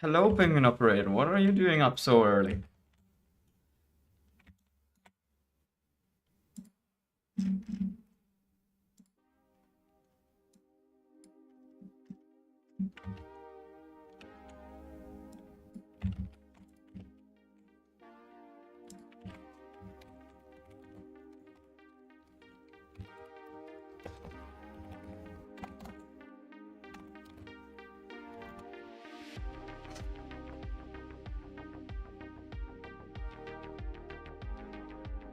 Hello, Penguin Operator. What are you doing up so early?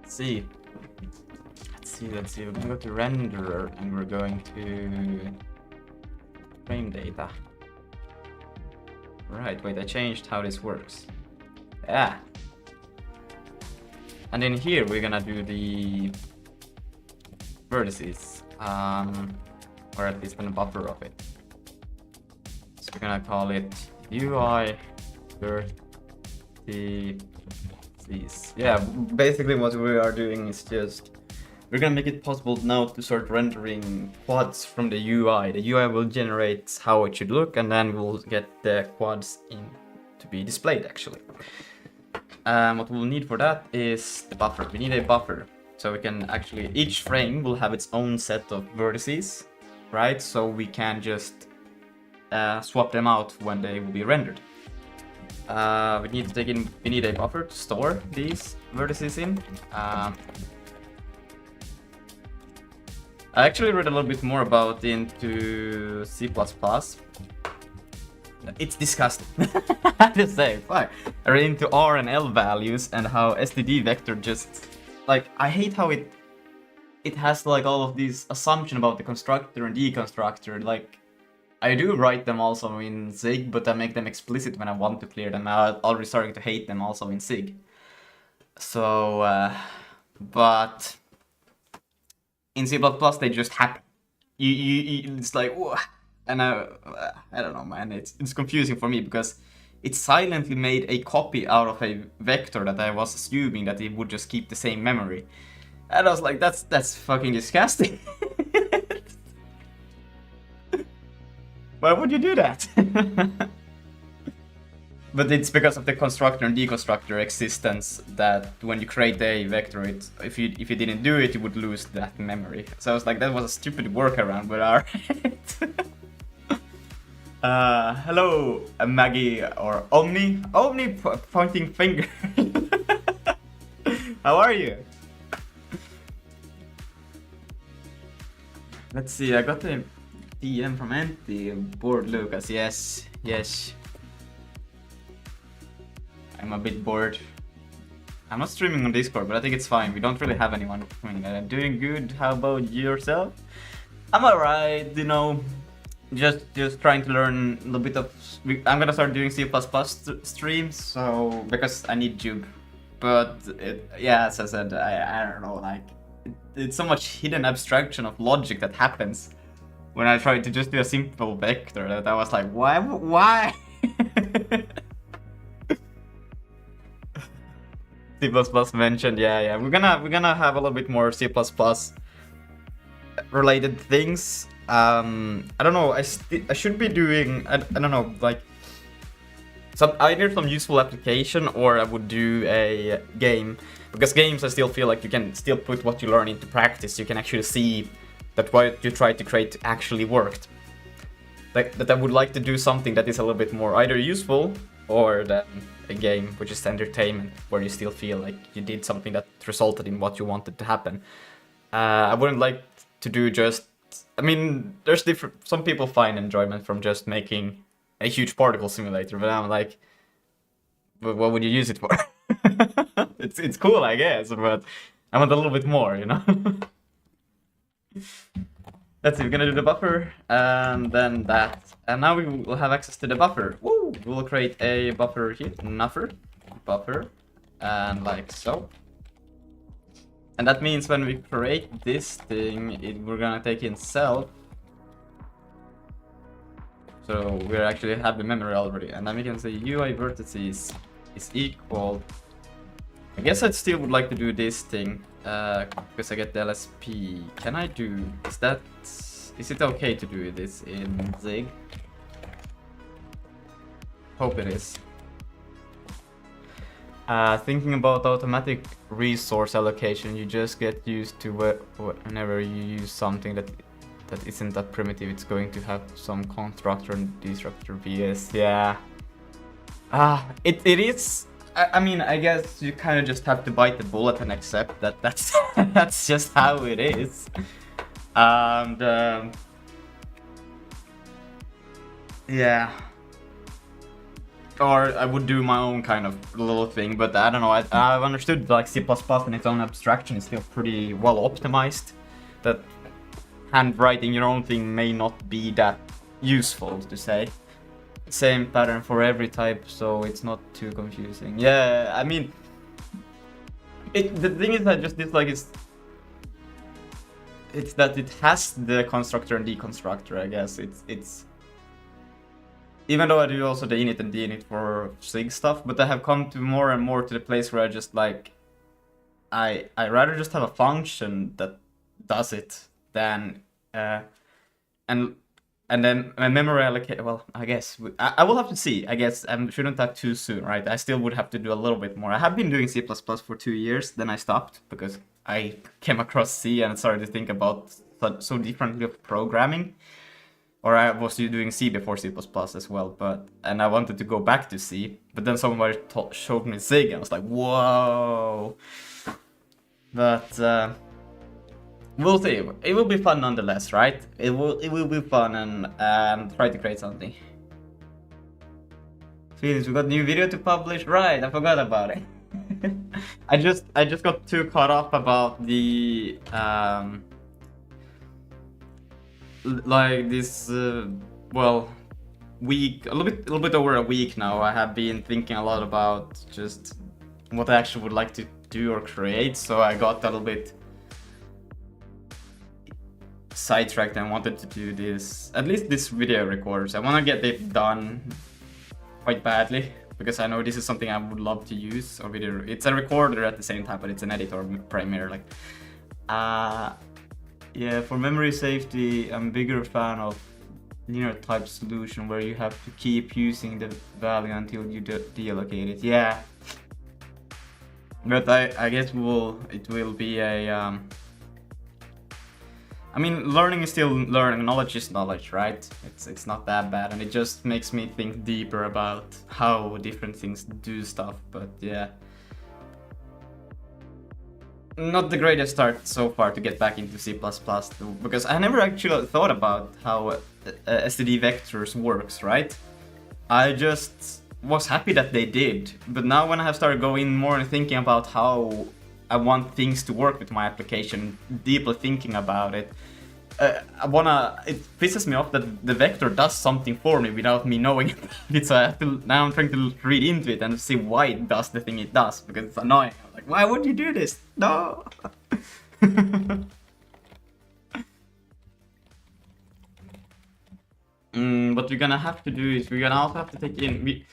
Let's see. Let's see. We're gonna go to renderer and we're going to frame data. Right, wait, I changed how this works. Yeah. And in here we're gonna do the vertices. Or at least a buffer of it. So we're gonna call it UI vertices. Yeah, basically what we are doing is just we're gonna make it possible now to start rendering quads from the UI. The UI will generate how it should look, and then we'll get the quads in to be displayed actually. What we'll need for that is the buffer. We need a buffer, so we can actually, each frame will have its own set of vertices, right? So we can just swap them out when they will be rendered. We need a buffer to store these vertices in. I actually read a little bit more about into C++. It's disgusting. I just say, fuck. I read into R and L values and how std vector just like I hate how it has like all of these assumptions about the constructor and deconstructor. Like I do write them also in Zig, but I make them explicit when I want to clear them. I'm already starting to hate them also in Zig. So, but in C++ they just happen. It's like, whoa. And I don't know, man. It's confusing for me because it silently made a copy out of a vector that I was assuming that it would just keep the same memory. And I was like, that's fucking disgusting. Why would you do that? But it's because of the constructor and deconstructor existence that when you create a vector, if you didn't do it, you would lose that memory. So I was like, that was a stupid workaround, but alright. Hello, Maggie or Omni. Omni pointing finger. How are you? Let's see, I got a DM from Anti. Bored Lucas, yes. I'm a bit bored. I'm not streaming on Discord, but I think it's fine. We don't really have anyone. Doing good. How about yourself? I'm alright, you know. Just trying to learn a little bit of. I'm gonna start doing C++ streams, so because I need Jube. But yeah, as I said, I don't know. Like it's so much hidden abstraction of logic that happens when I try to just do a simple vector. That I was like, why? C++ mentioned, yeah. We're gonna have a little bit more C++ related things. I don't know. I should be doing. I don't know, like either some useful application or I would do a game, because games I still feel like you can still put what you learn into practice. You can actually see that what you tried to create actually worked. Like that I would like to do something that is a little bit more either useful or than a game which is entertainment, where you still feel like you did something that resulted in what you wanted to happen. I wouldn't like to do just. I mean, there's some people find enjoyment from just making a huge particle simulator, but I'm like, but what would you use it for? It's cool, I guess, but I want a little bit more, you know. Let's see, we're gonna do the buffer and then that, and now we will have access to the buffer. Woo! We'll create a buffer here, buffer, and like so. And that means when we create this thing, we're gonna take in self. So we actually have the memory already, and then we can say UI vertices is equal. I guess I still would like to do this thing because I get the LSP. Can I do? Is it okay to do this in Zig? Hope it is. Thinking about automatic resource allocation, you just get used to whenever you use something that isn't that primitive, it's going to have some constructor and destructor vs. Yeah. It is. I mean, I guess you kind of just have to bite the bullet and accept that that's that's just how it is. And yeah. Or I would do my own kind of little thing, but I don't know. I've understood like C++ and its own abstraction is still pretty well optimized. That handwriting your own thing may not be that useful, to say. Same pattern for every type, so it's not too confusing. Yeah, I mean, the thing is I just dislike it's that it has the constructor and deconstructor. I guess it's even though I do also the init and deinit for Sig stuff, but I have come to more and more to the place where I just like I rather just have a function that does it than and then my memory allocate. Well, I guess I will have to see. I guess I shouldn't have too soon, right? I still would have to do a little bit more. I have been doing C++ for 2 years, then I stopped because I came across C and started to think about so differently of programming. Or I was doing C before C++ as well, and I wanted to go back to C, but then somebody showed me Sig, and I was like, whoa. But we'll see. It will be fun nonetheless, right? It will be fun, and try to create something. Felix, we got a new video to publish, right? I forgot about it. I just got too caught up about the like this week, a little bit over a week now. I have been thinking a lot about just what I actually would like to do or create, so I got a little bit sidetracked and wanted to do this, at least this video recorders. I want to get it done quite badly because I know this is something I would love to use. Or video, it's a recorder at the same time, but it's an editor primarily. Yeah, for memory safety, I'm a bigger fan of linear type solution where you have to keep using the value until you deallocate it. Yeah, but I guess it will be a I mean, learning is still learning, knowledge is knowledge, right? It's not that bad, and it just makes me think deeper about how different things do stuff. But yeah, not the greatest start so far to get back into C++ because I never actually thought about how std vectors works, right? I just was happy that they did, but now when I have started going more and thinking about how I want things to work with my application, deeply thinking about it, it pisses me off that the vector does something for me without me knowing about it, so now I'm trying to read into it and see why it does the thing it does, because it's annoying. I'm like, why would you do this? No! What we're gonna have to do is we're gonna also have to take in...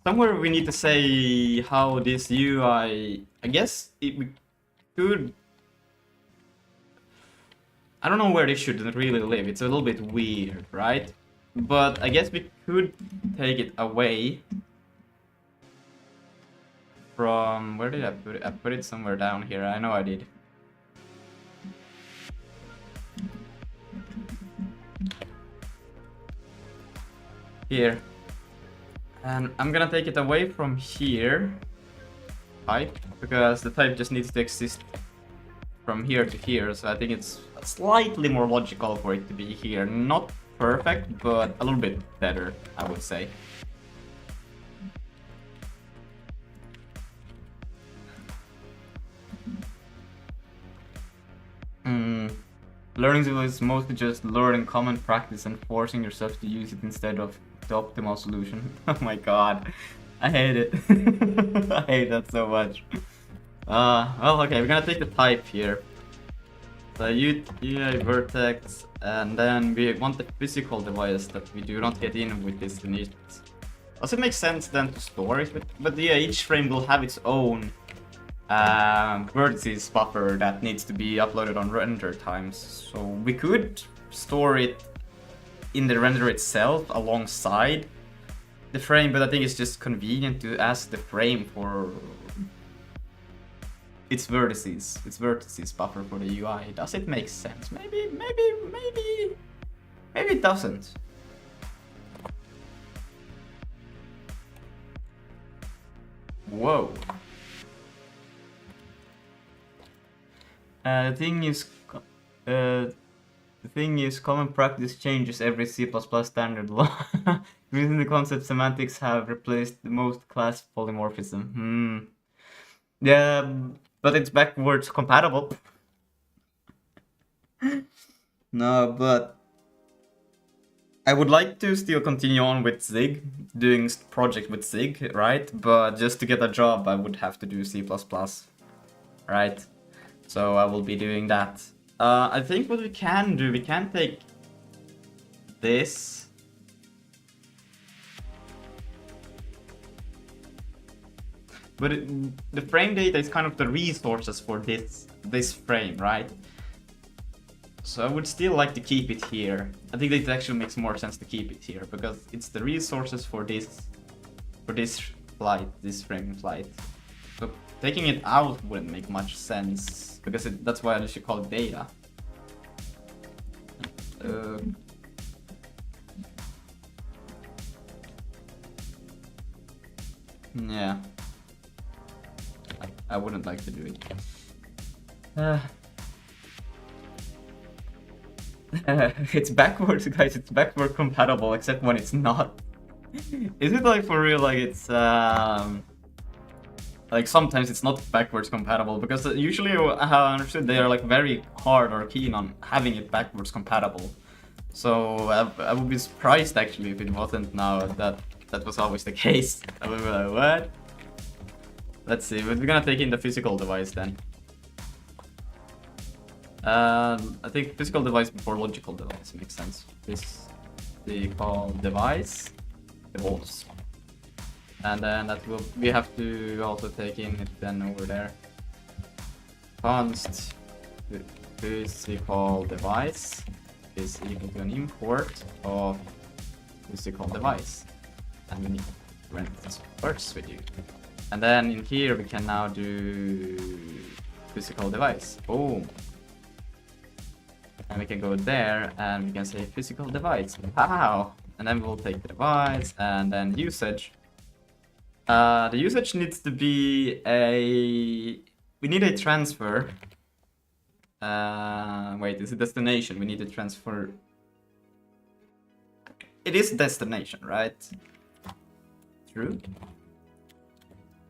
somewhere we need to say how this UI... I guess we could... I don't know where this should really live. It's a little bit weird, right? But I guess we could take it away from... where did I put it? I put it somewhere down here. I know I did. Here. And I'm gonna take it away from here. Type. Because the type just needs to exist from here to here, so I think it's slightly more logical for it to be here. Not perfect, but a little bit better, I would say. Learning is mostly just learning common practice and forcing yourself to use it instead of the optimal solution. Oh my god, I hate it. I hate that so much. Well, okay, we're gonna take the type here. The UI vertex, and then we want the physical device that we do not get in with this init. Also, it makes sense then to store it, but yeah, each frame will have its own vertices buffer that needs to be uploaded on render times. So we could store it in the render itself alongside the frame, but I think it's just convenient to ask the frame for its vertices buffer for the UI. Does it make sense? Maybe it doesn't. Whoa. The thing is, common practice changes every C++ standard law. Within the concept, semantics have replaced the most class polymorphism. Yeah, but it's backwards compatible. No, but I would like to still continue on with Zig, doing project with Zig, right? But just to get a job, I would have to do C++, right? So I will be doing that. I think what we can do, we can take this. But the frame data is kind of the resources for this frame, right? So I would still like to keep it here. I think it actually makes more sense to keep it here because it's the resources for this flight, this frame flight. So taking it out wouldn't make much sense because that's why I should call it data. Yeah. I wouldn't like to do it. It's backwards, guys. It's backward compatible, except when it's not. Is it like for real? Like it's like sometimes it's not backwards compatible because usually I understood they are like very hard or keen on having it backwards compatible. So I would be surprised actually if it wasn't now that was always the case. I would be like, what? Let's see, but we're gonna take in the physical device then. I think physical device before logical device makes sense. Physical device evolves. And then we have to also take in it then over there. Const physical device is equal to an import of physical device. And we need to run this first with you. And then in here we can now do physical device. Boom. And we can go there and we can say physical device. Wow. And then we'll take the device and then usage. The usage needs to be we need a transfer. Wait, is it destination? We need a transfer. It is destination, right? True.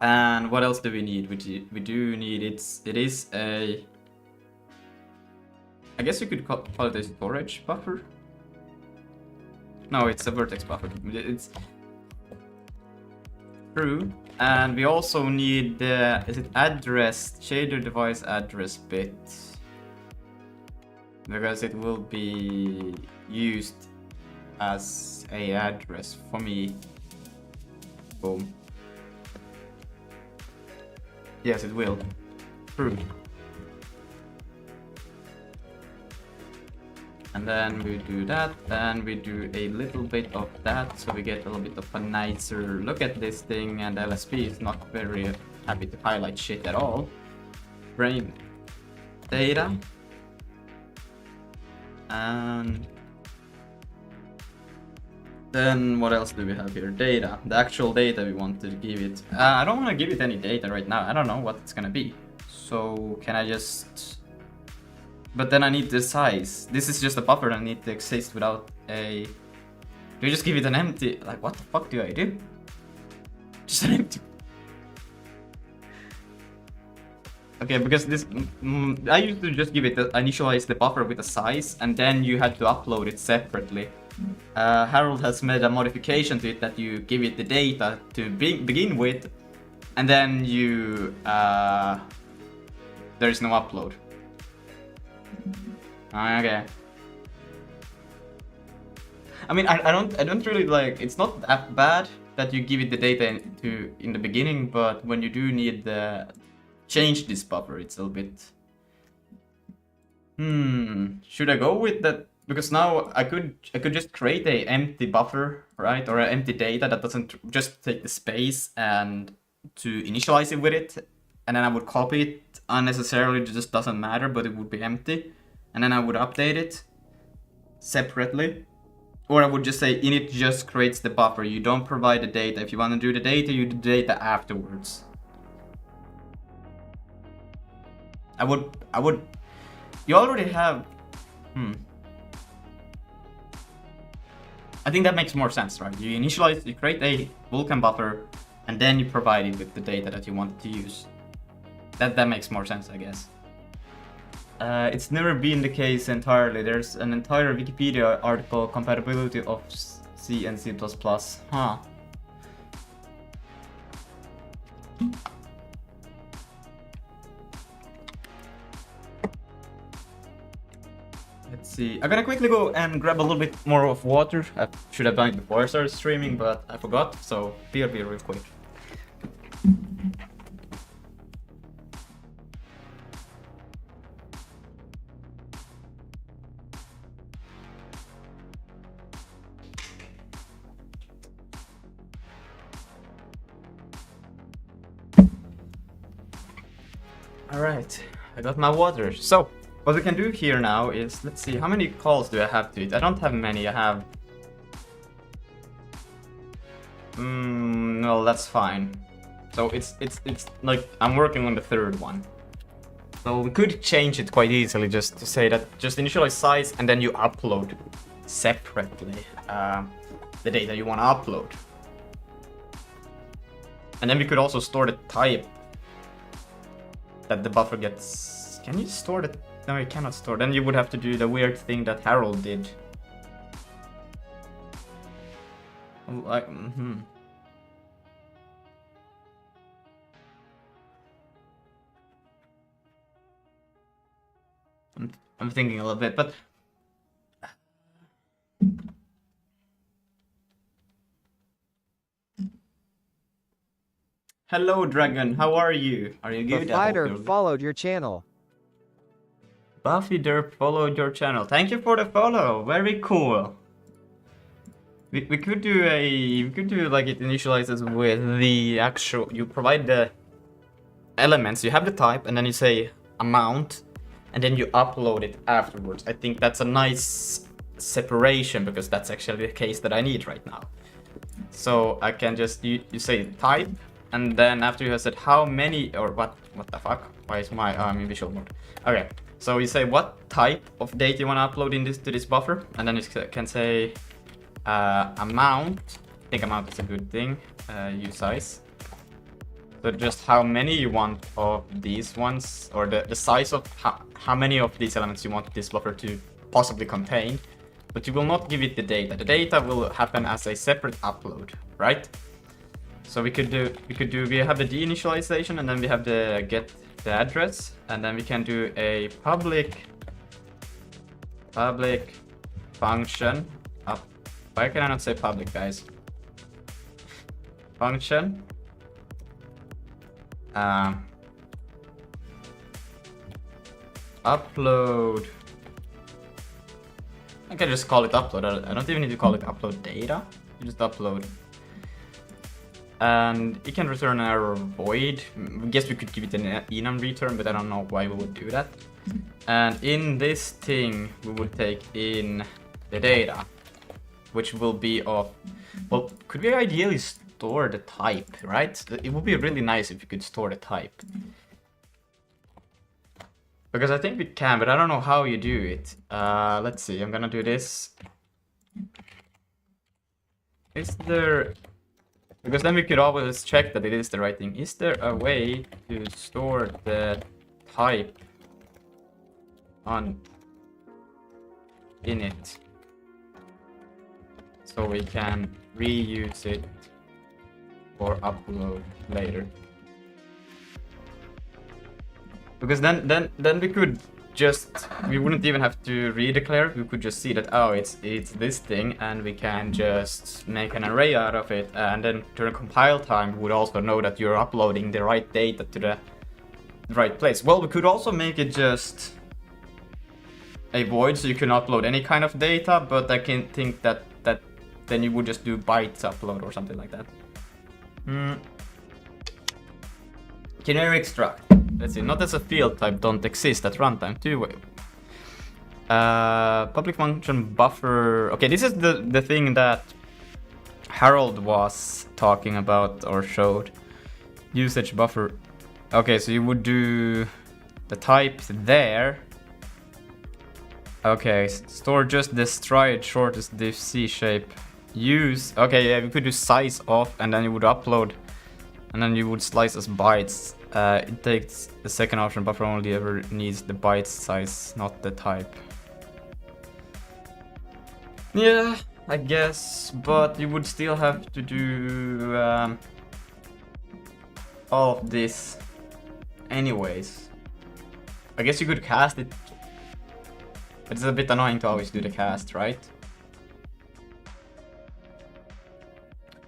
And what else do we need? We do need it is a. I guess you could call it a storage buffer. No, it's a vertex buffer. It's true. And we also need the is it address shader device address bit because it will be used as a address for me. Boom. Yes, it will. True. And then we do that, and we do a little bit of that, so we get a little bit of a nicer look at this thing, and LSP is not very happy to highlight shit at all. Frame data. And then what else do we have here? Data. The actual data we want to give it. I don't want to give it any data right now. I don't know what it's gonna be. So can I just... But then I need the size. This is just a buffer that needs to exist without a... Do you just give it an empty... Like, what the fuck do I do? Just an empty... Okay, because this... I used to just give it... initialize the buffer with a size, and then you had to upload it separately. Harold has made a modification to it that you give it the data to begin with, and then you... there is no upload. Okay. I mean, I don't really like. It's not that bad that you give it the data in the beginning, but when you do need the change this buffer, it's a little bit. Should I go with that? because now I could just create a empty buffer, right, or an empty data that doesn't just take the space and to initialize it with it, and then I would copy it unnecessarily. It just doesn't matter, but it would be empty, and then I would update it separately, or I would just say init just creates the buffer. You don't provide the data. If you want to do the data, you do the data afterwards. I would. You already have. I think that makes more sense, right? You initialize, you create a Vulkan buffer, and then you provide it with the data that you want to use. That makes more sense, I guess. It's never been the case entirely. There's an entire Wikipedia article, compatibility of C and C++. Huh. Let's see. I'm gonna quickly go and grab a little bit more of water. I should have done it before I started streaming, but I forgot, so be real quick. Alright, I got my water. So, what we can do here now is, let's see, how many calls do I have to it? I don't have many, I have... no, that's fine. So it's like, I'm working on the third one. So we could change it quite easily, just to say that, just initialize size and then you upload separately the data you want to upload. And then we could also store the type that the buffer gets. Can you store the... No, you cannot store. Then you would have to do the weird thing that Harold did. Like, I'm thinking a little bit, but... Hello, Dragon. How are you? Are you good? The fighter followed your channel. Buffy Derp followed your channel. Thank you for the follow. Very cool. We could do like it initializes with the actual. You provide the elements. You have the type, and then you say amount, and then you upload it afterwards. I think that's a nice separation because that's actually the case that I need right now. So I can just you say type. And then after you have said how many, or what the fuck? Why is my in visual mode? Okay, so you say what type of data you want to upload in to this buffer, and then you can say amount. I think amount is a good thing. Use size. So just how many you want of these ones, or the size of how many of these elements you want this buffer to possibly contain. But you will not give it the data. The data will happen as a separate upload, right? So we have the deinitialization, and then we have the get the address, and then we can do a public function. Why can I not say public, guys? Function. Upload. I can just call it upload. I don't even need to call it upload data. You just upload. And it can return an error void. I guess we could give it an enum return, but I don't know why we would do that. And in this thing, we would take in the data, which will be of... Well, could we ideally store the type, right? It would be really nice if you could store the type. Because I think we can, but I don't know how you do it. Let's see, I'm gonna do this. Is there... Because then we could always check that it is the right thing. Is there a way to store the type on init so we can reuse it or upload later? Because then we could just, we wouldn't even have to redeclare. We could just see that, oh, it's this thing, and we can just make an array out of it, and then during compile time we would also know that you're uploading the right data to the right place. Well, we could also make it just a void, so you can upload any kind of data, but I can think that then you would just do bytes upload or something like that. Generic struct. Let's see, not as a field type don't exist at runtime. Two-way. Public function buffer. Okay, this is the thing that Harold was talking about or showed. Usage buffer. Okay, so you would do the type there. Okay, store just the stride shortest diff C shape. Use. Okay, yeah, we could do size off, and then you would upload, and then you would slice as bytes. It takes the second option. Buffer only ever needs the byte size, not the type. Yeah, I guess, but you would still have to do all of this anyways. I guess you could cast it, but it's a bit annoying to always do the cast, right?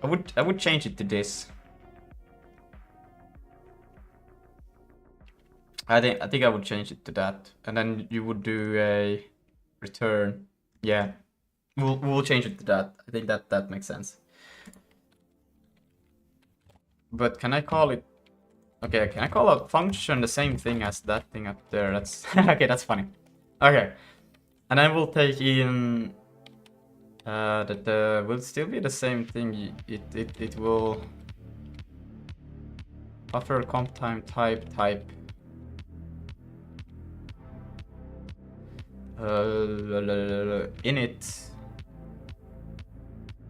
I would change it to this. I think I would change it to that, and then you would do a return. Yeah, we'll change it to that. I think that makes sense. But can I call it? Okay, can I call a function the same thing as that thing up there? That's okay. That's funny. Okay, and then we'll take in that will still be the same thing. It will buffer comp time type init.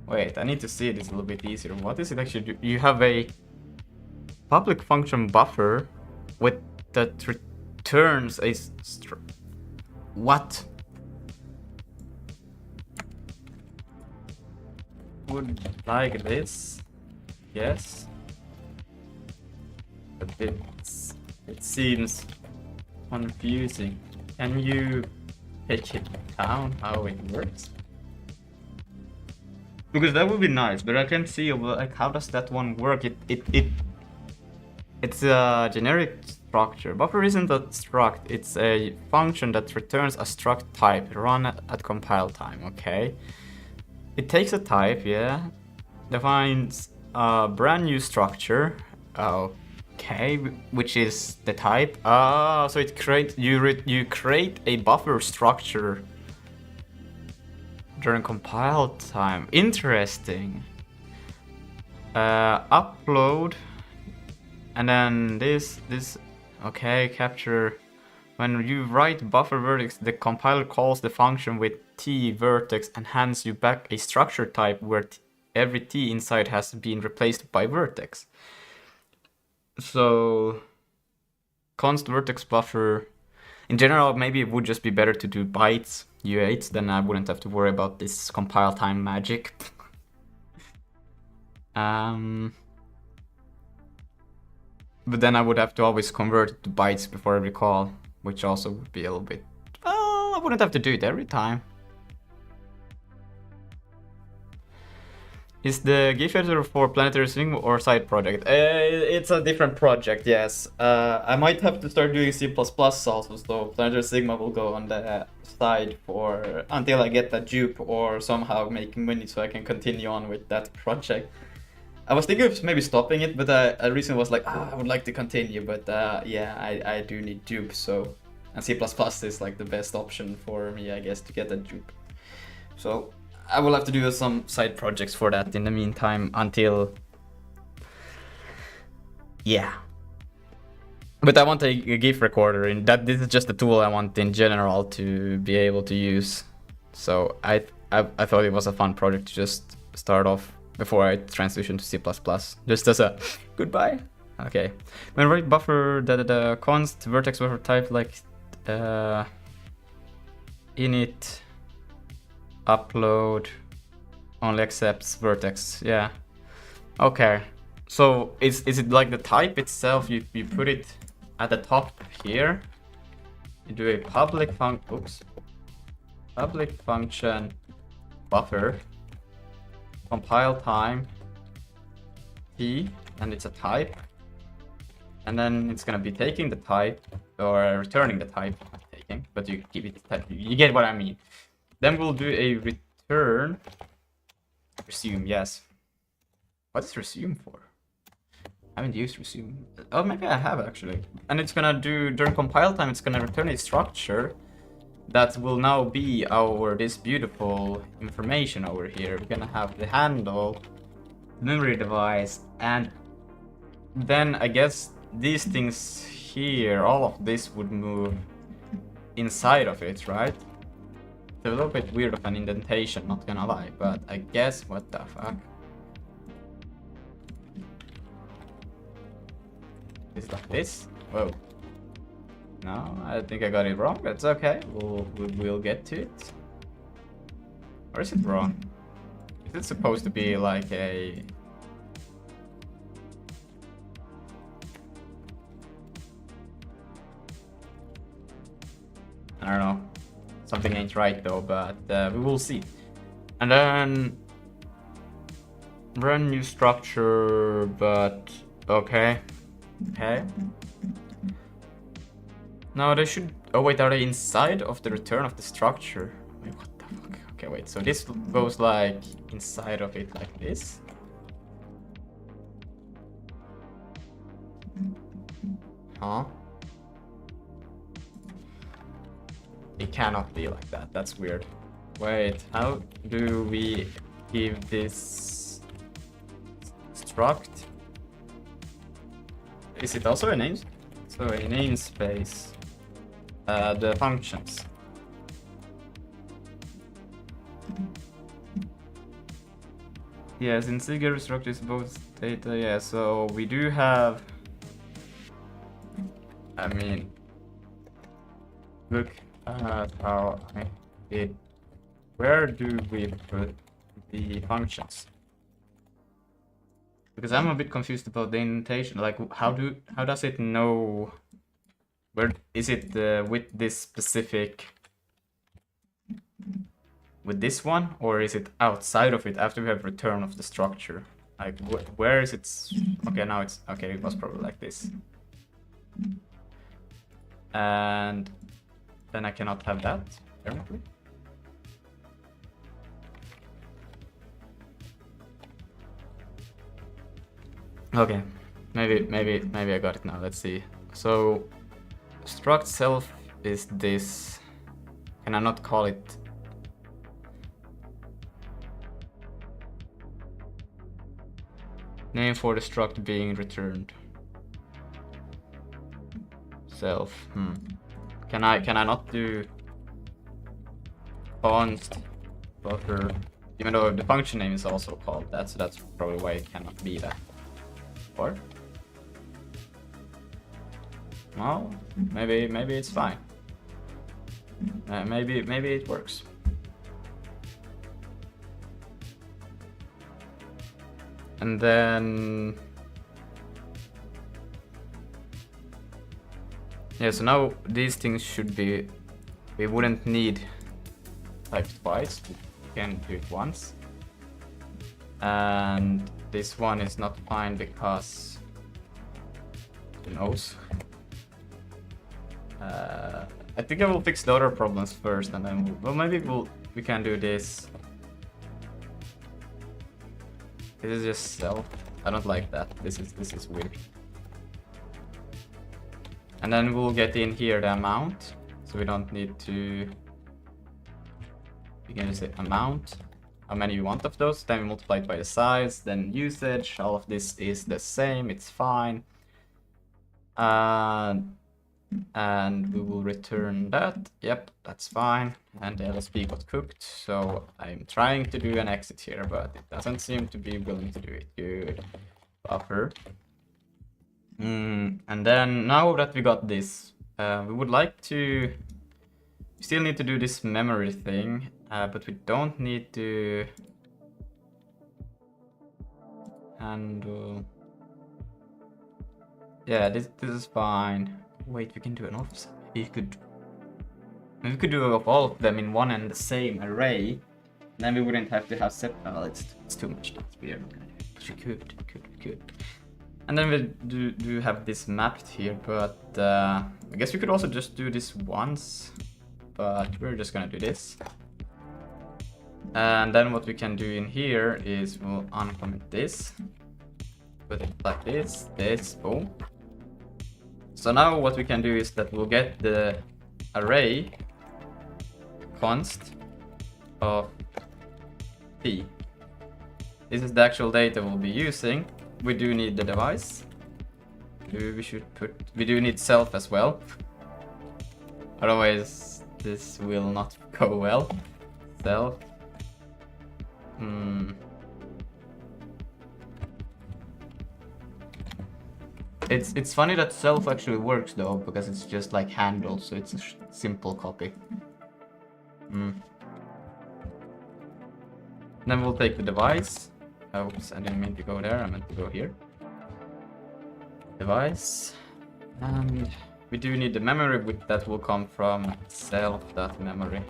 Wait, I need to see this a little bit easier. What is it actually do? You have a public function buffer with that returns a what? Would like this? Yes. But it seems confusing. Can you take it down how it works? Because that would be nice, but I can't see like how does that one work. It's a generic structure. Buffer isn't a struct, it's a function that returns a struct type run at compile time, okay? It takes a type, yeah, defines a brand new structure, okay, which is the type. So it creates you create a buffer structure during compile time. Interesting. Upload, and then this okay, capture. When you write buffer vertex, the compiler calls the function with t vertex and hands you back a structure type where every t inside has been replaced by vertex. So const vertex buffer. In general, maybe it would just be better to do bytes U8s, then I wouldn't have to worry about this compile time magic. But then I would have to always convert it to bytes before every call, which also would be a little bit... Well, I wouldn't have to do it every time. Is the Gif Editor for Planetary Sigma or side project? It's a different project, yes. I might have to start doing C++ also, so Planetary Sigma will go on the side for until I get a dupe or somehow making money so I can continue on with that project. I was thinking of maybe stopping it, but I recently was like, I would like to continue, but yeah, I do need dupe, so... And C++ is like the best option for me, I guess, to get a dupe. So I will have to do some side projects for that in the meantime until... Yeah. But I want a GIF recorder, and this is just a tool I want in general to be able to use. So I thought it was a fun project to just start off before I transition to C++, just as a goodbye. Okay. When write buffer, the const vertex buffer type like init upload only accepts vertex. Yeah. Okay. So is it like the type itself? You put it at the top here. You do a public function buffer compile time t, and it's a type, and then it's gonna be taking the type or returning the type, not taking, but you keep it type. You get what I mean. Then we'll do a return. Resume, yes. What is resume for? I haven't used resume. Oh, maybe I have actually. And it's gonna do, during compile time, it's gonna return a structure that will now be this beautiful information over here. We're gonna have the handle, memory device, and then I guess these things here, all of this would move inside of it, right? It's a little bit weird of an indentation, not gonna lie, but I guess, what the fuck? Is it like this? Whoa. No, I think I got it wrong, but it's okay. We'll get to it. Or is it wrong? Is it supposed to be like a... I don't know. Something ain't right though, but we will see. And then... Brand new structure, but... Okay. Okay. No, they should... Oh wait, are they inside of the return of the structure? Wait, what the fuck? Okay, wait, so this goes like inside of it like this? Huh? It cannot be like that, that's weird. Wait, how do we give this struct? Is it also a name? So a namespace. The functions. Yes, in Sigurd structure is both data. Yeah, so we do have. I mean, look at how I did. Where do we put the functions? Because I'm a bit confused about the indentation. Like, how does it know? Where is it with this specific? With this one, or is it outside of it after we have return of the structure? Like, where is it? Okay, now it's okay. It was probably like this, and then I cannot have that apparently. Okay, maybe I got it now. Let's see. So, struct self is this. Can I not call it? Name for the struct being returned. Self. Can I not do const buffer? Even though the function name is also called that, so that's probably why it cannot be that. Or well, maybe it's fine. Maybe it works. And then yeah, so now these things should be, we wouldn't need type twice, we can do it once. And this one is not fine because who knows. I think I will fix the other problems first, and then well, maybe we can do this. This is just self. I don't like that. This is weird. And then we'll get in here the amount, so we don't need to. We can just say amount. How many you want of those? Then we multiply it by the size. Then usage. All of this is the same. It's fine. And we will return that. Yep, that's fine. And the LSP got cooked, so I'm trying to do an exit here, but it doesn't seem to be willing to do it. Good. Buffer. And then now that we got this, we would like to... We still need to do this memory thing, but we don't need to handle... Yeah, this is fine. Wait, we can do an offset. Maybe we could do all of them in one and the same array. Then we wouldn't have to have set. Well, it's too much. That's weird. But we could. And then we do have this mapped here, but I guess we could also just do this once. but we're just gonna do this. And then what we can do in here is we'll uncomment this, put it like this, boom. So now what we can do is that we'll get the array const of t. This is the actual data we'll be using. We do need the device. We do need self as well. Otherwise, this will not go well. Self. It's funny that self actually works though, because it's just like handle, so it's a simple copy. Then we'll take the device. Oops, I didn't mean to go there, I meant to go here. Device. And we do need the memory width that will come from self.memory.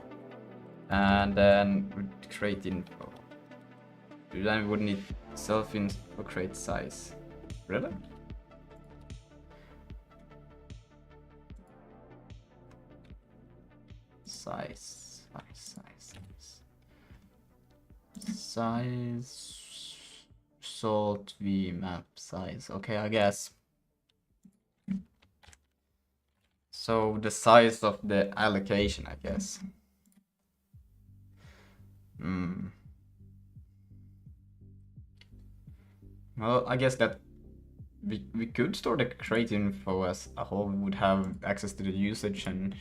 And then we create info. Then we would need self-info create size. Really? Size. Salt v map size. Okay, I guess. So the size of the allocation, I guess. Well, I guess that we could store the create info as a whole. We would have access to the usage and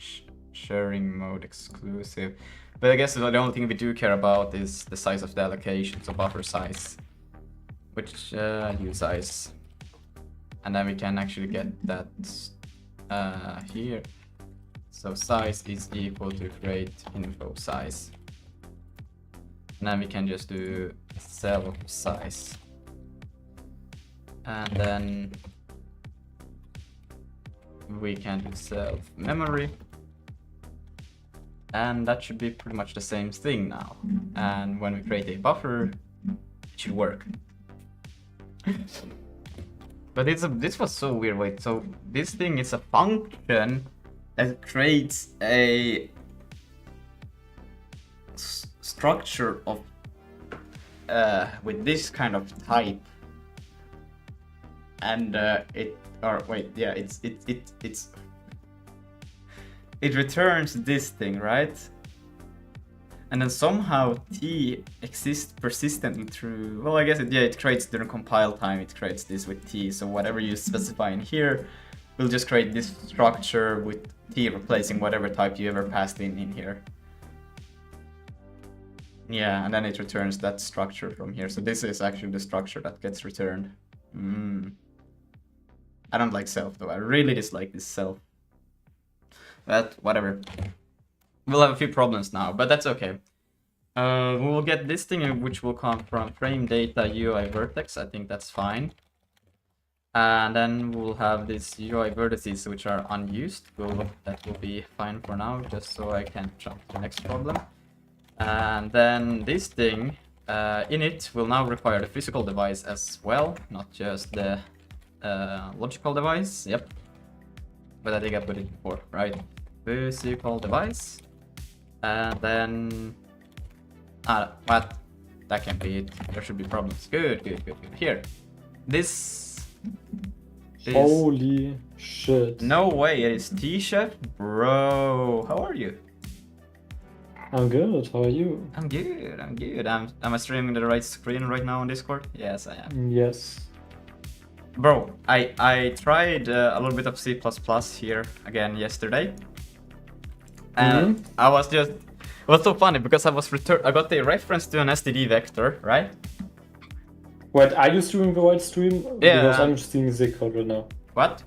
sharing mode exclusive. But I guess the only thing we do care about is the size of the allocation, so buffer size, which use size. And then we can actually get that here. So size is equal to create info size. And then we can just do self size. And then we can do self memory. And that should be pretty much the same thing now. And when we create a buffer, it should work. But this was so weird. Wait, so this thing is a function that creates a structure of with this kind of type, and it returns this thing, right? And then somehow t exists persistently through, well, I guess it creates during compile time, it creates this with t. So whatever you specify in here will just create this structure with t replacing whatever type you ever passed in here. Yeah, and then it returns that structure from here. So this is actually the structure that gets returned. I don't like self though. I really dislike this self. But whatever. We'll have a few problems now, but that's okay. We will get this thing which will come from frame data UI vertex. I think that's fine. And then we'll have these UI vertices which are unused. That will be fine for now, just so I can jump to the next problem. And then this thing, init, will now require the physical device as well, not just the logical device. Yep. But I think I put it before, right? Physical device. And then... what? That can't be it. There should be problems. Good. Here. This... Holy shit. No way, it is T-Chef? Bro, how are you? I'm good, how are you? I'm good. Am I streaming the right screen right now on Discord? Yes, I am. Yes. Bro, I tried a little bit of C++ here again yesterday. And I was just... It was so funny because I got the reference to an STD vector, right? Wait, are you streaming the right stream? Yeah. Because I'm seeing Zig code right now. What?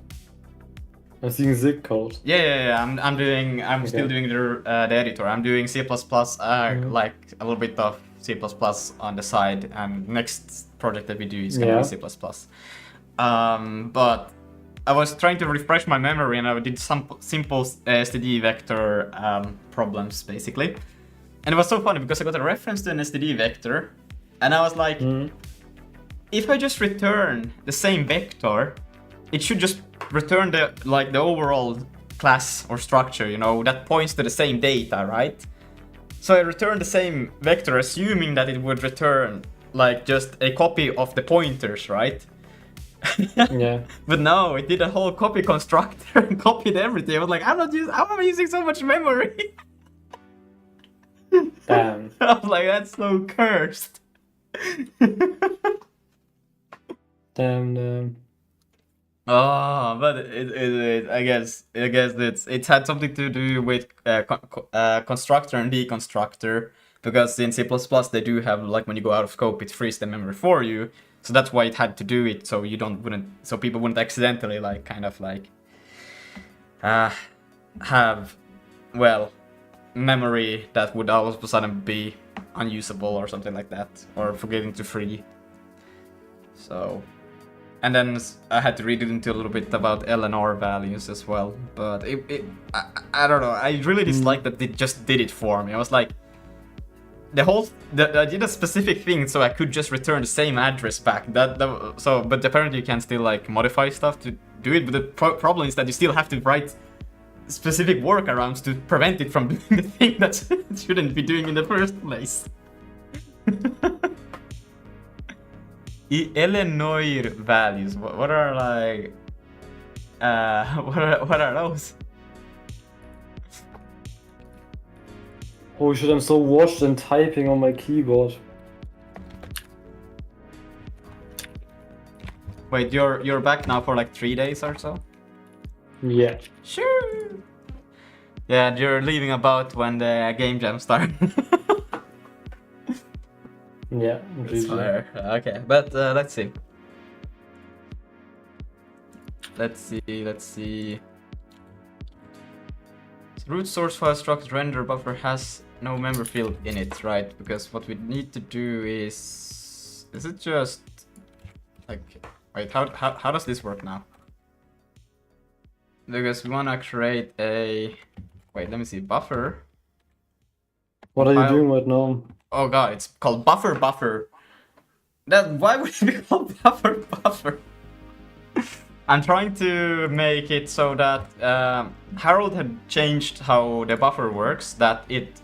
I'm seeing Zig code. Yeah. I'm still doing the editor. I'm doing C++, like a little bit of C++ on the side, and next project that we do is gonna be C++. But I was trying to refresh my memory, and I did some simple STD vector problems basically. And it was so funny because I got a reference to an STD vector, and I was like, if I just return the same vector, it should just return the overall class or structure, you know, that points to the same data, right? So I returned the same vector, assuming that it would return like just a copy of the pointers, right? Yeah. But no, it did a whole copy constructor and copied everything. I was like, how am I using so much memory? Damn. I was like, that's so cursed. Damn. Oh, but I guess it's had something to do with constructor and deconstructor, because in C++ they do have, like, when you go out of scope it frees the memory for you, so that's why it had to do it, so so people wouldn't accidentally like kind of like have, well, memory that would all of a sudden be unusable or something like that, or forgetting to free. So, and then I had to read into a little bit about L and R values as well, but I don't know, I really dislike that it just did it for me. I was like, I did a specific thing so I could just return the same address back. But apparently you can still like modify stuff to do it, but the problem is that you still have to write specific workarounds to prevent it from doing the thing that it shouldn't be doing in the first place. Illinois values. What are like? What are those? Oh shit! I'm so washed in typing on my keyboard. Wait, you're back now for like 3 days or so? Yeah. Sure. Yeah, you're leaving about when the game jam starts. Yeah. That's fair. Okay, but let's see. Let's see. Root source file structure render buffer has no memory field in it, right? Because what we need to do is it just like, wait, how does this work now? Because we want to create a, wait, let me see, buffer. What are you doing right now? Oh god, it's called buffer. Why would it be called buffer? I'm trying to make it so that Harold had changed how the buffer works, that it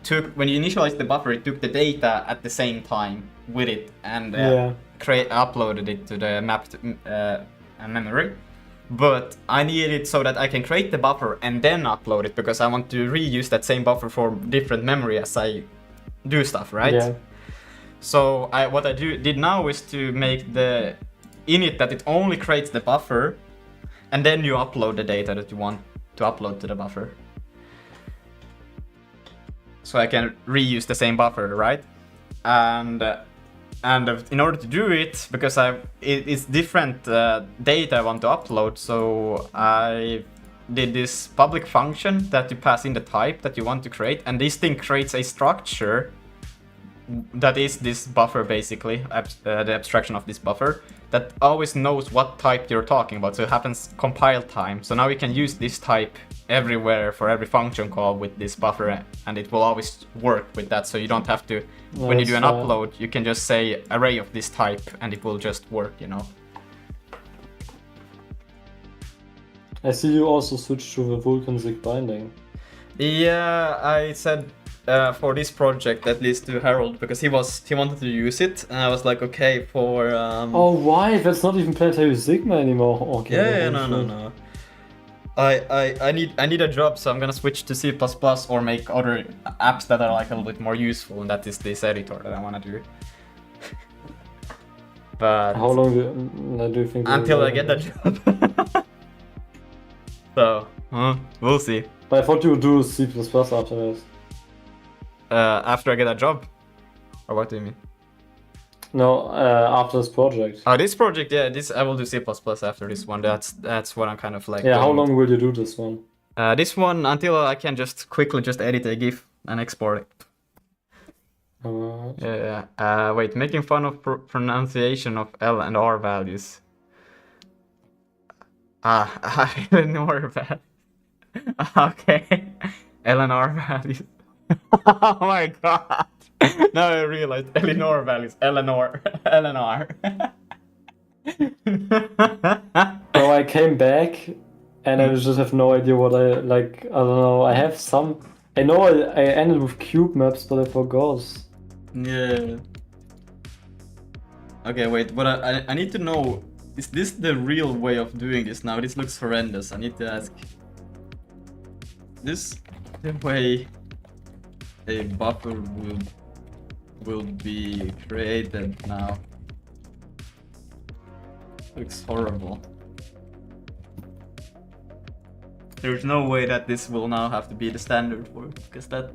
took, when you initialize the buffer, it took the data at the same time with it and uploaded it to the mapped memory. But I need it so that I can create the buffer and then upload it, because I want to reuse that same buffer for different memory as I do stuff, right? Yeah. So what I did now is to make the init that it only creates the buffer, and then you upload the data that you want to upload to the buffer. So I can reuse the same buffer, right? And in order to do it, because it's different data I want to upload, so I did this public function that you pass in the type that you want to create, and this thing creates a structure that is this buffer, basically, the abstraction of this buffer, that always knows what type you're talking about, so it happens compile time. So now we can use this type everywhere for every function call with this buffer, and it will always work with that, so you don't have to, when you do an upload, you can just say array of this type and it will just work, you know. I see you also switched to the Vulkan-Zig binding. Yeah, I said for this project, at least to Harold, because he wanted to use it, and I was like, okay, for Oh, why? That's not even planetary Sigma anymore. Okay. Yeah, no. I need a job, so I'm gonna switch to C++ or make other apps that are like a little bit more useful, and that is this editor that I wanna do. But how long do you think? Until I get that job. So, we'll see. But I thought you would do C++ after this. After I get a job? Or what do you mean? No, after this project. Oh, this project, yeah, I will do C++ after this one. That's what I'm kind of like. Yeah, how long will you do this one? This one until I can quickly edit a GIF and export it. Yeah. Wait, making fun of pronunciation of L and R values. I didn't know that. Okay. L and R values. Oh my god. Now I realized Eleanor values. Eleanor. So I came back and I just have no idea what I like. I don't know. I have some. I know I ended with cube maps, but I forgot. Yeah. Okay, wait, but I need to know, is this the real way of doing this now? This looks horrendous. I need to ask. This the way a buffer will be created now. Looks horrible. There's no way that this will now have to be the standard for it, because that...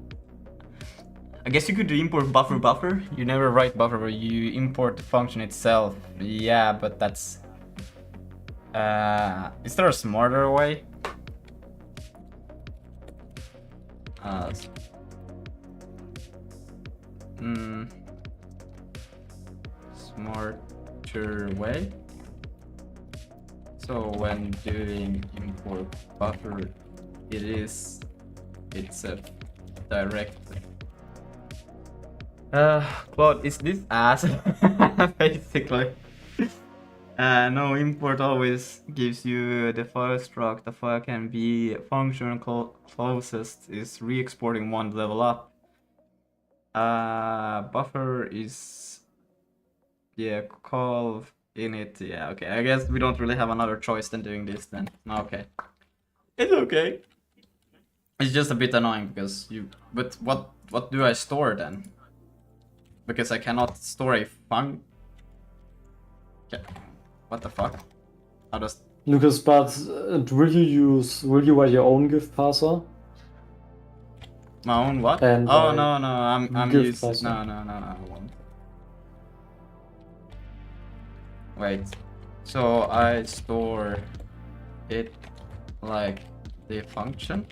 I guess you could import buffer. You never write buffer, but you import the function itself. Yeah, but that's... is there a smarter way? Smarter way? So when doing import buffer, it's a direct. Claude, is this ass? Basically. No, import always gives you the file struct. The file can be function closest is re-exporting one level up. Buffer is, yeah, call init. Yeah, okay. I guess we don't really have another choice than doing this then. Okay. It's okay. It's just a bit annoying because you... But what do I store then? Because I cannot store a func... Okay. What the fuck? How does... Lucas, but will you write your own GIF parser? My own what? And oh no, I'm GIF using... parser. No, I won't. Wait. So I store it like the function?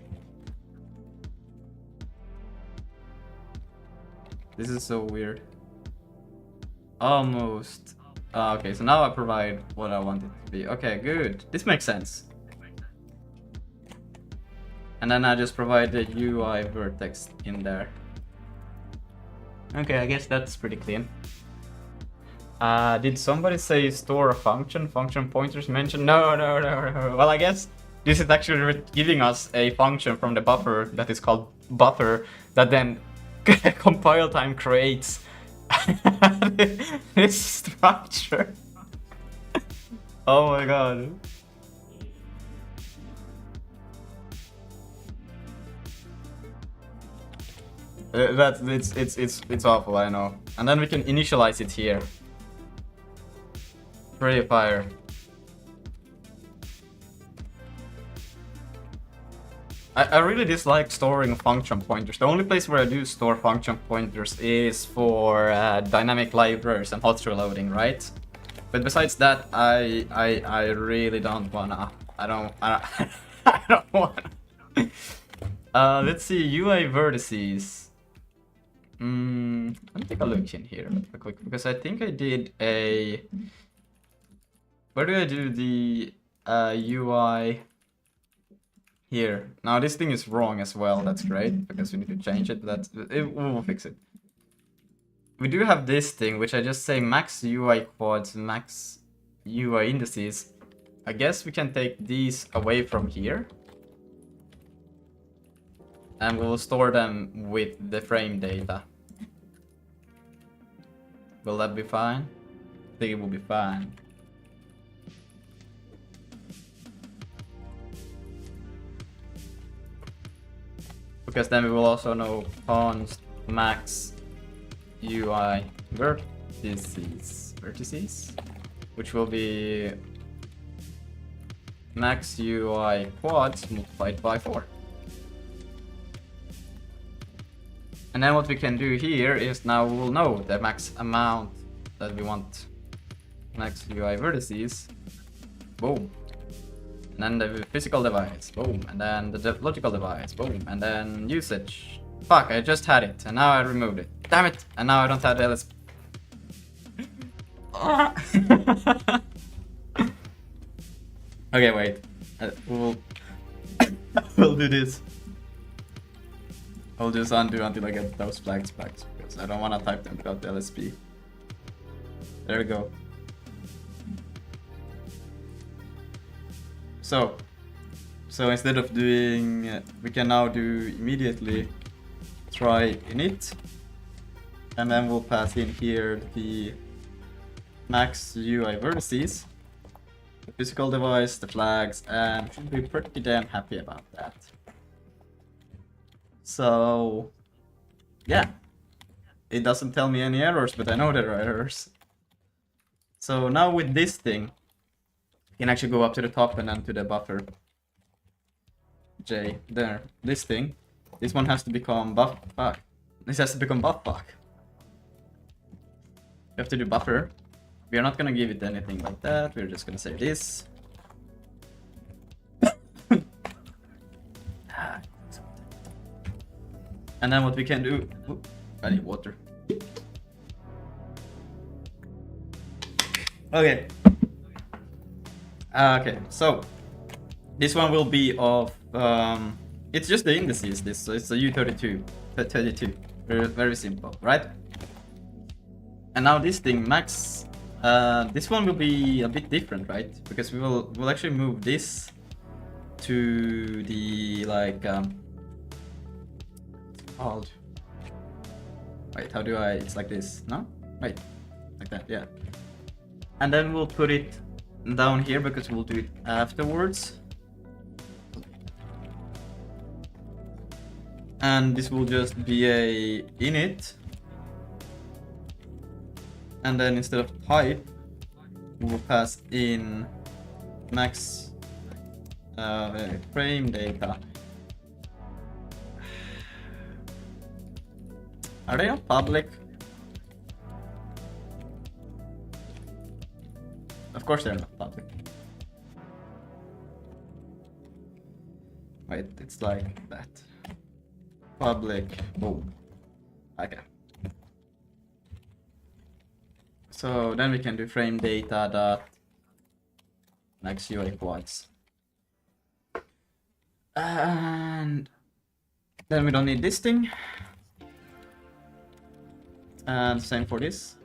This is so weird. Almost. Okay, so now I provide what I want it to be. Okay, good. This makes sense. And then I just provide the UI vertex in there. Okay, I guess that's pretty clean. Did somebody say store a function? Function pointers mentioned? No. Well, I guess this is actually giving us a function from the buffer that is called buffer that then compile time creates this structure. Oh my god. It's awful, I know. And then we can initialize it here. Pretty fire. I really dislike storing function pointers. The only place where I do store function pointers is for dynamic libraries and hot reloading, right? But besides that, I really don't wanna. I don't wanna. Let's see, UI vertices. Let me take a look in here real quick because I think I did a. Where do I do the UI? Here. Now this thing is wrong as well. That's great because we need to change it. We'll fix it. We do have this thing, which I just say max UI quads, max UI indices. I guess we can take these away from here. And we'll store them with the frame data. Will that be fine? I think it will be fine. Because then we will also know const max UI vertices, which will be max UI quads multiplied by 4. And then what we can do here is now we'll know the max amount that we want. Max UI vertices, boom. And then the physical device, boom. And then the logical device, boom. And then usage. Fuck, I just had it, and now I removed it. Damn it! And now I don't have the LSP. Okay, wait. We'll do this. I'll just undo until I get those flags back, because I don't want to type them without the LSP. There we go. So, So instead of doing, we can now do immediately try init, and then we'll pass in here the max UI vertices, the physical device, the flags, and should be pretty damn happy about that. So yeah, it doesn't tell me any errors, but I know there are errors. So now with this thing, you can actually go up to the top and then to the buffer. J, there, this thing. This one has to become buff fuck. This has to become buff fuck. You have to do buffer. We are not gonna give it anything like that, we're just gonna say this. And then what we can do, I need water. Okay. Okay, so this one will be of it's just the indices, this, so it's a U32, 32, very simple, right? And now this thing, max, this one will be a bit different, right? Because we'll actually move this to the, like, called, wait, how do I, it's like this, no? Wait, like that, yeah. And then we'll put it down here because we'll do it afterwards. And this will just be a init. And then instead of type, we will pass in max frame data. Are they not public? Of course they're not public. Wait, it's like that. Public, boom. Okay. So then we can do frame data dot max UI quads. And then we don't need this thing. And same for this.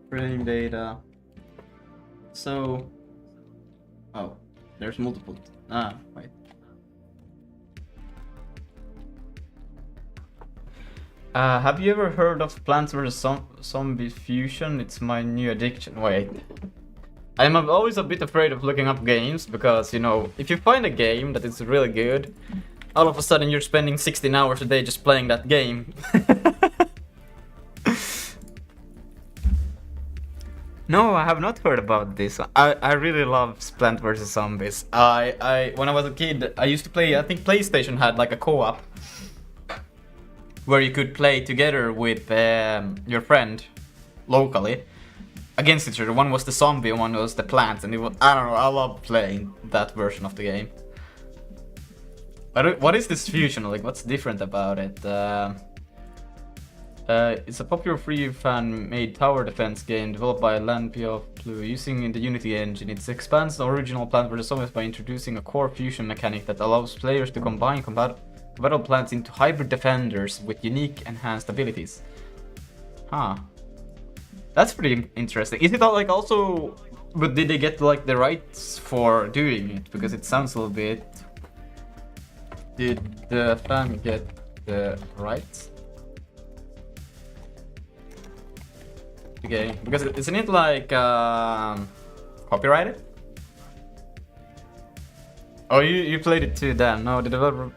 Frame data. So, oh, there's multiple. Ah, wait. Have you ever heard of Plants vs Zombie Fusion? It's my new addiction. Wait. I'm always a bit afraid of looking up games because, you know, if you find a game that is really good, all of a sudden you're spending 16 hours a day just playing that game. No, I have not heard about this. I really love Plant vs Zombies. When I was a kid, I used to play, I think PlayStation had like a co-op where you could play together with your friend locally against each other. One was the zombie, one was the plants, and it was, I don't know, I love playing that version of the game. But what is this fusion? Like, what's different about it? It's a popular free fan-made tower defense game developed by Lanpio Blue using the Unity engine. It expands the original Plant vs Zombies by introducing a core fusion mechanic that allows players to combine compatible plants into hybrid defenders with unique enhanced abilities. Huh. That's pretty interesting. Is it all like also... But did they get like the rights for doing it? Because it sounds a little bit... Did the fan get the rights? Okay, because isn't it like copyrighted? Oh, you played it too, Dan. No, the developer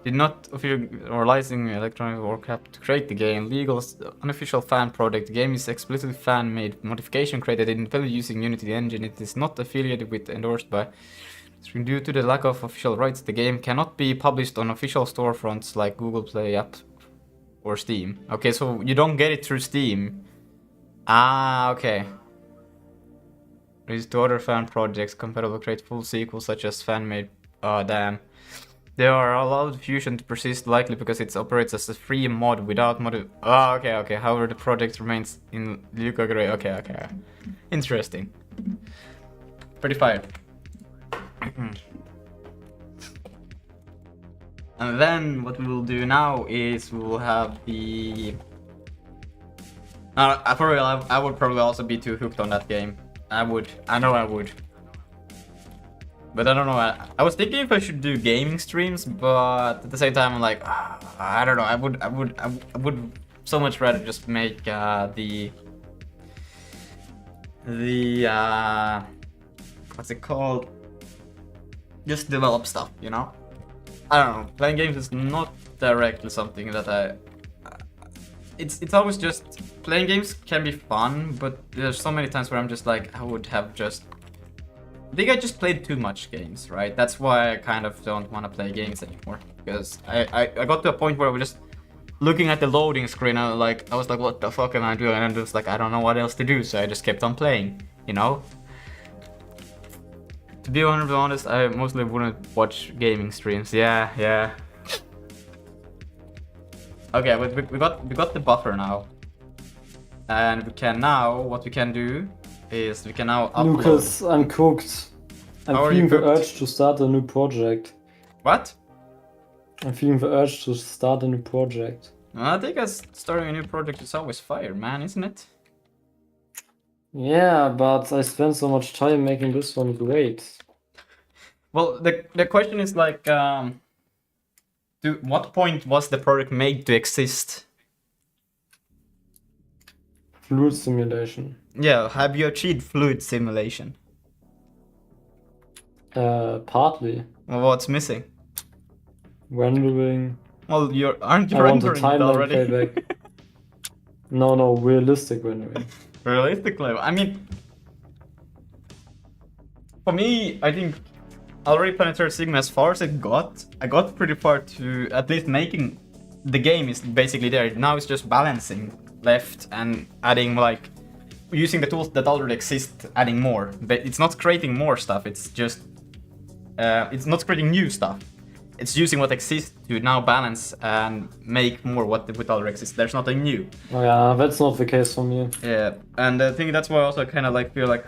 did not offer or licensing Electronic Warcraft to create the game. Legal, unofficial fan project. The game is explicitly fan-made modification created entirely using Unity engine. It is not affiliated with, endorsed by. Due to the lack of official rights, the game cannot be published on official storefronts like Google Play App or Steam. Okay, so you don't get it through Steam. Ah, okay. Released to other fan projects, compatible create full sequels such as fan-made. Oh, damn. They are allowed Fusion to persist likely because it operates as a free mod without mod. Oh, okay. However, the project remains in Luca Gray. Okay. Interesting. Pretty fire. And then what we will do now is we will have the. I would probably also be too hooked on that game. I know I would. But I don't know. I was thinking if I should do gaming streams, but at the same time, I'm like, I don't know. I would so much rather just make the what's it called? Just develop stuff, you know? I don't know. Playing games is not directly something that it's always just playing games can be fun, but there's so many times where I'm just like I would have just. I think I just played too much games, right? That's why I kind of don't want to play games anymore. Because I got to a point where I was just looking at the loading screen and I was like, what the fuck am I doing? And I'm just like, I don't know what else to do, so I just kept on playing, you know? To be honest, I mostly wouldn't watch gaming streams. Yeah. Okay, but we got the buffer now. And we can now, what we can do is we can now upload. Lucas, I'm cooked. I'm feeling the urge to start a new project. What? I'm feeling the urge to start a new project. I think starting a new project is always fire, man, isn't it? Yeah, but I spent so much time making this one great. Well, the question is like, to what point was the project made to exist? Fluid simulation. Yeah, have you achieved fluid simulation? Partly. Well, what's missing? Rendering. Well, aren't you I want a rendering it timeline already? playback. No, realistic rendering. Realistically, I mean, for me, I think already Planetary Sigma, as far as I got pretty far to at least making the game is basically there. Now it's just balancing left and adding like using the tools that already exist, adding more. But it's not creating more stuff. It's just it's not creating new stuff. It's using what exists to now balance and make more what already exists. There's nothing new. Oh yeah, that's not the case for me. Yeah, and I think that's why I also kind of like feel like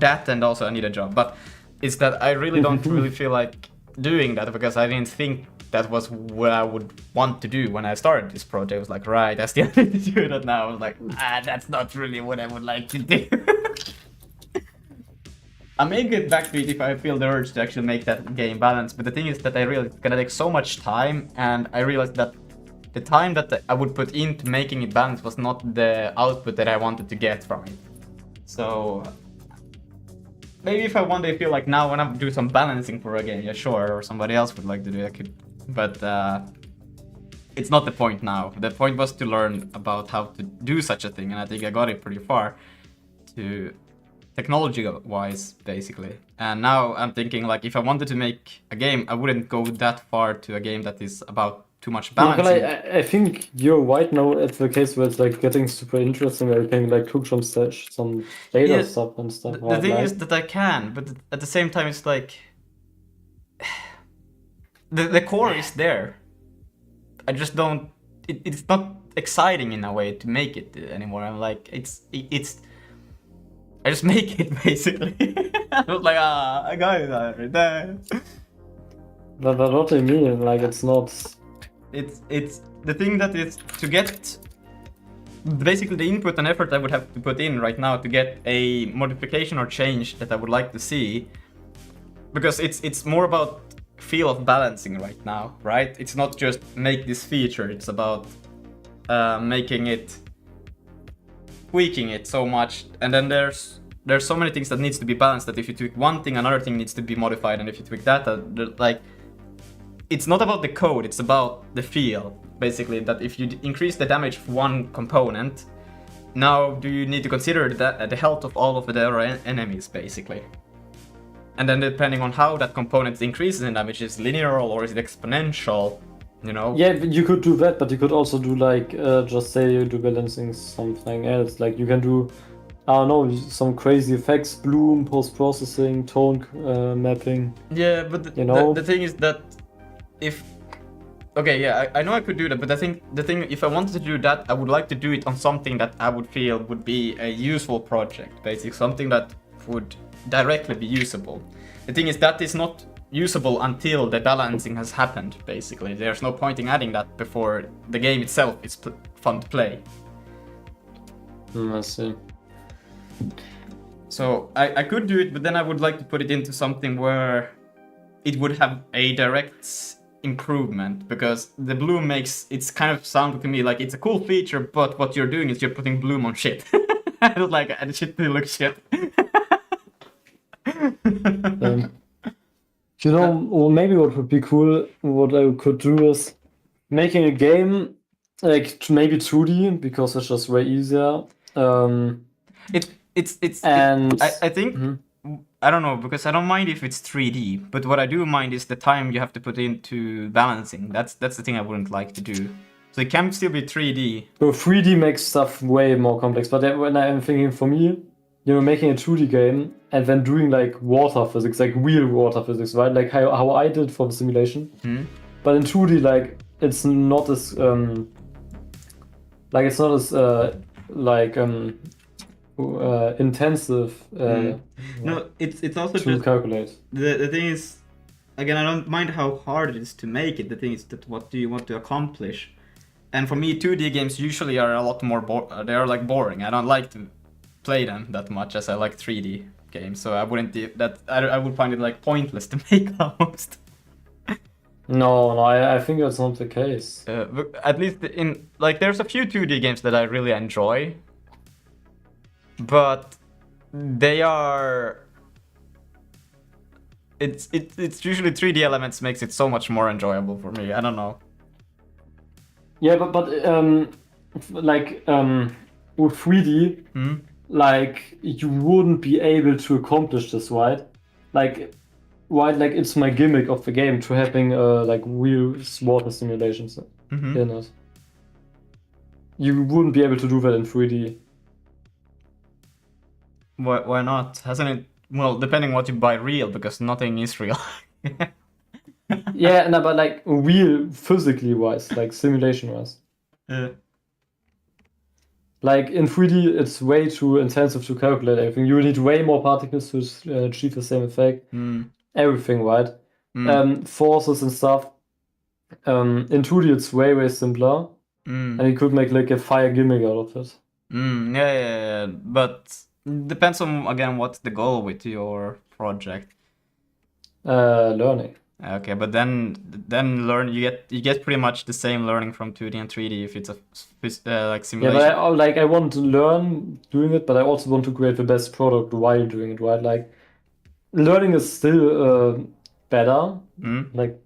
that and also I need a job. But it's that I really don't really feel like doing that because I didn't think that was what I would want to do when I started this project. I was like, right, I still need to do that now. I was like, that's not really what I would like to do. I may get back to it if I feel the urge to actually make that game balanced, but the thing is that I realized it's gonna take so much time, and I realized that the time that I would put into making it balanced was not the output that I wanted to get from it. So maybe if I one day feel like now when I do some balancing for a game, yeah, sure, or somebody else would like to do it, I could, but it's not the point now. The point was to learn about how to do such a thing, and I think I got it pretty far to technology-wise, basically. And now I'm thinking like if I wanted to make a game, I wouldn't go that far to a game that is about too much balancing. Yeah, but I think you're right now at the case where it's like getting super interesting, where you can like cook some data stuff and stuff. The thing is that I can, but at the same time it's like the core is there. I just don't. It's not exciting in a way to make it anymore. I'm like it's. I just make it basically. I was like, I got it already. But what do you mean? Like it's not. It's the thing that is to get basically the input and effort I would have to put in right now to get a modification or change that I would like to see, because it's more about feel of balancing right now, right? It's not just make this feature. It's about making it, tweaking it so much, and then there's so many things that needs to be balanced that if you tweak one thing, another thing needs to be modified, and if you tweak that, like it's not about the code, it's about the feel, basically, that if you increase the damage of one component, now do you need to consider that the health of all of the other enemies, basically. And then depending on how that component increases in damage, is linear or is it exponential, you know? Yeah, you could do that, but you could also do like, just say you do balancing something else. Like you can do, I don't know, some crazy effects, bloom, post-processing, tone mapping. Yeah, but you know? the thing is that if... Okay, yeah, I know I could do that, but I think the thing, if I wanted to do that, I would like to do it on something that I would feel would be a useful project, basically, something that would directly be usable. The thing is that is not usable until the balancing has happened, basically. There's no point in adding that before the game itself is fun to play. I see. So I could do it, but then I would like to put it into something where it would have a direct improvement, because the bloom makes it's kind of sound to me like it's a cool feature, but what you're doing is you're putting bloom on shit. I don't like it. Shit to look shit. You know, well, maybe what would be cool, what I could do is making a game like maybe 2D, because it's just way easier. I think I don't know, because I don't mind if it's 3D, but what I do mind is the time you have to put into balancing. That's the thing I wouldn't like to do. So it can still be 3D. So 3D makes stuff way more complex, but then when I'm thinking, for me, you know, making a 2D game and then doing like water physics, like real water physics, right? Like how I did for the simulation. But in 2D, like it's not as intensive. No, it's also to just calculate. the thing is, again, I don't mind how hard it is to make it. The thing is that what do you want to accomplish? And for me, 2D games usually are a lot more they are like boring. I don't like to play them that much as I like 3D games. So I wouldn't do that. I would find it like pointless to make almost. No, I think that's not the case. At least in like there's a few 2D games that I really enjoy, but they are. It's usually 3D elements makes it so much more enjoyable for me. I don't know. Yeah, but with 3D, like you wouldn't be able to accomplish this, right? Like it's my gimmick of the game to having like real water simulations in it. You wouldn't be able to do that in 3D. Why not? Hasn't it? Well, depending what you buy real, because nothing is real. Yeah, no, but like real physically wise, like simulation wise. Like in 3D, it's way too intensive to calculate everything. You need way more particles to achieve the same effect. Everything, right? Forces and stuff. In 2D, it's way simpler, and you could make like a fire gimmick out of it. Yeah. But depends on again what's the goal with your project. Learning. Okay, but then you get pretty much the same learning from 2D and 3D if it's a like simulation. Yeah, but I want to learn doing it, but I also want to create the best product while doing it, right? Like learning is still better, like,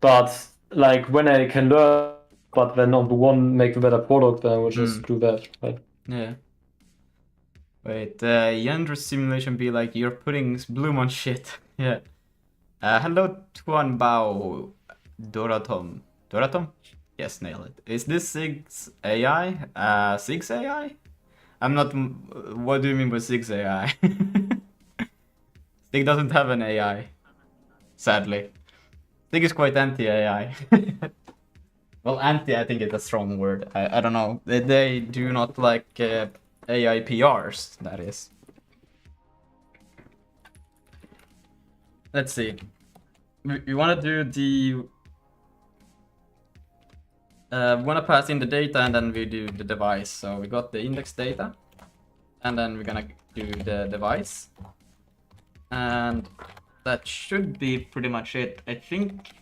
but like when I can learn, but then on the one make the better product, then I will just do that, right? Yeah. Wait, Yandra simulation be like you're putting bloom on shit. Yeah. Hello, Tuan Bao Doratom. Doratom? Yes, nail it. Is this Sig's AI? Sig's AI? I'm not. What do you mean by Sig's AI? Sig doesn't have an AI. Sadly. Sig is quite anti-AI. Well, anti, I think is a strong word. I don't know. They do not like AI PRs, that is. Let's see. We want to do the... we want to pass in the data and then we do the device. So we got the index data. And then we're gonna do the device. And that should be pretty much it. I think...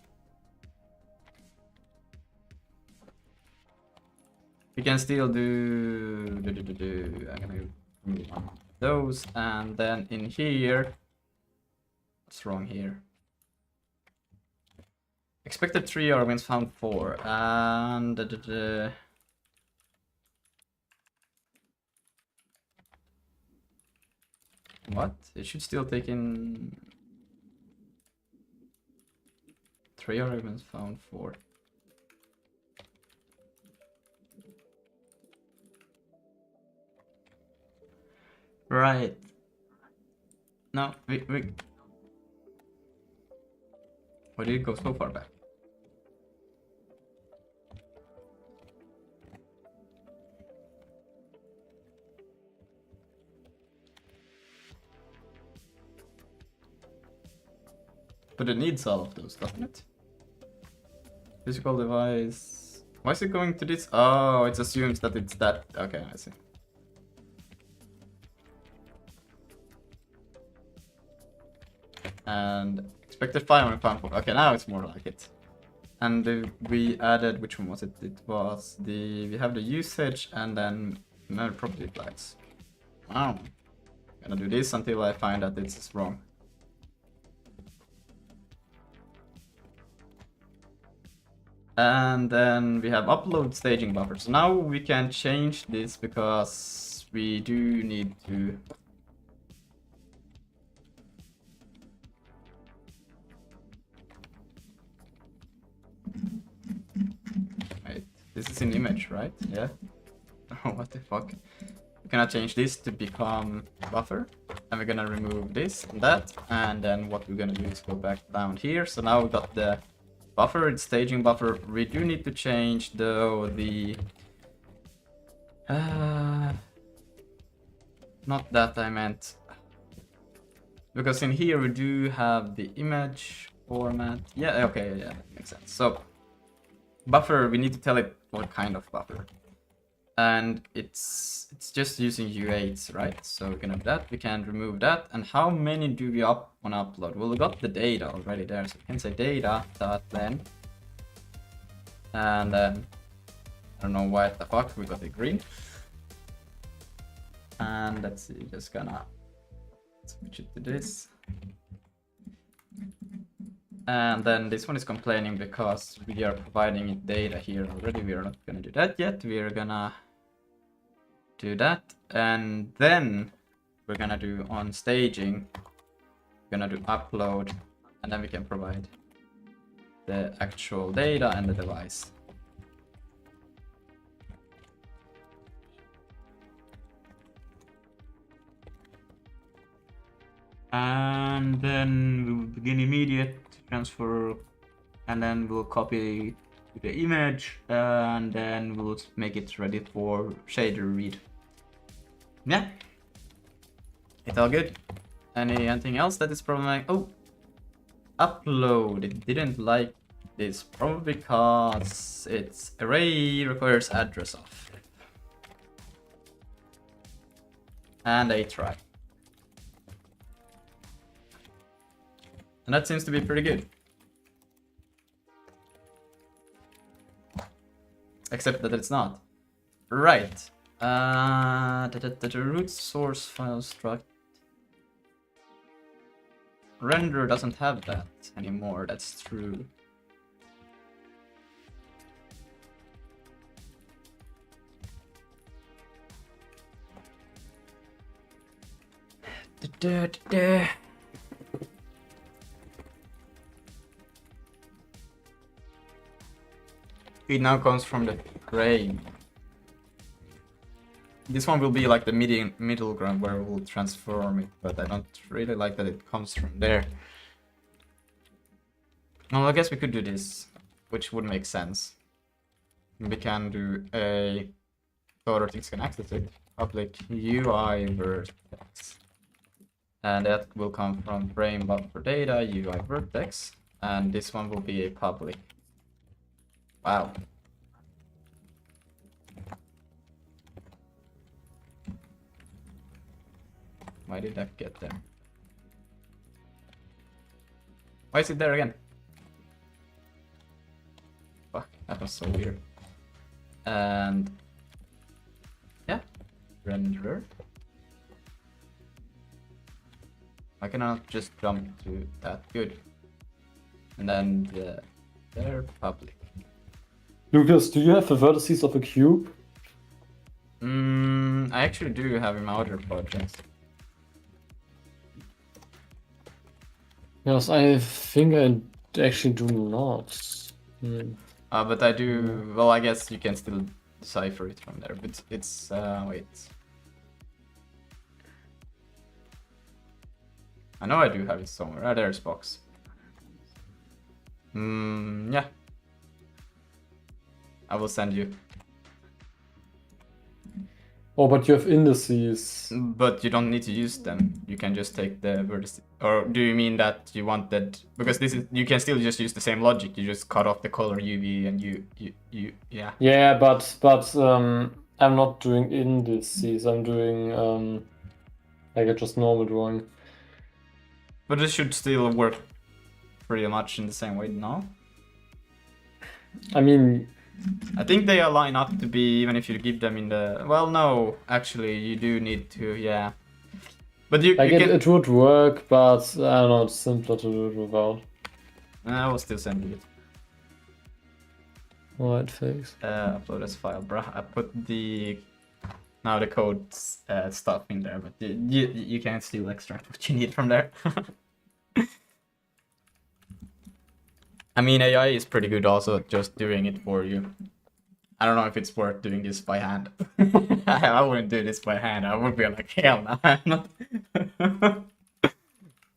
we can still do... I'm gonna remove one of those. And then in here... what's wrong here? Expected 3 arguments, found 4. And... what? It should still take in... 3 arguments, found 4. Right. No, we... why did it go so far back? But it needs all of those, doesn't it? Physical device... why is it going to this? Oh, it assumes that it's that... okay, I see. and expected 500 pound. Okay, now it's more like it. And we added, which one was it? It was we have the usage and then another property flags. Wow. I'm gonna do this until I find that it's wrong. And then we have upload staging buffer. So now we can change this because we do need to. Wait, this is in image, right? Yeah. Oh, what the fuck? We're gonna change this to become buffer, and we're gonna remove this and that, and then what we're gonna do is go back down here. So now we got the buffer, it's staging buffer. We do need to change though the not that I meant, because in here we do have the image format. Yeah, okay, yeah, that makes sense. So buffer, we need to tell it what kind of buffer, and it's just using U8s, right? So we're gonna do that. We can remove that. And how many do we want to upload? Well, we got the data already there, so we can say data dot then, and then I don't know why the fuck we got it green. And let's see, just gonna switch it to this. And then this one is complaining because we are providing it data here already. We are not gonna do that yet. We are gonna do that, and then we're gonna do on staging. We're gonna do upload, and then we can provide the actual data and the device. And then we will begin immediate transfer, and then we'll copy the image, and then we'll make it ready for shader read. Yeah, it's all good. Anything else that is problematic? Oh, upload. It didn't like this, probably because its array requires address of, and a try. And that seems to be pretty good. Except that it's not. Right. The root source file struct. Render doesn't have that anymore, that's true. It now comes from the frame. This one will be like the middle ground where we'll transform it, but I don't really like that it comes from there. Well, I guess we could do this, which would make sense. We can do a so other things can access it. Public UI vertex. And that will come from frame buffer data UI vertex. And this one will be a public. Wow. Why did that get there? Why is it there again? Fuck, that was so weird. And yeah, renderer. I cannot just jump to that. Good. And then they're public. Lucas, do you have the vertices of a cube? I actually do have in my other projects. Yes, I think I actually do not. But I do. Well, I guess you can still decipher it from there. But it's wait. I know I do have it somewhere. Ah, there's box. Yeah. I will send you. Oh, but you have indices. But you don't need to use them. You can just take the vertices. Or do you mean that you want that? Because this is, you can still just use the same logic. You just cut off the color UV and you yeah. Yeah, but I'm not doing indices. I'm doing like a just normal drawing. But it should still work pretty much in the same way, no? I mean, I think they align up to be, even if you give them in the... Well, no, actually, you do need to, yeah. But you, like you can... it would work, but I don't know, it's simpler to do it without. I will still send you it. Alright, fix. Upload as file, bruh. I put the... Now the code stuff in there, but you can still extract what you need from there. I mean, AI is pretty good also at just doing it for you. I don't know if it's worth doing this by hand. I wouldn't do this by hand. I would be like, hell no, I'm not.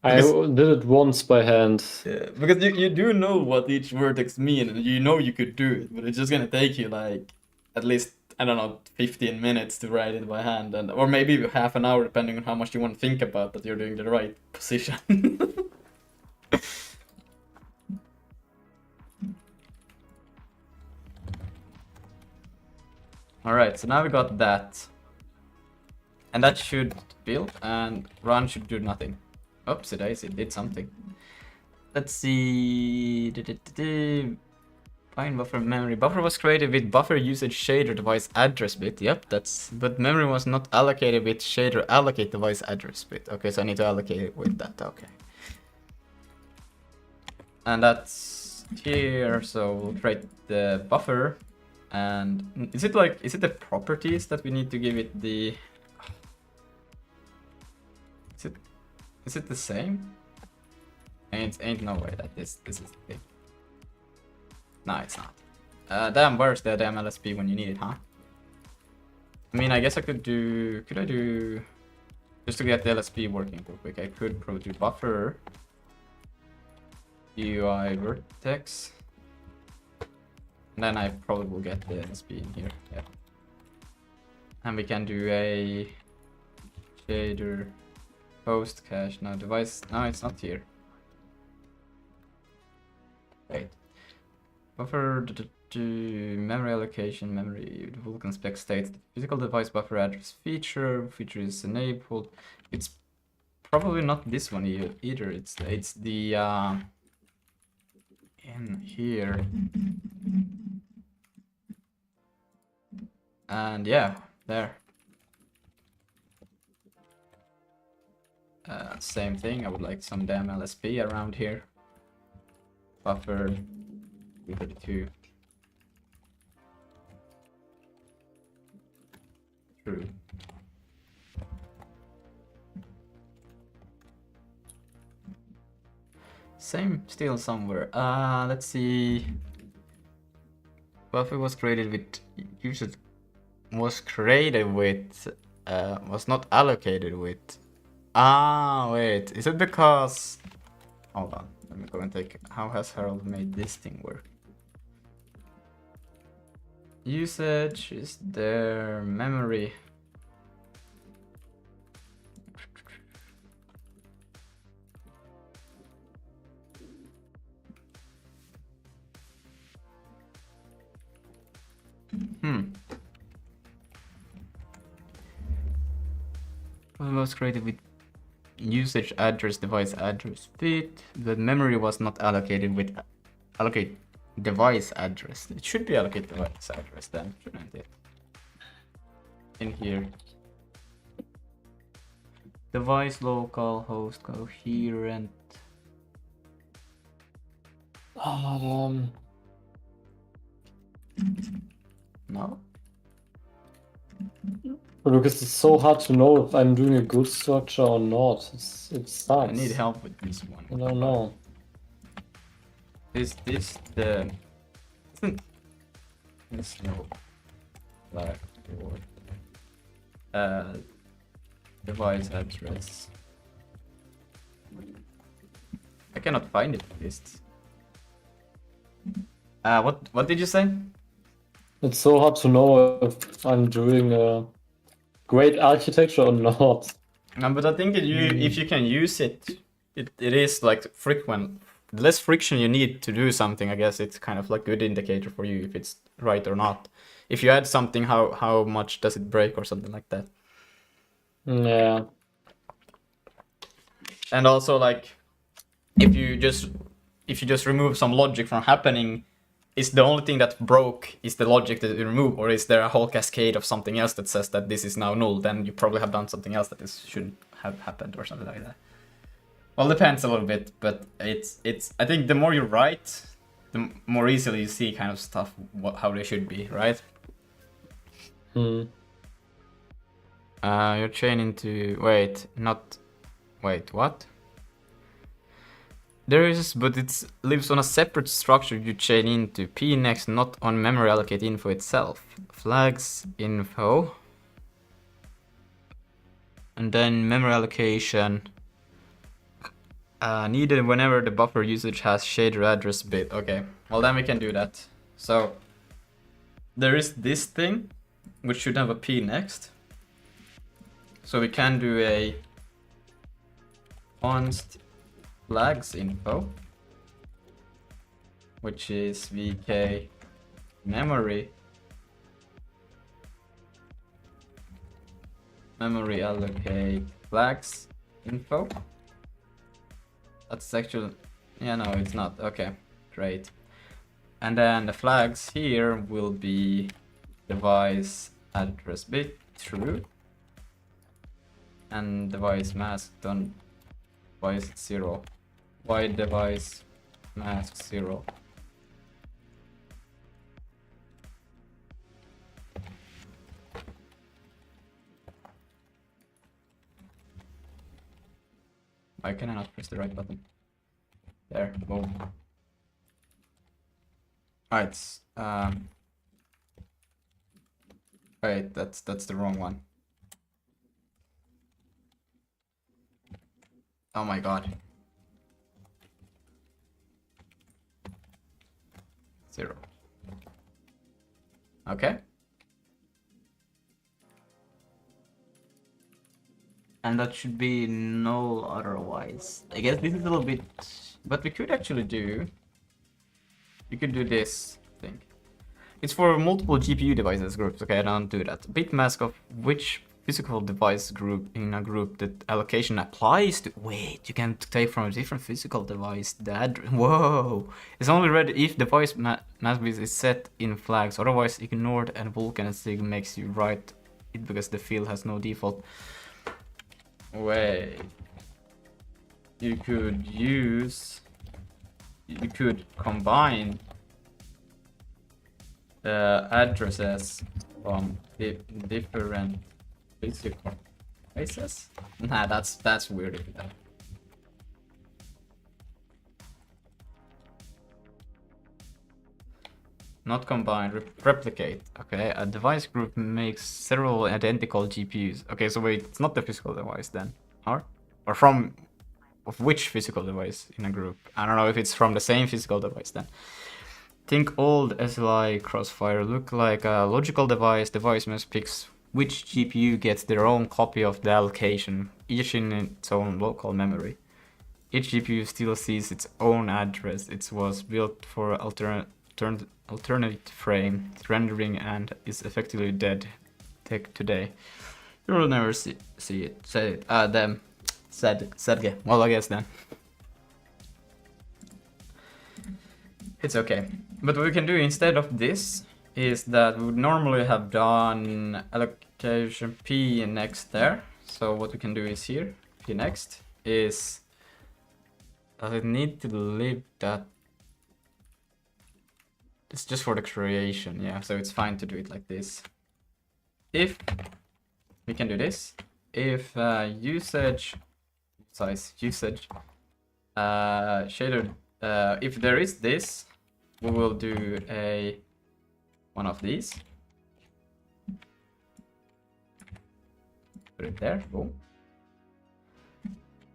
I did it once by hand. Yeah, because you do know what each vertex mean, and you know you could do it, but it's just gonna take you like at least, I don't know, 15 minutes to write it by hand, and or maybe half an hour depending on how much you want to think about that you're doing the right position. Alright, so now we got that. And that should build, and run should do nothing. Oopsie daisy, it did something. Let's see. Find buffer memory. Buffer was created with buffer usage shader device address bit. Yep, but memory was not allocated with shader allocate device address bit. Okay, so I need to allocate it with that. Okay. And that's here, so we'll create the buffer. And is it the properties that we need to give it the... Is it the same? Ain't no way that this is the thing. No, it's not. Damn, where's the damn LSP when you need it, huh? I mean, I guess I could do... Could I do... Just to get the LSP working real quick, I could probably do buffer. UI vertex. And then I probably will get the LSP in here, yeah. And we can do a shader host cache. No, device, no, it's not here. Wait. Buffer, memory allocation, memory, the Vulkan spec states the physical device buffer address feature is enabled. It's probably not this one either. It's the in here. And yeah, there. Same thing, I would like some damn LSP around here. Buffer 32. True. Same still somewhere. Let's see. Buffer was created with usage was not allocated with. Wait, is it because... Hold on, let me go and take... How has Harold made this thing work? Usage is there, memory. Was created with usage address device address bit. The memory was not allocated with allocate device address. It should be allocate device address then, shouldn't it? In here. Device local host coherent. No. Because it's so hard to know if I'm doing a good structure or not. It sucks. I need help with this one. I don't know. Is this the... Isn't this no black or device address? I cannot find it in this. What did you say? It's so hard to know if I'm doing a great architecture or not. No, but I think if you can use it, it is like frequent. The less friction you need to do something, I guess it's kind of like a good indicator for you if it's right or not. If you add something, how much does it break or something like that? Yeah. And also like if you just remove some logic from happening, is the only thing that broke is the logic that you remove, or is there a whole cascade of something else that says that this is now null? Then you probably have done something else that this shouldn't have happened or something like that. Well, depends a little bit, but it's I think the more you write, the more easily you see kind of stuff how they should be, right? Hmm. You're chaining to wait, what? There is, but it lives on a separate structure you chain into. P next, not on memory allocate info itself. Flags info. And then memory allocation. Needed whenever the buffer usage has shader address bit. Okay, well then we can do that. So there is this thing, which should have a P next. So we can do a const flags info, which is vk memory allocate flags info. That's actually, yeah, no, it's not. Okay, great. And then the flags here will be device address bit true, and device masked on device 0. Why device mask 0? Why can I not press the right button? There, boom. Alright, wait, that's the wrong one. Oh my god. 0. Okay. And that should be null otherwise. I guess this is a little bit, but we could actually do, we could do this thing. It's for multiple GPU devices groups. Okay, I don't do that. Bit mask of which physical device group in a group that allocation applies to. Wait, you can take from a different physical device the address. Whoa! It's only read if device mask bit is set in flags, otherwise ignored, and Vulkan and Sig makes you write it because the field has no default. Wait. You could combine the addresses from different physical devices? Nah, that's weird if you do. Not combine, replicate. Okay, a device group makes several identical GPUs. Okay, so wait, it's not the physical device then, or from of which physical device in a group? I don't know if it's from the same physical device then. Think old SLI Crossfire look like a logical device. Device must picks which GPU gets their own copy of the allocation, each in its own local memory. Each GPU still sees its own address. It was built for alternate frame rendering and is effectively dead tech today. You will never see it. Say it. Them. Said. Well, I guess then. It's okay. But what we can do instead of this is that we would normally have done allocation P next there. So what we can do is here, P next is, does it need to live that? It's just for the creation, yeah, so it's fine to do it like this. If we can do this, if usage shader, if there is this, we will do one of these. Put it there, boom.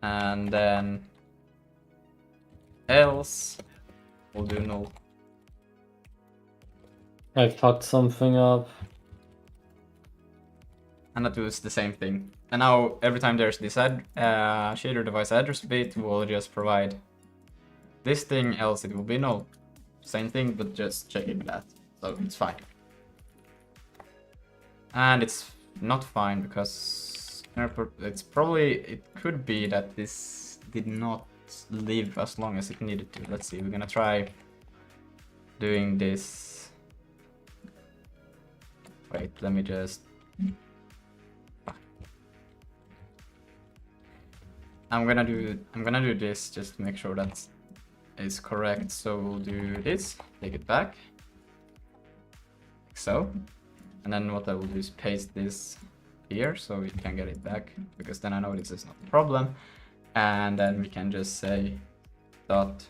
And then else we'll do null. I fucked something up. And that was the same thing. And now every time there's this shader device address bit, we'll just provide this thing, else it will be null. Same thing, but just checking that. So it's fine. And it's not fine because it could be that this did not live as long as it needed to. Let's see, we're gonna try doing this. Wait, let me just... I'm gonna do this just to make sure that is correct. So we'll do this, take it back, like so. And then what I will do is paste this here so we can get it back, because then I know this is not a problem. And then we can just say dot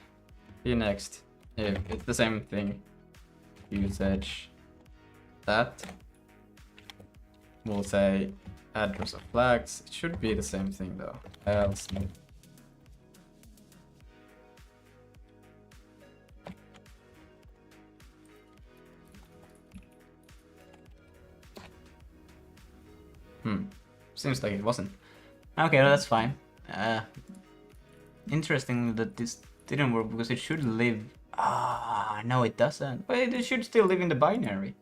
next if it's the same thing, usage that. We'll say address of flags. It should be the same thing though, else seems like it wasn't. Okay, that's fine. Interesting that this didn't work, because it should live... no it doesn't. But it should still live in the binary.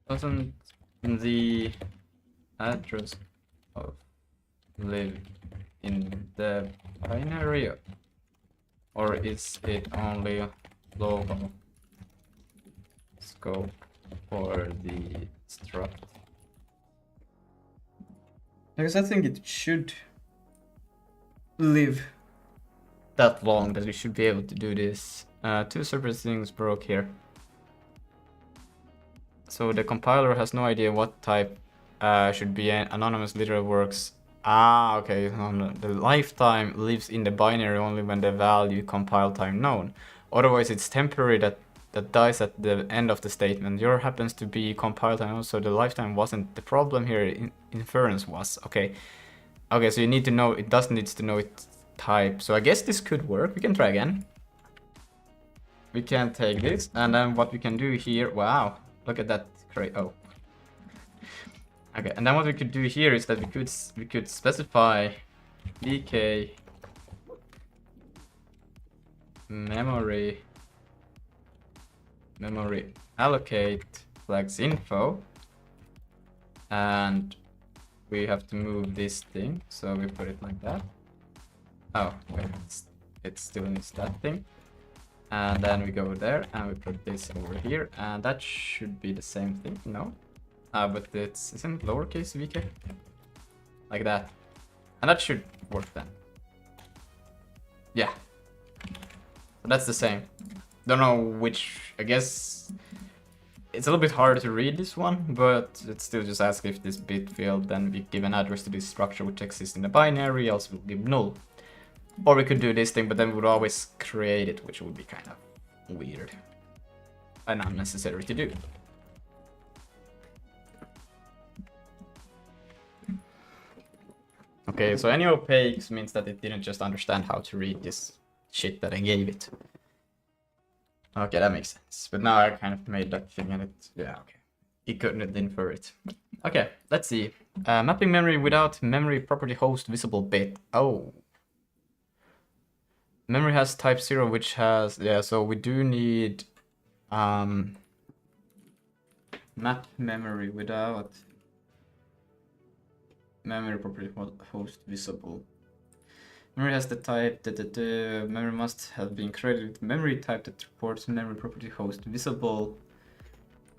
Doesn't the address of live in the binary, or is it only local scope for the struct? Because I think it should live that long that we should be able to do this. Two separate things broke here. So the compiler has no idea what type should be an anonymous literal works. Okay. The lifetime lives in the binary only when the value compile time known. Otherwise, it's temporary that dies at the end of the statement. Your happens to be compile time, so the lifetime wasn't the problem here. Inference was. Okay, so you need to know, it does needs to know its type. So I guess this could work. We can try again. We can take this, and then what we can do here, wow, look at that. Oh. Okay, and then what we could do here is that we could specify vk memory allocate flags info, and we have to move this thing, so we put it like that. Oh wait, it still needs that thing, and then we go there and we put this over here, and that should be the same thing. No, but isn't lowercase vk like that, and that should work then. Yeah, so that's the same. Don't know which, I guess it's a little bit hard to read this one, but it still just asks if this bit failed, then we give an address to this structure which exists in the binary, else we'll give null. Or we could do this thing, but then we would always create it, which would be kind of weird and unnecessary to do. Okay, so any opaques means that it didn't just understand how to read this shit that I gave it. Okay, that makes sense. But now I kind of made that thing and it... yeah, okay. It couldn't infer it. Okay, let's see. Mapping memory without memory property host visible bit. Oh. Memory has type 0, which has... yeah, so we do need... map memory without memory property host visible. Memory has the type that the memory must have been created with memory type that reports memory property host visible.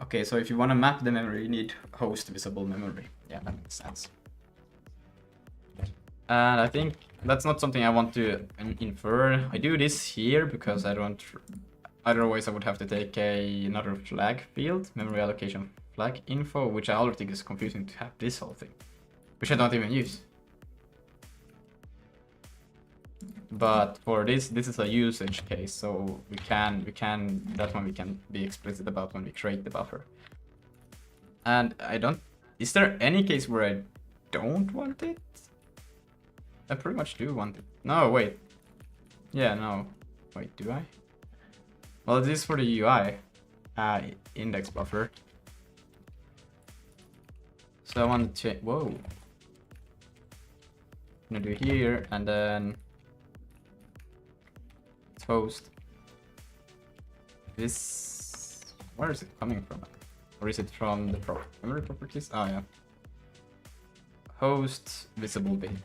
Okay, so if you want to map the memory, you need host visible memory. Yeah, that makes sense. And I think that's not something I want to infer. I do this here because I don't... otherwise I would have to take another flag field, memory allocation flag info, which I already think is confusing to have this whole thing, which I don't even use. But for this is a usage case, so we can that one we can be explicit about when we create the buffer. And I don't... is there any case where I don't want it? I pretty much do want it. No, wait. Yeah, no. Wait, do I? Well, this is for the UI index buffer. So I want to change... whoa. I'm gonna do here, and then host. This... where is it coming from? Or is it from the memory properties? Oh yeah. Host visible bin.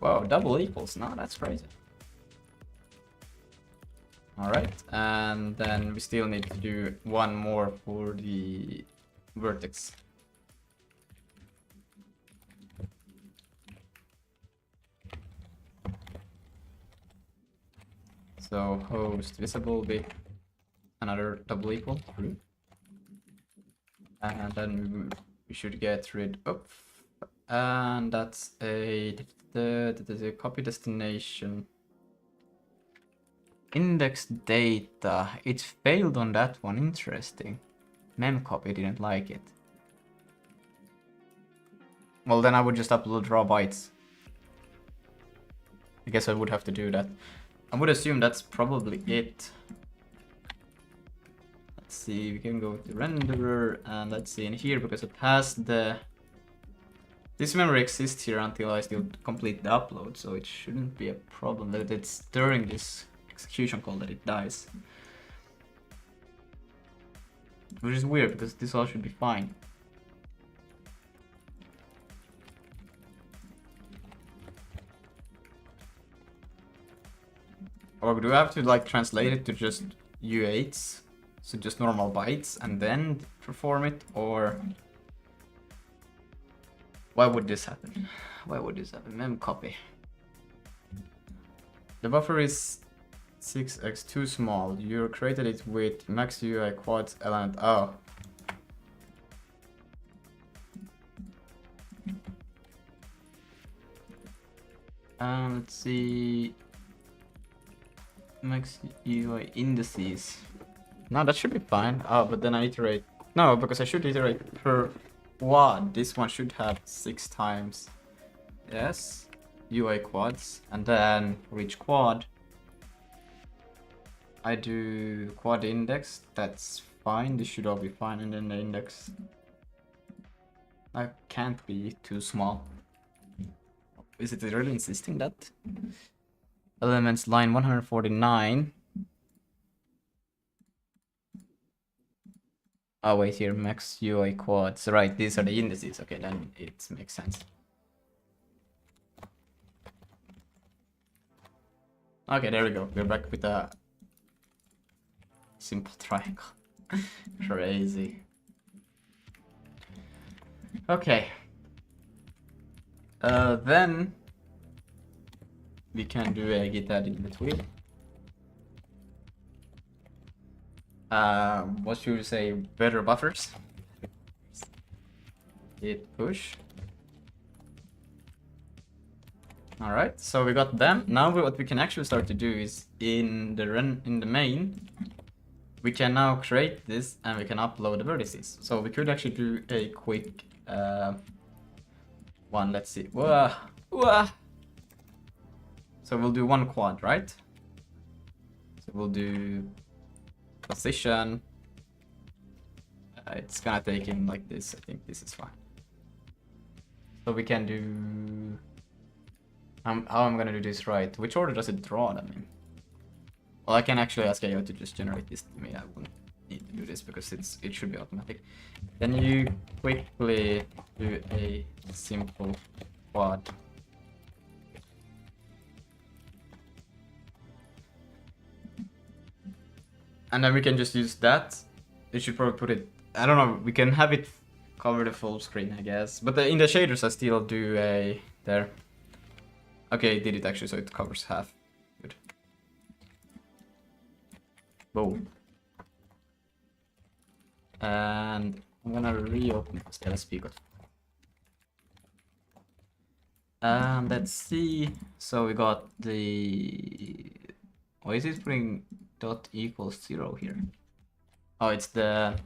Wow, double equals. No, that's crazy. Alright, and then we still need to do one more for the vertex. So host visible be another double equal, true. And then we should get rid of, and that's a the copy destination. Index data, it failed on that one, interesting. Memcopy didn't like it. Well, then I would just upload raw bytes. I guess I would have to do that. I would assume that's probably it. Let's see, we can go to renderer, and let's see in here, because it has the... This memory exists here until I still complete the upload, so it shouldn't be a problem that it's during this execution call that it dies. Which is weird, because this all should be fine. Or do I have to like translate it to just U8s? So just normal bytes and then perform it? Or why would this happen? Why would this happen? Memcopy. The buffer is 6x too small. You created it with max UI quads element. Oh. Let's see. Max UI indices. No, that should be fine. Oh, but then I iterate. No, because I should iterate per quad. This one should have 6 times. Yes. UI quads. And then for each quad, I do quad index. That's fine. This should all be fine. And then the index. That can't be too small. Is it really insisting that? Elements line 149. Oh wait, here max UI quads. Right, these are the indices. Okay, then it makes sense. Okay, there we go. We're back with a simple triangle. Crazy. Okay. Then we can do a git add in between. What should we say? Better buffers. Git push. All right, so we got them. Now what we can actually start to do is in the main, we can now create this and we can upload the vertices. So we could actually do a quick one. Let's see. Whoa. Whoa. So we'll do one quad, right? So we'll do position. It's gonna take in like this. I think this is fine. So we can do... how I'm gonna do this right? Which order does it draw? I mean, well, I can actually ask AI to just generate this to me. I wouldn't need to do this because it should be automatic. Then you quickly do a simple quad. And then we can just use that. You should probably put it... I don't know, we can have it cover the full screen, I guess. But in the shaders I still do a... there. Okay, it did it actually, so it covers half. Good. Boom. And I'm gonna reopen this LSP code. And let's see. So we got the... Why is it putting dot equals 0 here? Oh, it's the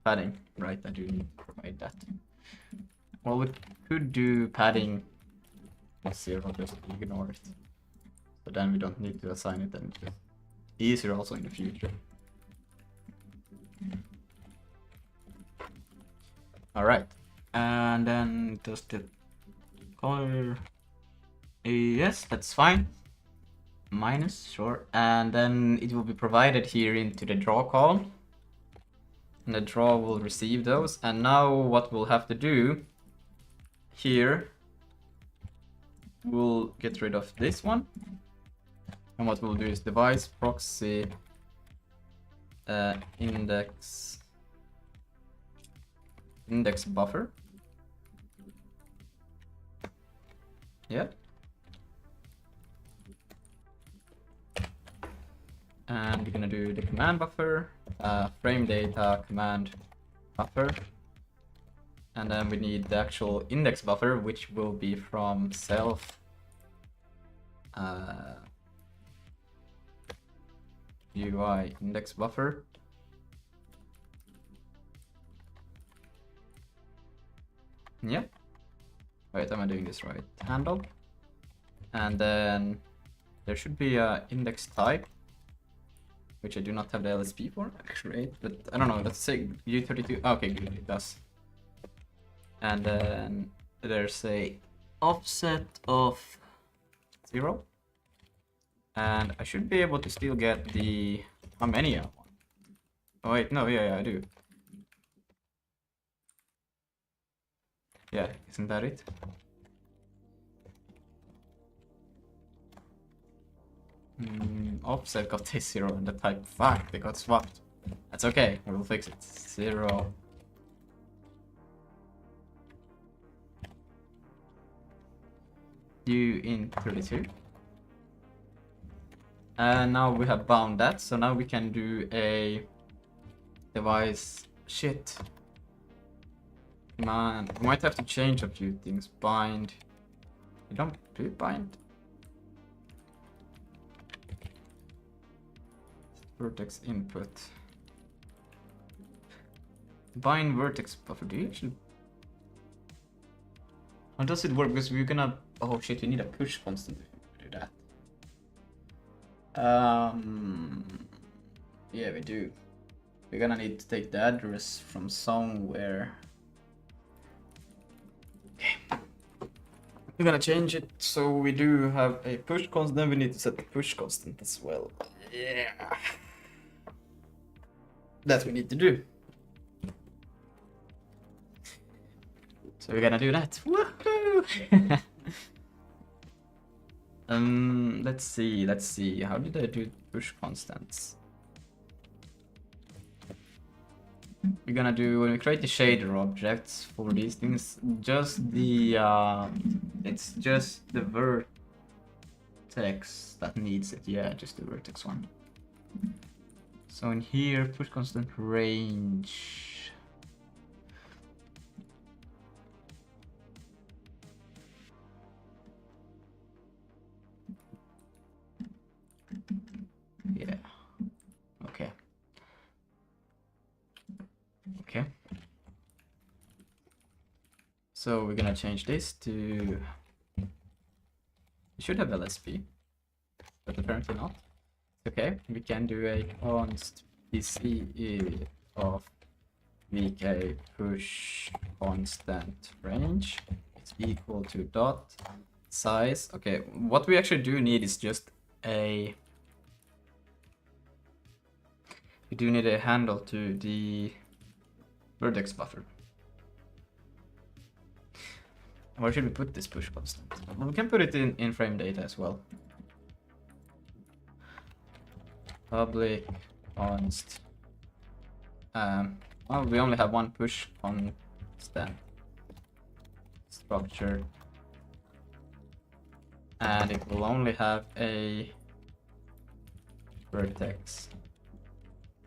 padding, right? I do need to provide that. Well, we could do padding 0, just ignore it. So then we don't need to assign it, and it's easier also in the future. Alright, and then just the color. Yes, that's fine. minus, sure. And then it will be provided here into the draw call. And the draw will receive those. And now what we'll have to do here, we'll get rid of this one. And what we'll do is device proxy index buffer. Yeah. And we're gonna do the command buffer, frame data command buffer. And then we need the actual index buffer, which will be from self UI index buffer. Yeah. Wait, am I doing this right? Handle. And then there should be a index type, which I do not have the LSP for, actually. But I don't know, let's say U32. Okay, good, it does. And then there's a offset of 0. And I should be able to still get the... How many I want? Oh wait, no, yeah, I do. Yeah, isn't that it? Offset got this 0 and the type. Fuck, they got swapped. That's okay, we will fix it. 0. U in 32. And now we have bound that, so now we can do a device. Shit. Man, we might have to change a few things. Bind. You don't do bind. Vertex input. Bind vertex buffer. Do you actually... How does it work? Because we're gonna... Oh shit, we need a push constant to do that. Yeah, we do. We're gonna need to take the address from somewhere. Okay. We're gonna change it so we do have a push constant. Then we need to set the push constant as well. Yeah. That we need to do. So we're gonna do that. Woohoo! Let's see. How did I do push constants? We're gonna do, when we create the shader objects for these things, just the it's just the vertex that needs it. Yeah, just the vertex one. So in here, push constant range. Yeah. Okay. Okay. So we're gonna change this to... We should have LSP, but apparently not. Okay, we can do a const pce of vk push constant range. It's equal to dot size. Okay, what we actually do need is just a... We do need a handle to the vertex buffer. Where should we put this push constant? Well, we can put it in frame data as well. Public const. Well, we only have one push constant structure, and it will only have a vertex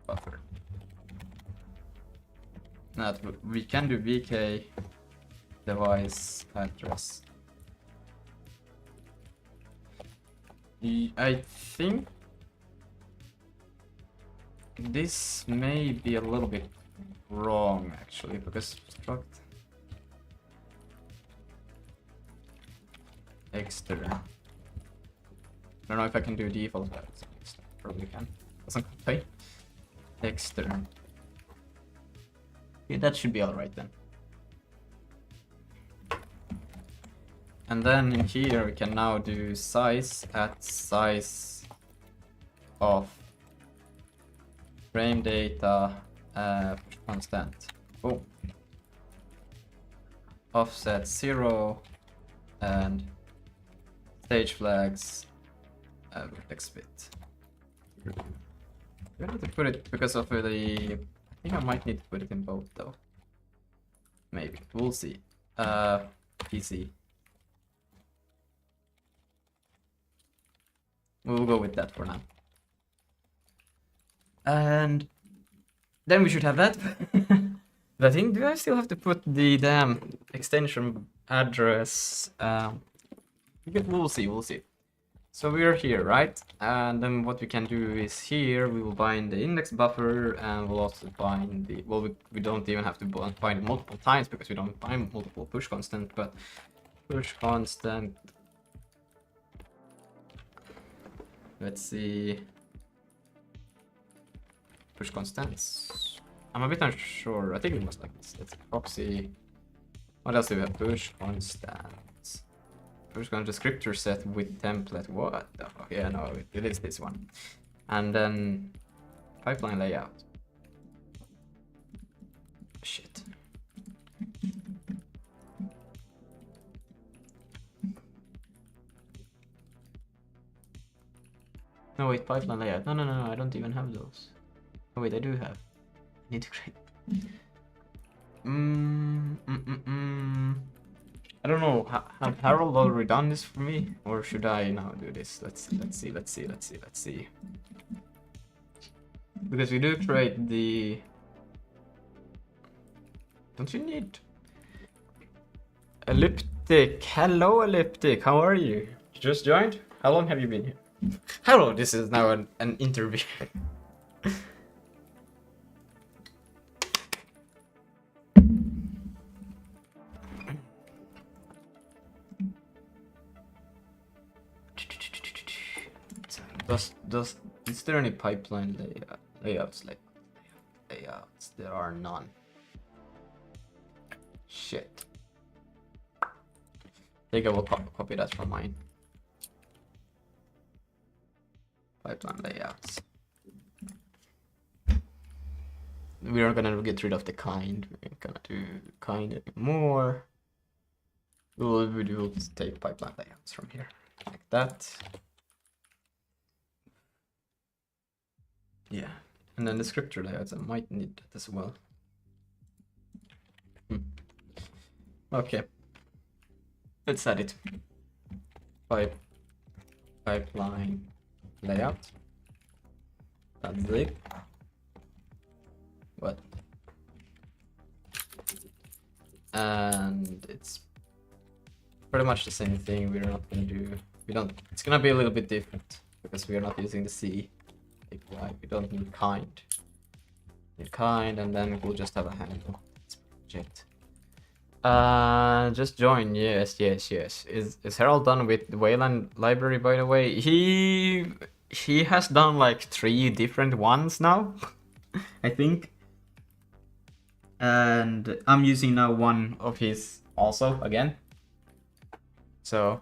buffer. Now we can do vk device address. I think this may be a little bit wrong actually, because struct extern. I don't know if I can do default values. Probably can. Doesn't contain extern. Yeah, that should be alright then. And then in here we can now do size at size of frame data constant. Boom. Offset 0 and stage flags vertex bit. I need to put it because of the. I think I might need to put it in both though. Maybe we'll see. PC. We'll go with that for now. And then we should have that. But I think, do I still have to put the damn extension address? We'll see, we'll see. So we are here, right? And then what we can do is here, we will bind the index buffer and we'll also bind the, well, we don't even have to bind it multiple times because we don't bind multiple push constant, but push constant. Let's see. Push constants. I'm a bit unsure. I think it was like this. Let's proxy. What else do we have? Push constants. Push constant descriptor set with template. What the fuck? Yeah, no, it is this one. And then pipeline layout. Shit. No, wait, pipeline layout. No, I don't even have those. Oh, wait, I do have. I need to create. I don't know. Have Harold already done this for me? Or should I now do this? Let's see. Because we do create the... Don't you need... Elliptic. Hello, Elliptic. How are you? You just joined? How long have you been here? Hello, this is now an interview. Is there any pipeline layouts like layouts? There are none. Shit. I think I will copy that from mine. Pipeline layouts. We are gonna get rid of the kind. We're gonna do kind anymore. We'll take pipeline layouts from here, like that. Yeah, and then the scripture layouts, I might need that as well. Okay, let's add it. Pipeline layout. That's it. What? And it's pretty much the same thing. We're not gonna do. It's gonna be a little bit different because we are not using the C. Like, we don't need kind. Need kind, and then we'll just have a handle. Project. Just join. Yes. Is Harold done with the Wayland library, by the way? He has done like 3 different ones now, I think. And I'm using now one of his also again. So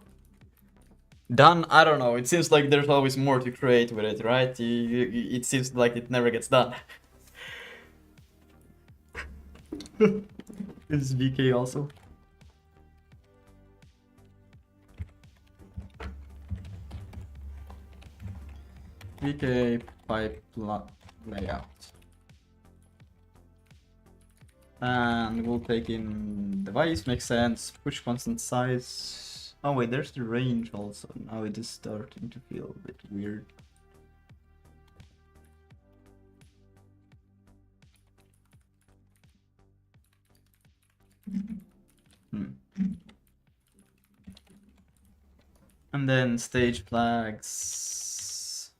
done. I don't know. It seems like there's always more to create with it, right? It seems like it never gets done. This is VK also. VK pipeline layout. And we'll take in device, makes sense. Push constant size. Oh wait, there's the range also. Now it is starting to feel a bit weird. And then stage flags.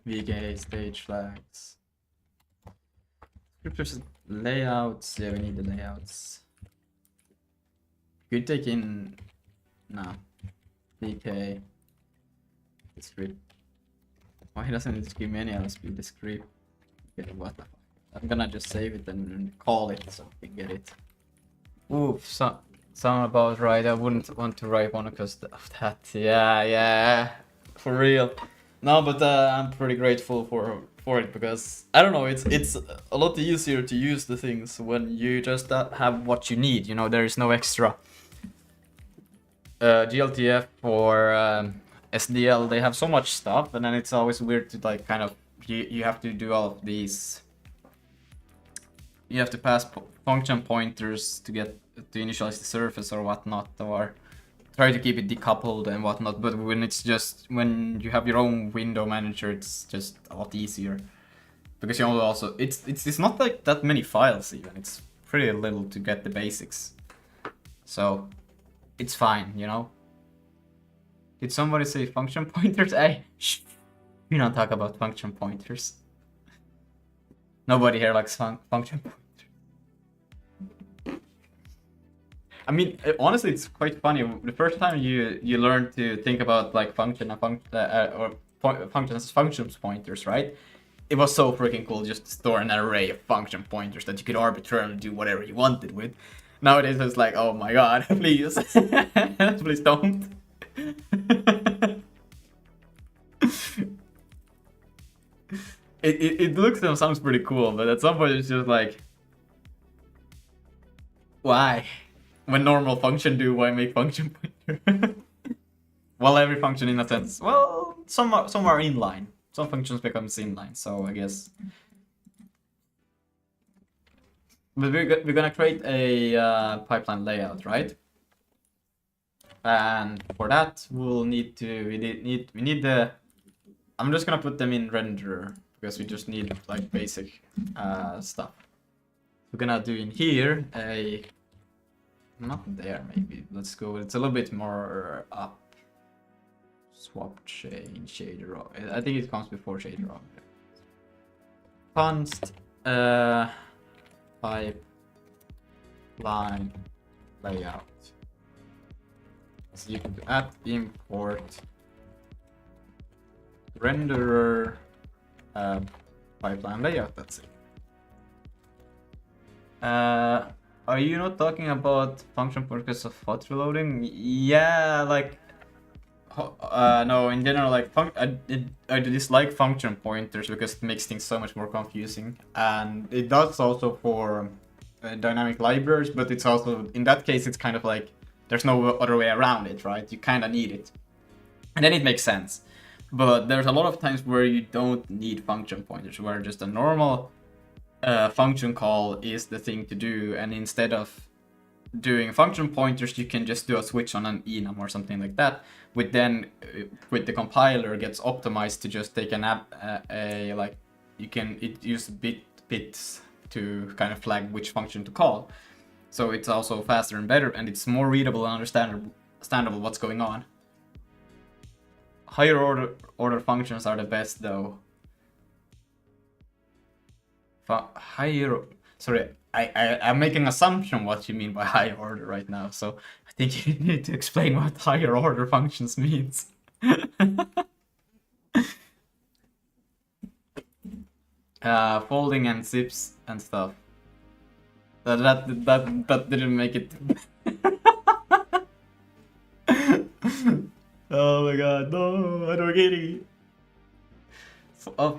VK stage flags. Scriptures layouts. Yeah, we need the layouts. Could take in VK script. Why doesn't it give me any LSP the script? Okay, what the fuck? I'm gonna just save it and call it so we get it. Oof, Sound about right. I wouldn't want to write one because of that. Yeah, for real. No, but I'm pretty grateful for it because I don't know. It's a lot easier to use the things when you just have what you need. You know, there is no extra GLTF or SDL. They have so much stuff, and then it's always weird to like kind of you have to do all of these. You have to pass function pointers to get to initialize the surface or whatnot, or try to keep it decoupled and whatnot. But when you have your own window manager, it's just a lot easier because you also it's not like that many files even. It's pretty little to get the basics, so it's fine, you know. Did somebody say function pointers? Hey, shh. We don't talk about function pointers. Nobody here likes function pointers. I mean, honestly, it's quite funny. The first time you learn to think about like functions as functions pointers, right? It was so freaking cool just to store an array of function pointers that you could arbitrarily do whatever you wanted with. Nowadays, it's like, oh my god, please, please don't. It looks and sounds pretty cool, but at some point it's just like, why? When normal function do, why make function pointer? Well, every function in a sense, well, some are inline. Some functions become inline, so I guess. But we're gonna create a pipeline layout, right? And for that, we'll need the. I'm just gonna put them in renderer because we just need like basic stuff. We're gonna do in here a. Not there, maybe. Let's go. It's a little bit more up. Swap chain shader. I think it comes before shader object. Const pipeline layout. So you can do add import renderer pipeline layout. That's it. Are you not talking about function pointers of hot reloading? Yeah, like no, in general, like I dislike function pointers because it makes things so much more confusing, and it does also for dynamic libraries. But it's also in that case, it's kind of like there's no other way around it, right? You kind of need it, and then it makes sense. But there's a lot of times where you don't need function pointers, where just a normal function call is the thing to do, and instead of doing function pointers, you can just do a switch on an enum or something like that, with with the compiler gets optimized to just take like it use bits to kind of flag which function to call, so it's also faster and better, and it's more readable and understandable what's going on. Higher order functions are the best though. Sorry, I'm making an assumption what you mean by higher order right now, so I think you need to explain what higher order functions means. Folding and zips and stuff. That didn't make it. Oh my god, no, I don't get it.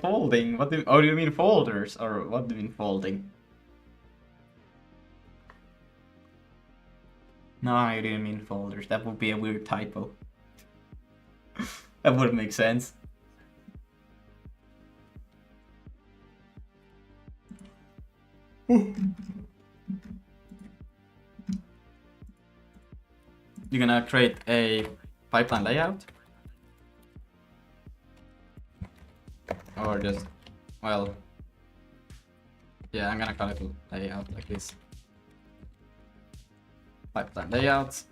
Folding? What do you mean folders? Or what do you mean folding? No, I didn't mean folders. That would be a weird typo. That wouldn't make sense. You're gonna create a pipeline layout? Or just, well, yeah, I'm gonna call it layout like this. Pipeline layout.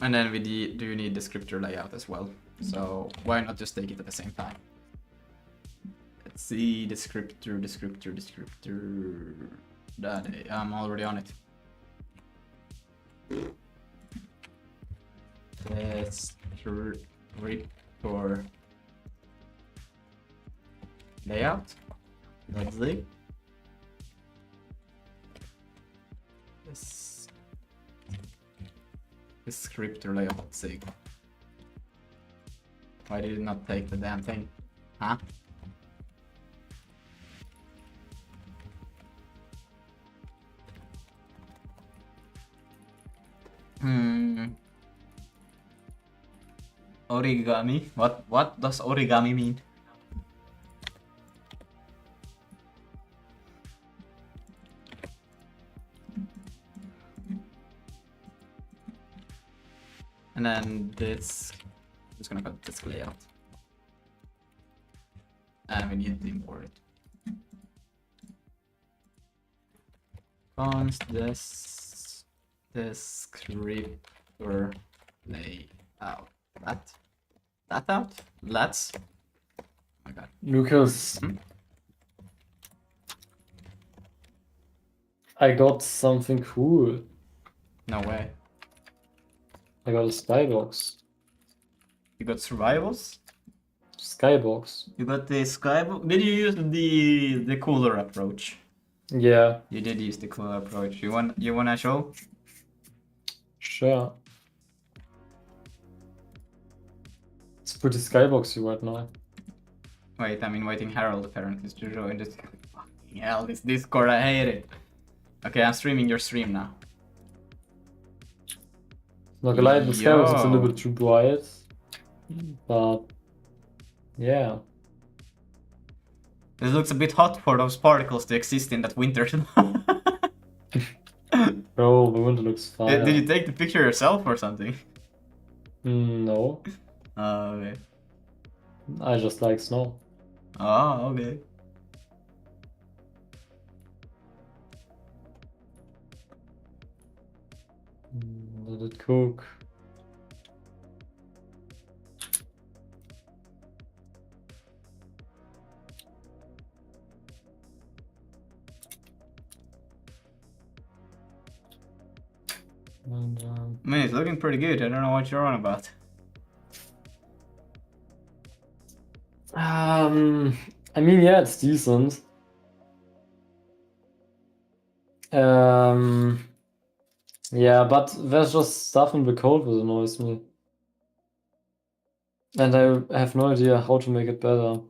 And then we do need descriptor layout as well. So why not just take it at the same time? Let's see, descriptor. I'm already on it. Descriptor layout. Let's see. this descriptor layout sig. Why did it not take the damn thing? Huh? Origami? What does origami mean? And then this, I'm just gonna cut this layout. And we need to import it. Const this descriptor layout. That out? Let's. Oh my god. Lucas, I got something cool. No way. I got a skybox. You got survivals? Skybox. You got the skybox? Did you use the cooler approach? Yeah. You did use the cooler approach. You wanna show? Sure. It's pretty skyboxy right now. Wait, I'm inviting Harold apparently to join this. Fucking hell, this Discord, I hate it. Okay, I'm streaming your stream now. Not gonna lie, the skybox is a Yo. little bit too bright. But yeah. This looks a bit hot for those particles to exist in that winter. Bro, the window looks fine. Did you take the picture yourself or something? No. Oh, okay. I just like snow. Oh, okay. Let it cook. And, I mean, it's looking pretty good. I don't know what you're on about. I mean, yeah, it's decent. Yeah, but there's just stuff in the code that annoys me. And I have no idea how to make it better.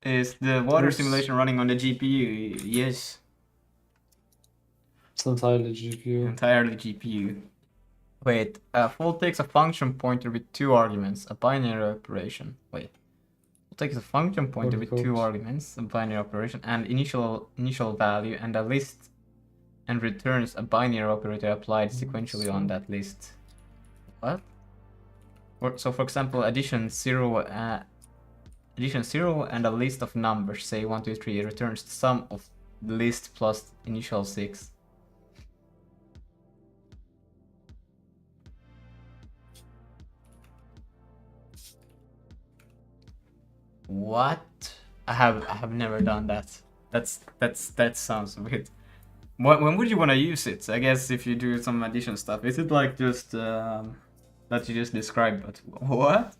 Is the water Oops. simulation running on the GPU? Yes. It's entirely GPU. Entirely GPU. Wait, full takes a function pointer with 2 arguments, a binary operation. Wait. Full takes a function pointer with 2 arguments, a binary operation, and initial value, and a list, and returns a binary operator applied sequentially on that list. What? So for example, addition 0 and a list of numbers, say 1, 2, 3, returns the sum of the list plus initial 6. What? I have never done that. That sounds weird. When would you want to use it? I guess if you do some addition stuff. Is it like just that you just described? But what?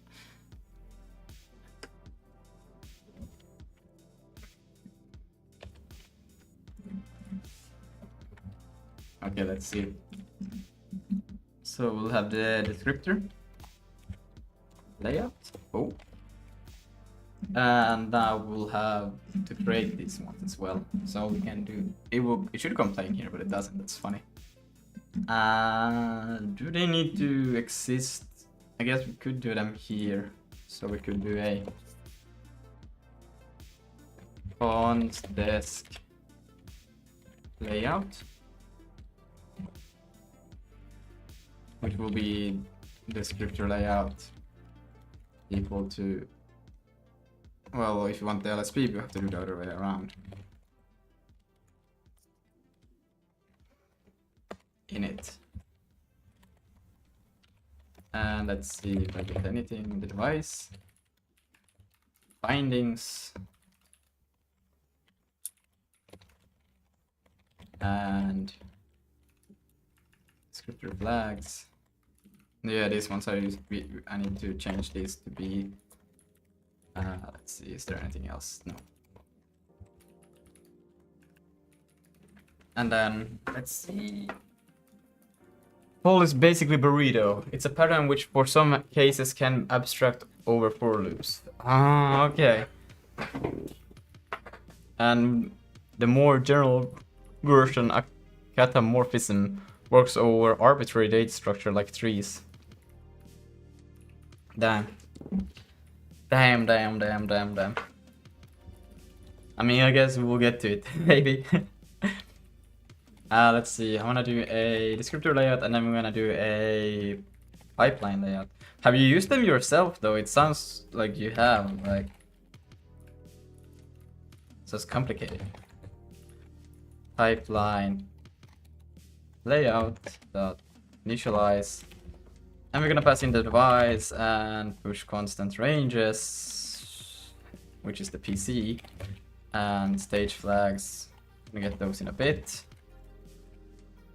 Okay, let's see. So we'll have the descriptor layout. Oh. And now we'll have to create these ones as well. So we can do it should come plain here, but it doesn't. That's funny. Do they need to exist? I guess we could do them here. So we could do a const desk layout, which will be descriptor layout equal to, well, if you want the LSP, you have to do the other way around. Init. And let's see if I get anything in the device. Bindings. And descriptor flags. Yeah, these ones I need to change these to be Let's see, is there anything else? No. And then, let's see. Poll is basically burrito. It's a pattern which for some cases can abstract over for loops. Ah, okay. And the more general version, a catamorphism, works over arbitrary data structure like trees. Damn. Damn. I mean, I guess we'll get to it, maybe. Let's see, I wanna do a descriptor layout and then we're gonna do a pipeline layout. Have you used them yourself though? It sounds like you have, like... So it's complicated. Pipeline layout dot initialize. And we're gonna pass in the device and push constant ranges, which is the PC, and stage flags. I'm gonna get those in a bit.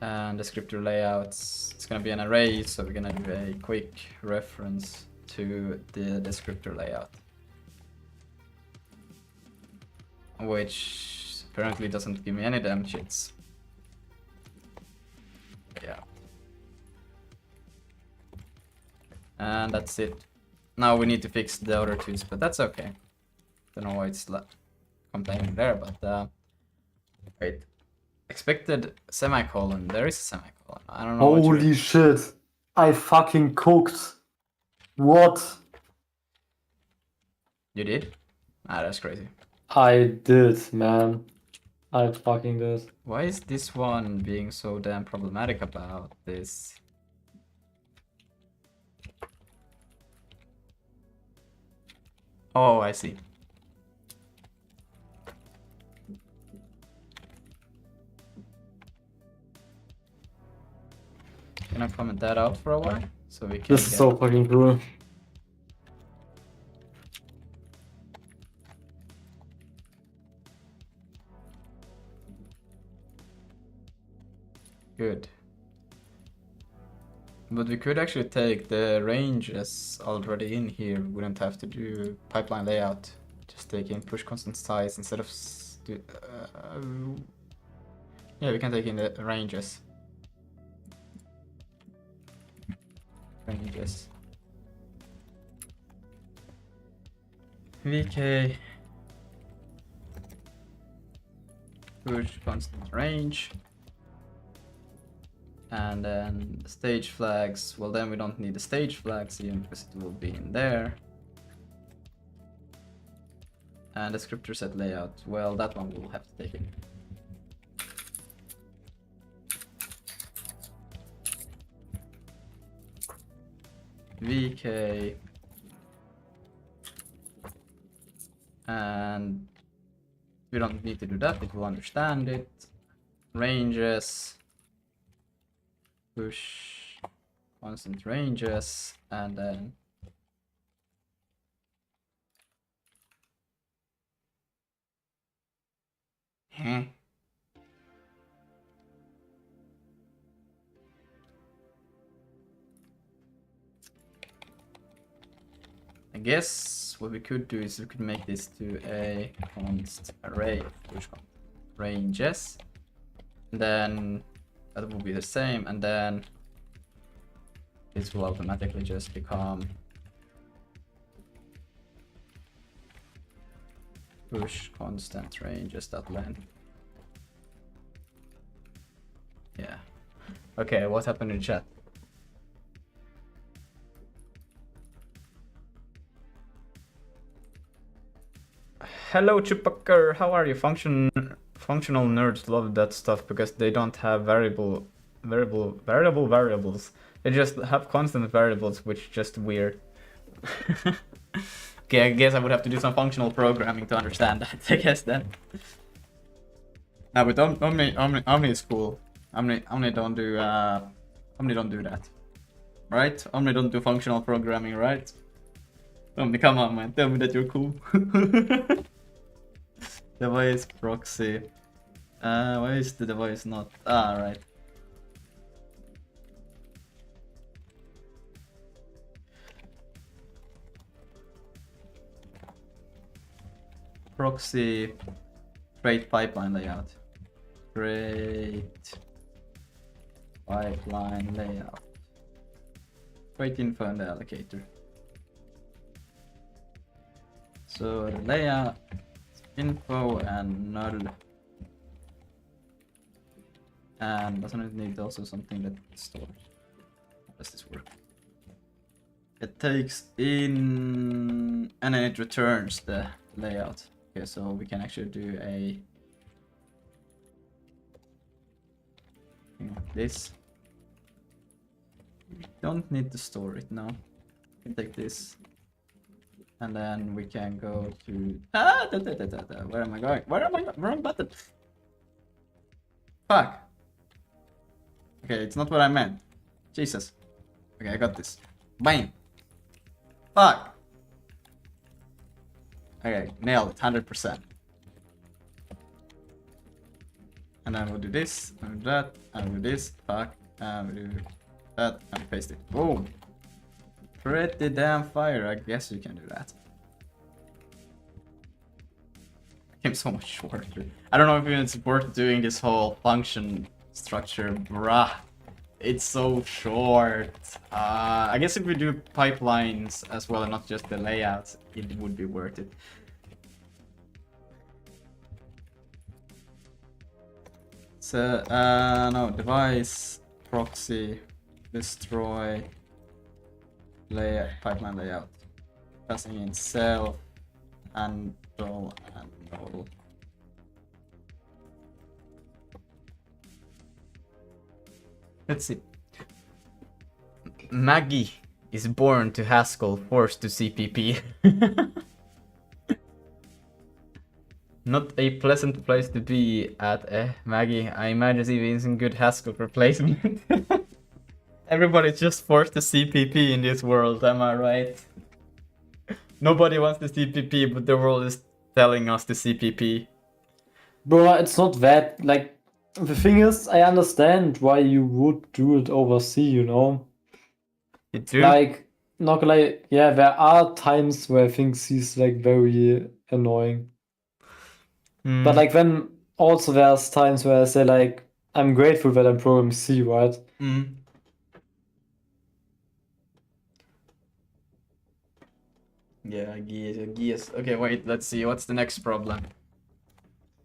And descriptor layouts, it's gonna be an array, so we're gonna do a quick reference to the descriptor layout, which apparently doesn't give me any damn shits. Yeah. And that's it. Now we need to fix the other twos, but that's okay. Don't know why it's complaining there, but wait. Expected semicolon. There is a semicolon. I don't know. Holy shit! I fucking cooked. What? You did? Ah, that's crazy. I did, man. I fucking did. Why is this one being so damn problematic about this? Oh, I see. Can I comment that out for a while? So we can. This is so fucking cool. Good. But we could actually take the ranges already in here. We wouldn't have to do pipeline layout. Just take in push constant size instead of... yeah, we can take in the ranges. Ranges. VK. Push constant range. And then stage flags, well then we don't need the stage flags even because it will be in there. And descriptor set layout, well that one will have to take it. VK. And we don't need to do that, it will understand it. Ranges. Push constant ranges and then I guess what we could do is we could make this to a const array push ranges, and then that will be the same, and then this will automatically just become push constant ranges.length. Yeah. Okay, what happened in chat? Hello Chupaker, how are you? Functional nerds love that stuff because they don't have variable variables. They just have constant variables, which is just weird. Okay, I guess I would have to do some functional programming to understand that, I guess then. No, but Omni is cool. Omni don't do that. Right? Omni don't do functional programming, right? Omni, come on man, tell me that you're cool. Device proxy. Why is the device not? Ah, right. proxy create pipeline layout. Create pipeline layout. Create info in the allocator. So the layout, info and null. And doesn't it need also something that stores? How does this work? It takes in and then it returns the layout. Okay, so we can actually do a thing like this. We don't need to store it now. We can take this. And then we can go to where am I going? Where am I going? Wrong button. Fuck. Okay, it's not what I meant. Jesus. Okay, I got this. Bang. Fuck. Okay, nailed it, 100%. And then we'll do this, and that, and we'll do this, fuck, and we'll do that, and paste it. Boom. Pretty damn fire, I guess you can do that. Became so much shorter. I don't know if it's worth doing this whole function structure, bruh. It's so short. I guess if we do pipelines as well and not just the layouts, it would be worth it. So, no, device, proxy, destroy, layout, pipeline layout. Passing in self, handle, and null. Let's see. Maggie is born to Haskell, forced to CPP. Not a pleasant place to be at, Maggie. I imagine he isn't good Haskell replacement. Everybody's just forced to CPP in this world, am I right? Nobody wants to CPP, but the world is telling us to CPP. Bro, it's not that, like, the thing is, I understand why you would do it over C, you know? You do? Like, not gonna lie, yeah, there are times where I think C is, like, very annoying. But, like, then also there's times where I say, like, I'm grateful that I'm programming C, right? Yeah, gears. Okay, wait, let's see, what's the next problem?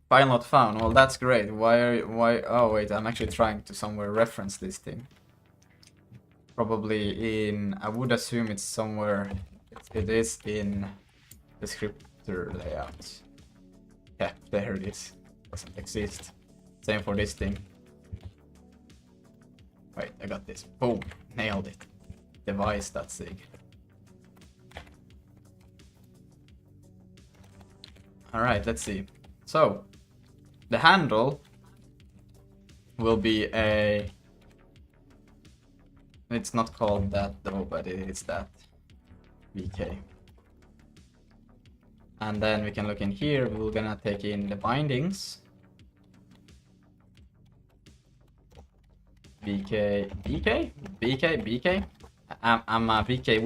File not found. Well, that's great. Why? Oh, wait, I'm actually trying to somewhere reference this thing. Probably in, I would assume it's somewhere, it is in descriptor layout. Yeah, there it is. Doesn't exist. Same for this thing. Wait, I got this. Boom, nailed it. Device.sig. Alright, let's see. So, the handle will be a... It's not called that though, but it is that. VK. And then we can look in here, we're gonna take in the bindings. BK? I'm a wiki.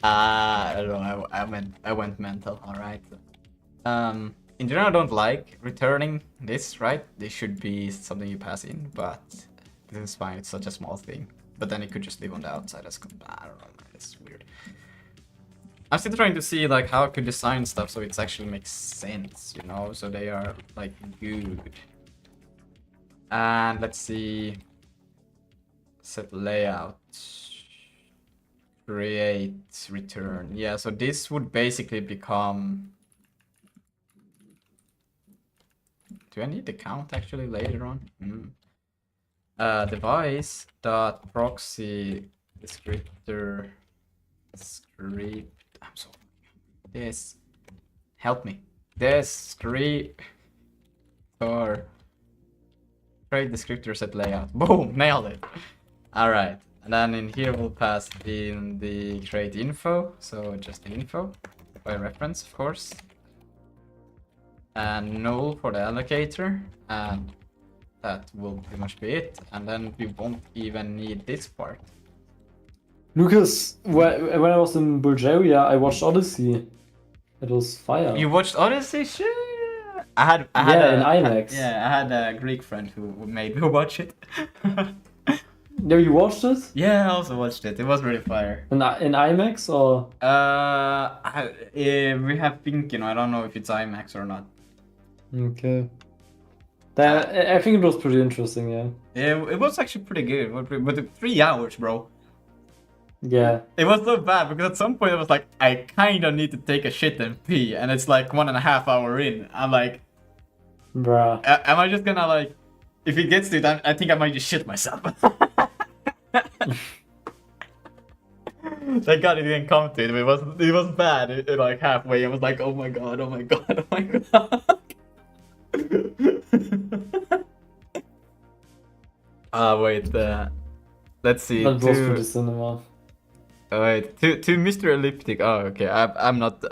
I don't know, I went mental, alright. In general, I don't like returning this, right? This should be something you pass in, but this is fine, it's such a small thing. But then it could just live on the outside as, I don't know, man, it's weird. I'm still trying to see like how I could design stuff so it actually makes sense, you know, so they are like good. And let's see, set layout, create, return. Yeah, so this would basically become, do I need the count actually later on? Device dot proxy descriptor script. I'm so this. Help me. This script or create descriptor set layout. Boom, nailed it. All right, and then in here we'll pass in the create info. So just the info by reference, of course, and null for the allocator, and that will pretty much be it. And then we won't even need this part. Lucas, when I was in Bulgaria, I watched Odyssey. It was fire. You watched Odyssey? Shit. I had in IMAX. I had a Greek friend who made me watch it. No, you watched it? Yeah, I also watched it. It was really fire. In IMAX or? We have Pink, I don't know if it's IMAX or not. Okay. I think it was pretty interesting, yeah. It was actually pretty good, but 3 hours, bro. Yeah. It was so bad because at some point I was like, I kind of need to take a shit and pee, and it's like 1.5 hours in. I'm like, bruh. Am I just gonna like, if it gets to it, I think I might just shit myself. Thank God it didn't come to it. It was bad. Like halfway, I was like, oh my god, oh my god, oh my god. Wait. Let's see. That was for the cinema. Wait, to Mr. Elliptic. Oh, okay. I'm not.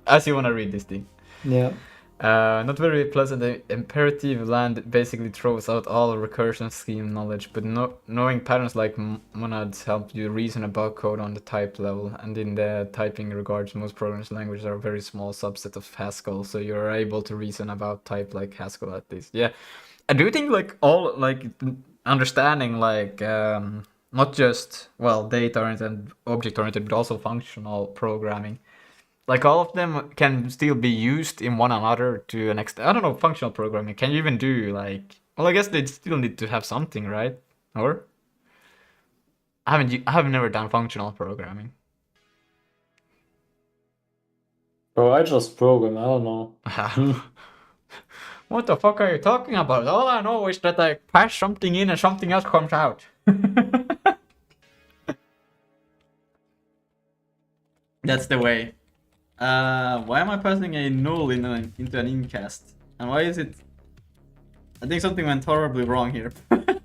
As you wanna read this thing. Yeah. Not very pleasant. Imperative land basically throws out all recursion scheme knowledge, but knowing patterns like monads help you reason about code on the type level, and in the typing regards, most programming languages are a very small subset of Haskell, so you're able to reason about type like Haskell at least. Yeah, I do think like all like understanding like not just data-oriented, object-oriented, but also functional programming. Like all of them can still be used in one another to an extent. I don't know, functional programming. Can you even do like? Well, I guess they still need to have something, right? Or I have never done functional programming. Bro, I just program. I don't know. What the fuck are you talking about? All I know is that I pass something in and something else comes out. That's the way. Why am I passing a null into an incast? And why is it... I think something went horribly wrong here. I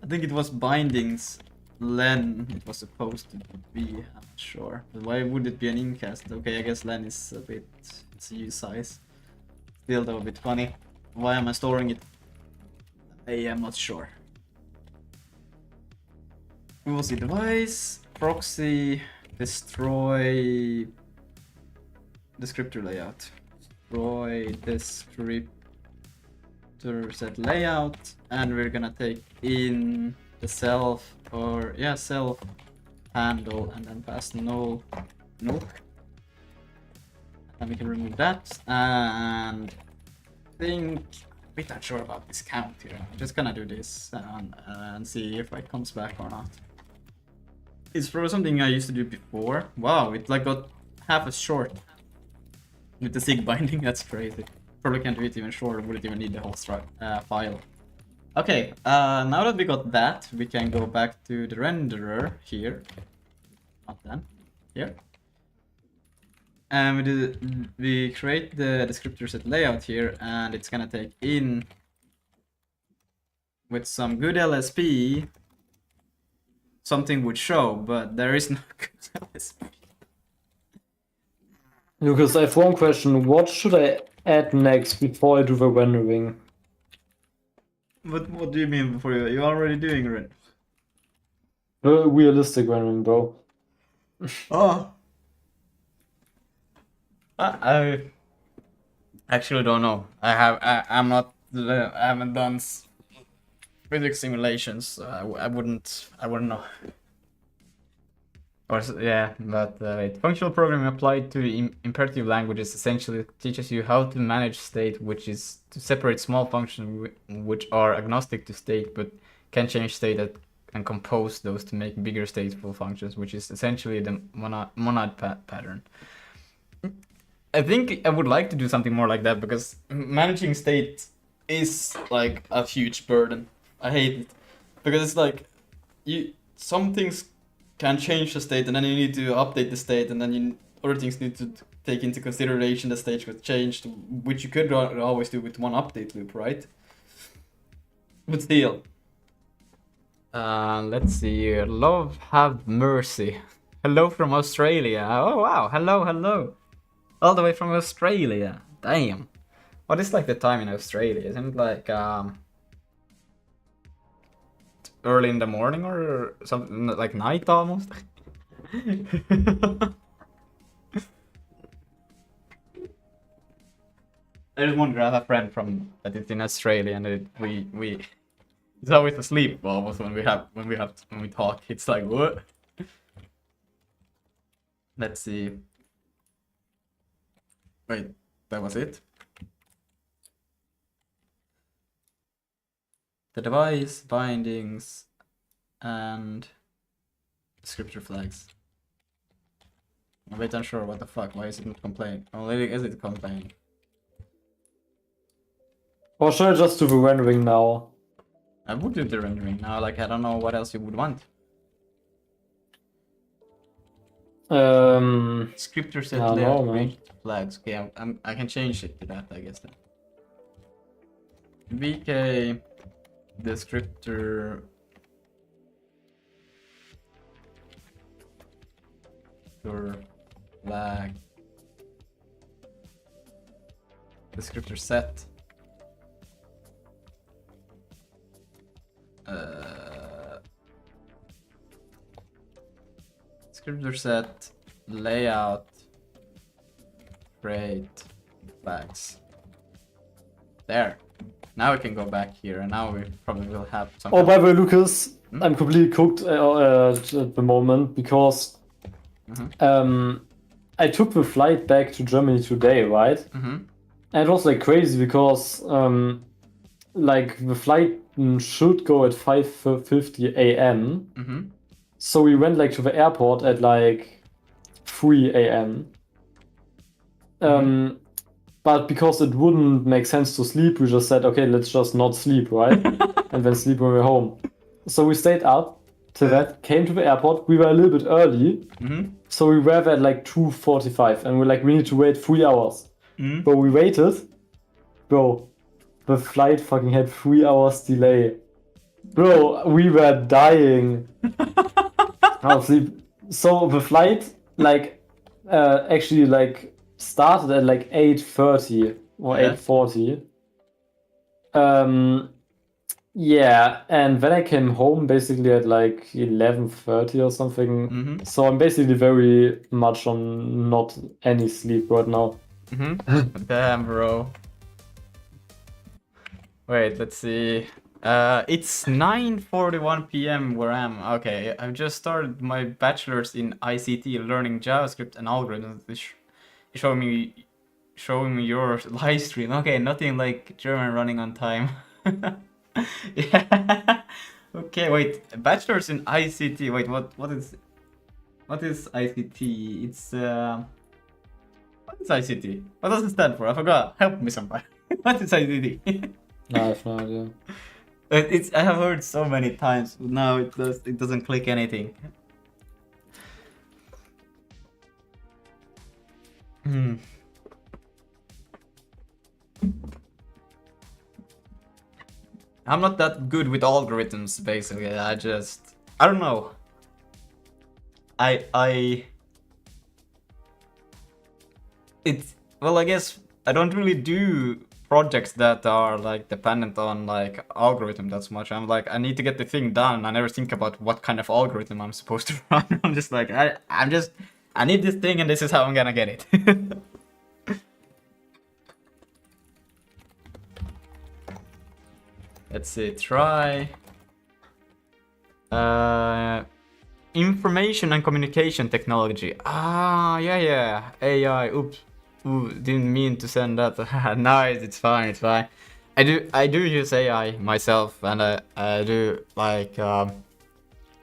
think it was bindings len it was supposed to be, I'm not sure. But why would it be an incast? Okay, I guess len is a bit... it's a U size. Still though a bit funny. Why am I storing it? I am not sure. We will see device, proxy, destroy descriptor layout. Destroy descriptor set layout, and we're gonna take in the self handle and then pass null. And we can remove that, and I think a bit unsure about this count here. I'm just gonna do this and see if it comes back or not. It's probably something I used to do before. Wow, it like got half as short with the sig binding. That's crazy. Probably can't do it even shorter. Wouldn't even need the whole file. Okay, now that we got that, we can go back to the renderer here. Not then. Here. And we create the descriptor set layout here, and it's gonna take in with some good LSP. Something would show, but there is no good LSP. Lucas, I have one question. What should I add next before I do the rendering? What do you mean before you? You're already doing it. Realistic rendering, bro. Oh. I actually don't know. I haven't done physics simulations. I wouldn't know. Or yeah, but functional programming applied to imperative languages essentially teaches you how to manage state, which is to separate small functions which are agnostic to state but can change state and compose those to make bigger stateful functions, which is essentially the monad pattern. I think I would like to do something more like that, because managing state is like a huge burden. I hate it, because it's like some things can change the state, and then you need to update the state, and then other things need to take into consideration the state was changed, which you could always do with one update loop, right? But still. Let's see. Love have mercy. Hello from Australia. Oh wow. Hello. All the way from Australia. Damn. What is like the time in Australia? Isn't it like early in the morning or something, like night almost? I just wonder. I have a friend that is in Australia, and he's always asleep almost when we talk. It's like what? Let's see. Wait, that was it. The device bindings and scripture flags. I'm a bit unsure what the fuck. Why is it not complaining? Oh, is it complaining? Or should I just do the rendering now? I would do the rendering now. Like I don't know what else you would want. Scripture set layout read flags. Okay, I can change it to that, I guess then. VK descriptor flag descriptor set descriptor set layout create flags. There. Now we can go back here, and now we probably will have some. Oh, by the way, Lucas, I'm completely cooked at the moment because I took the flight back to Germany today, right? And it was like crazy because like the flight should go at 5:50 a.m. So we went like to the airport at like 3 a.m. But because it wouldn't make sense to sleep, we just said, okay, let's just not sleep, right? And then sleep when we're home. So we stayed up till that, came to the airport. We were a little bit early. So we were there at like 2:45 and we're like, we need to wait 3 hours. But we waited. Bro, the flight fucking had 3 hours delay. Bro, we were dying. Out of sleep. So the flight, like, actually, like, started at like 8:30 or 8:40. Yeah, and then I came home basically at like 11:30 or something. So I'm basically very much on not any sleep right now. Damn, bro. Wait, let's see. It's 9:41 p.m. where I am. Okay, I've just started my bachelor's in ICT, learning JavaScript and algorithms. Showing me your live stream. Okay, nothing like German running on time. Yeah. Okay, wait. Bachelor's in ICT. Wait, what is ICT? It's what is ICT? What does it stand for? I forgot. Help me somebody. What is ICT? I have no idea. I have heard so many times. Now it doesn't click anything. I'm not that good with algorithms, basically. I don't know. I guess I don't really do projects that are like dependent on like algorithm that much. I'm like, I need to get the thing done. I never think about what kind of algorithm I'm supposed to run. I'm just like, I need this thing and this is how I'm gonna get it. Let's see, try information and communication technology. Yeah. AI. Oops. Ooh, didn't mean to send that. Nice, it's fine. I do use AI myself, and I do like I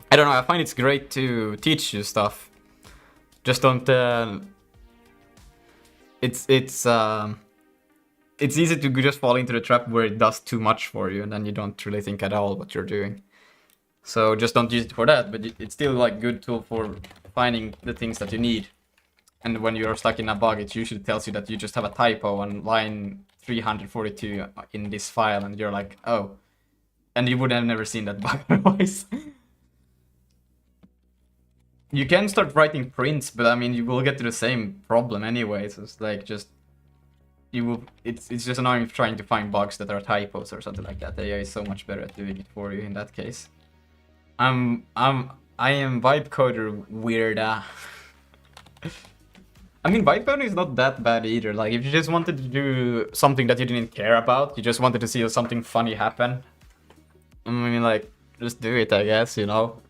don't know. I find it's great to teach you stuff. Just don't. It's easy to just fall into the trap where it does too much for you, and then you don't really think at all what you're doing. So just don't use it for that. But it's still like good tool for finding the things that you need. And when you're stuck in a bug, it usually tells you that you just have a typo on line 342 in this file, and you're like, oh. And you would have never seen that bug otherwise. You can start writing prints, but I mean, you will get to the same problem anyway. So it's like it's just annoying trying to find bugs that are typos or something like that. AI is so much better at doing it for you in that case. I am vibe coder weirda. I mean, vibe coding is not that bad either. Like, if you just wanted to do something that you didn't care about, you just wanted to see something funny happen. I mean, like, just do it, I guess, you know.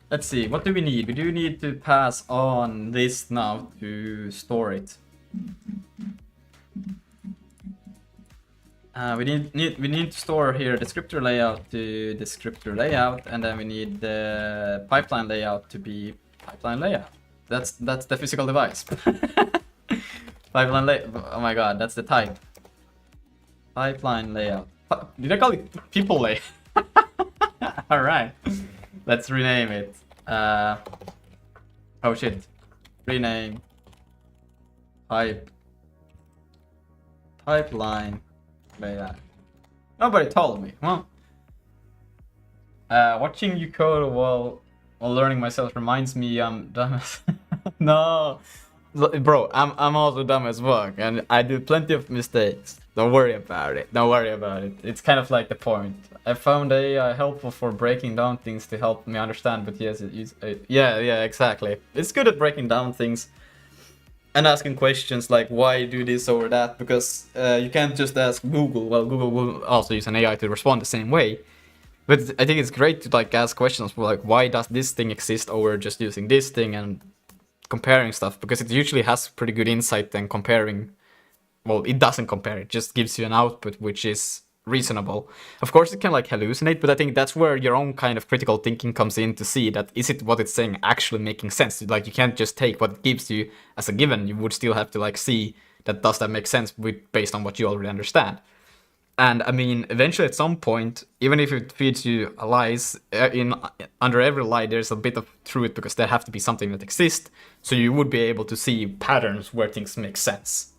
Let's see, what do we need? We do need to pass on this now to store it. We need to store here descriptor layout to descriptor layout, and then we need the pipeline layout to be pipeline layout. That's the physical device. Pipeline layout. Oh my god, that's the type. Pipeline layout. Did I call it people layout? All right, let's rename it. Oh shit, rename pipeline layout. Nobody told me. Well, watching you code while learning myself reminds me I'm dumb as no, bro. I'm also dumb as fuck, and I do plenty of mistakes. Don't worry about it. Don't worry about it. It's kind of like the point. I found AI helpful for breaking down things to help me understand. But yes, yeah, exactly. It's good at breaking down things and asking questions like why do this or that, because you can't just ask Google. Well, Google will also use an AI to respond the same way. But I think it's great to like ask questions for like why does this thing exist over just using this thing and comparing stuff, because it usually has pretty good insight and comparing. Well, it doesn't compare, it just gives you an output which is reasonable. Of course it can like hallucinate, but I think that's where your own kind of critical thinking comes in to see that is it what it's saying actually making sense. Like you can't just take what it gives you as a given, you would still have to like see that does that make sense based on what you already understand. And I mean, eventually at some point, even if it feeds you lies, under every lie there's a bit of truth, because there have to be something that exists, so you would be able to see patterns where things make sense.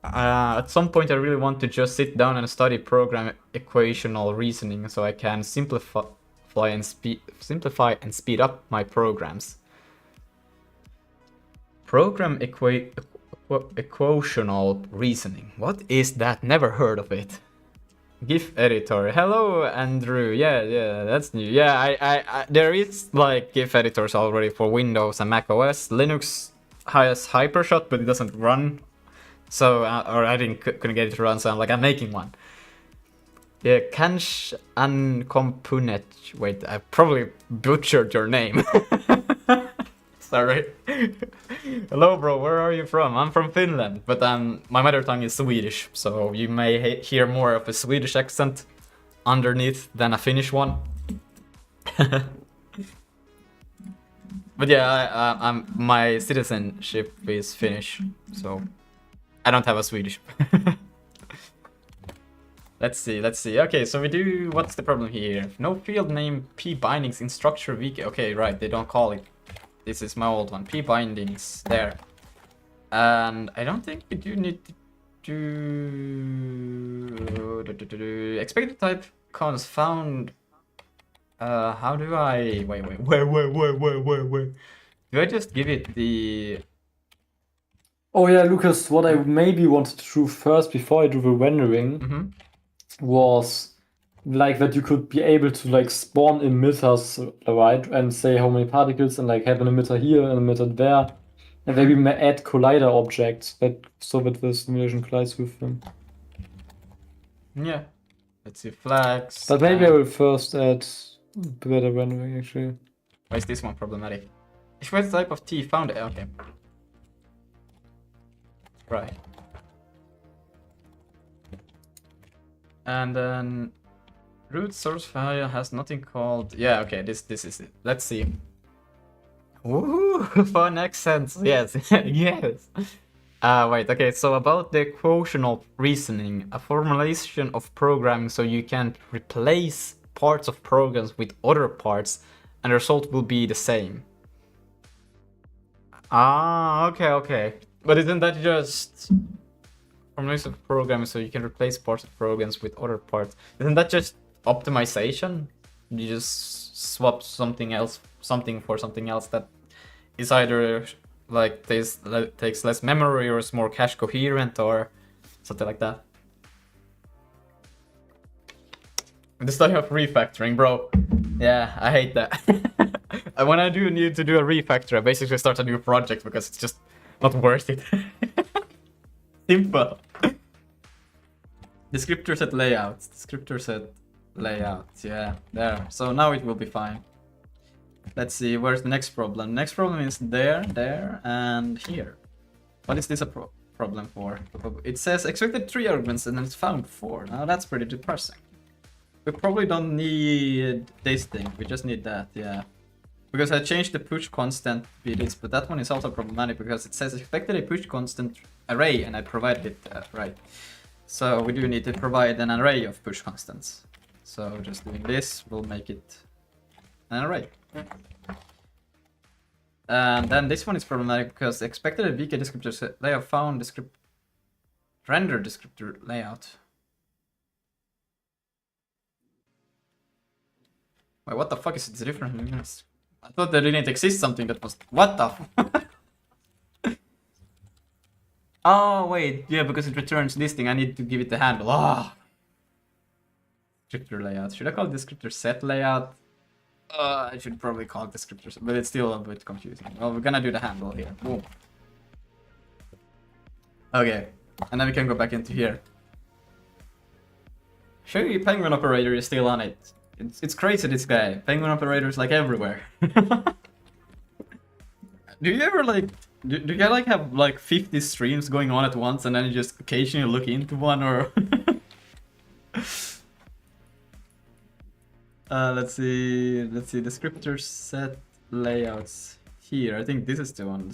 At some point I really want to just sit down and study program equational reasoning so I can simplify and speed up my programs. Program equational reasoning. What is that? Never heard of it. Gif Editor. Hello, Andrew. Yeah, that's new. Yeah, I there is like Gif editors already for Windows and Mac OS. Linux has Hypershot, but it doesn't run. So, or I couldn't get it to run, so I'm making one. Yeah, Kanch Ankompunet. Wait, I probably butchered your name. Sorry. Hello, bro, where are you from? I'm from Finland, but my mother tongue is Swedish, so you may hear more of a Swedish accent underneath than a Finnish one. But yeah, my citizenship is Finnish, so I don't have a Swedish. Let's see. Okay, so we do. What's the problem here? No field name p bindings in structure wiki. Okay, right. They don't call it. This is my old one. P bindings there. And I don't think we do need to do expected type cons found. How do I wait? Do I just give it the? Oh yeah, Lucas, what I maybe wanted to do first before I do the rendering was like that you could be able to like spawn emitters, right? And say how many particles and like have an emitter here, an emitter there. And maybe add collider objects so that the simulation collides with them. Yeah. Let's see, flags. But maybe I will first add better rendering actually. Why is this one problematic? Expected type of T found. Okay. Right. And then root source file has nothing called. Yeah, okay, this is it. Let's see. Ooh, fun accents. Yes, yes. Wait, okay, so about the equational reasoning, a formulation of programming so you can replace parts of programs with other parts and the result will be the same. Ah, okay. But isn't that just formulation of programming so you can replace parts of programs with other parts? Isn't that just optimization? You just swap something for something else that is either like takes less memory or is more cache coherent or something like that. The study of refactoring, bro. Yeah, I hate that. When I do need to do a refactor, I basically start a new project because it's just not worth it. Simple. Descriptor set layouts. Descriptor set layouts. Yeah, there. So now it will be fine. Let's see, where's the next problem? Next problem is there, there, and here. What is this a problem for? It says expected 3 arguments and then it's found 4. Now that's pretty depressing. We probably don't need this thing, we just need that, yeah. Because I changed the push constant with this, but that one is also problematic because it says expected a push constant array and I provided it right. So we do need to provide an array of push constants. So just doing this will make it an array. And then this one is problematic because expected a VK descriptor set layout found render descriptor layout. Wait, what the fuck is the difference? I thought there didn't exist something that was... What the Oh, wait. Yeah, because it returns this thing. I need to give it the handle. Ah! Descriptor layout. Should I call it descriptor set layout? I should probably call it descriptor set, but it's still a bit confusing. Well, we're gonna do the handle here. Boom. Okay. And then we can go back into here. Show you penguin operator is still on it. It's crazy, this guy. Penguin operators like everywhere. Do you ever like do you like have like 50 streams going on at once and then you just occasionally look into one or let's see descriptor set layouts here. I think this is the one.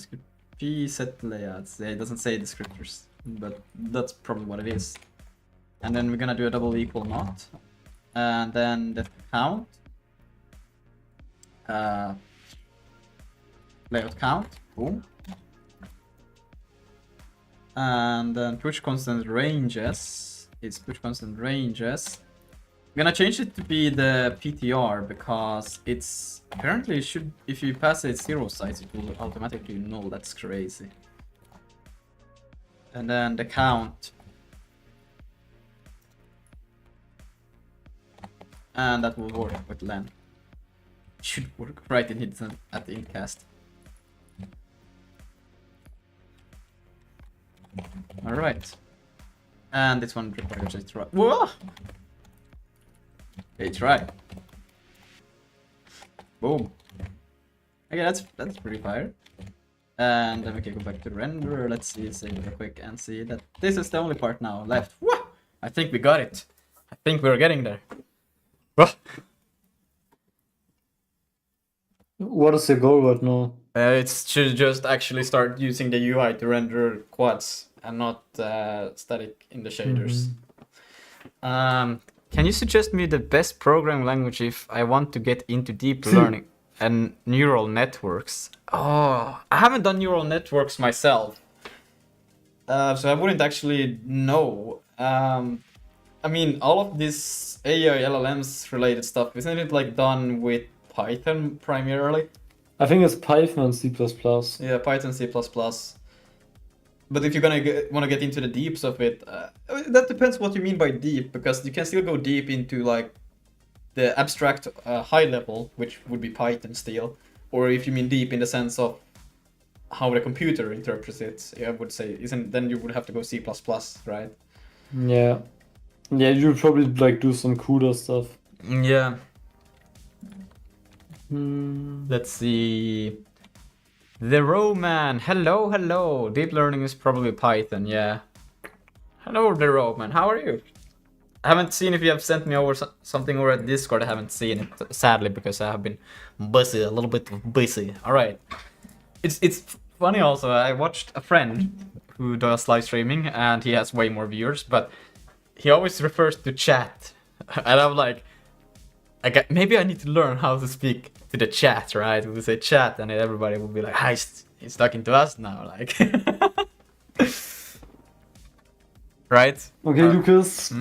P set layouts. Yeah, it doesn't say descriptors, but that's probably what it is. And then we're gonna do a double equal not. And then the count, layout count, boom. And then push constant ranges is push constant ranges. I'm gonna change it to be the PTR because it's apparently should, if you pass it 0 size, it will automatically null. That's crazy. And then the count. And that will work with len. Should work right in it at the incast. Alright. And this one requires a try. Whoa! A try. Boom. Okay, that's pretty fire. And then we can go back to render. Let's see, save it real quick and see that this is the only part now left. Whoa! I think we got it. I think we're getting there. What is the goal right now? It's to just actually start using the UI to render quads and not static in the shaders. Can you suggest me the best programming language if I want to get into deep learning and neural networks? Oh, I haven't done neural networks myself, so I wouldn't actually know. I mean, all of this AI LLMs related stuff, isn't it like done with Python primarily? I think it's Python and C++. Yeah, Python, C++. But if you're gonna want to get into the deeps of it, that depends what you mean by deep, because you can still go deep into like the abstract high level, which would be Python still, or if you mean deep in the sense of how the computer interprets it, I would say, then you would have to go C++, right? Yeah. Yeah, you'd probably like do some CUDA stuff. Yeah. Let's see. The Roman. Hello, hello. Deep learning is probably Python, yeah. Hello, the Roman. How are you? I haven't seen if you have sent me over something over at Discord. I haven't seen it, sadly, because I have been busy, a little bit busy. All right. It's funny also. I watched a friend who does live streaming, and he has way more viewers, but he always refers to chat, and I'm like, maybe I need to learn how to speak to the chat, right? We say chat, and everybody will be like, "Hi, he's talking to us now," like, right? Okay, Lucas,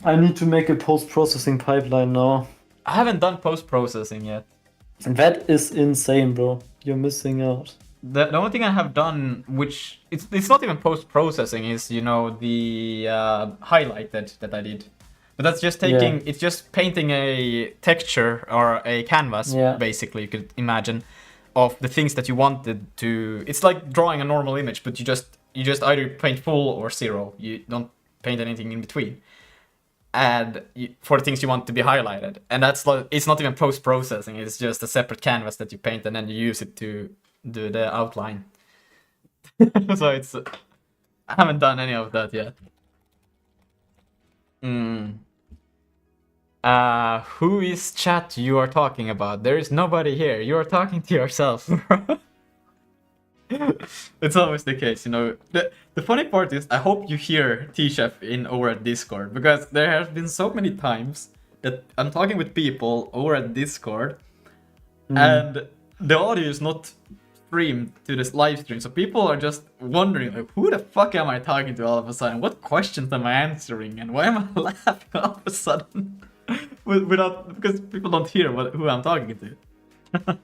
I need to make a post-processing pipeline now. I haven't done post-processing yet. That is insane, bro. You're missing out. The only thing I have done, which it's not even post-processing, is, you know, the highlighted that I did. But that's just it's just painting a texture or a canvas, basically, you could imagine, of the things that you wanted to. It's like drawing a normal image, but you just either paint full or zero. You don't paint anything in between. And for the things you want to be highlighted. And that's like, it's not even post-processing, it's just a separate canvas that you paint and then you use it to do the outline. So it's, I haven't done any of that yet. Who is chat you are talking about? There is nobody here, you are talking to yourself. It's always the case, you know. The funny part is, I hope you hear T-Chef over at Discord, because there have been so many times that I'm talking with people over at Discord, and the audio is not streamed to this live stream, so people are just wondering, like, who the fuck am I talking to all of a sudden? What questions am I answering, and why am I laughing all of a sudden? Because people don't hear who I'm talking to.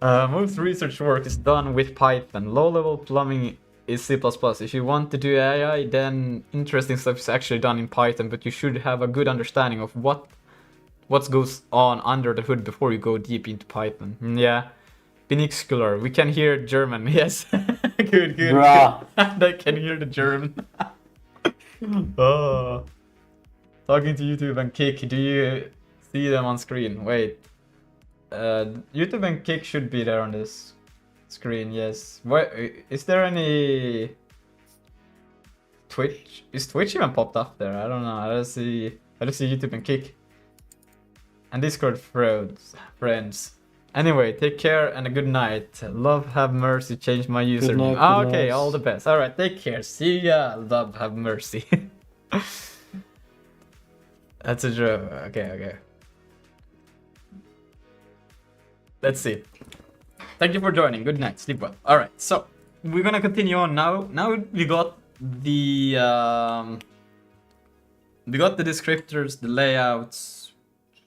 Most research work is done with Python. Low-level plumbing is C++. If you want to do AI, then interesting stuff is actually done in Python, but you should have a good understanding of what goes on under the hood before you go deep into Python. Yeah. Peninsular. We can hear German. Yes. Good. I can hear the German. Oh. Talking to YouTube and Kick. Do you see them on screen? Wait. YouTube and Kick should be there on this screen, yes. What, is there any Twitch? Is Twitch even popped up there? I don't know. I just see YouTube and Kick. And Discord friends. Anyway, take care and a good night. Love, have mercy, change my username. Okay, all the best. Alright, take care. See ya. Love, have mercy. That's a joke. Okay. Let's see. Thank you for joining. Good night. Sleep well. All right. So we're gonna continue on now. Now we got the descriptors, the layouts.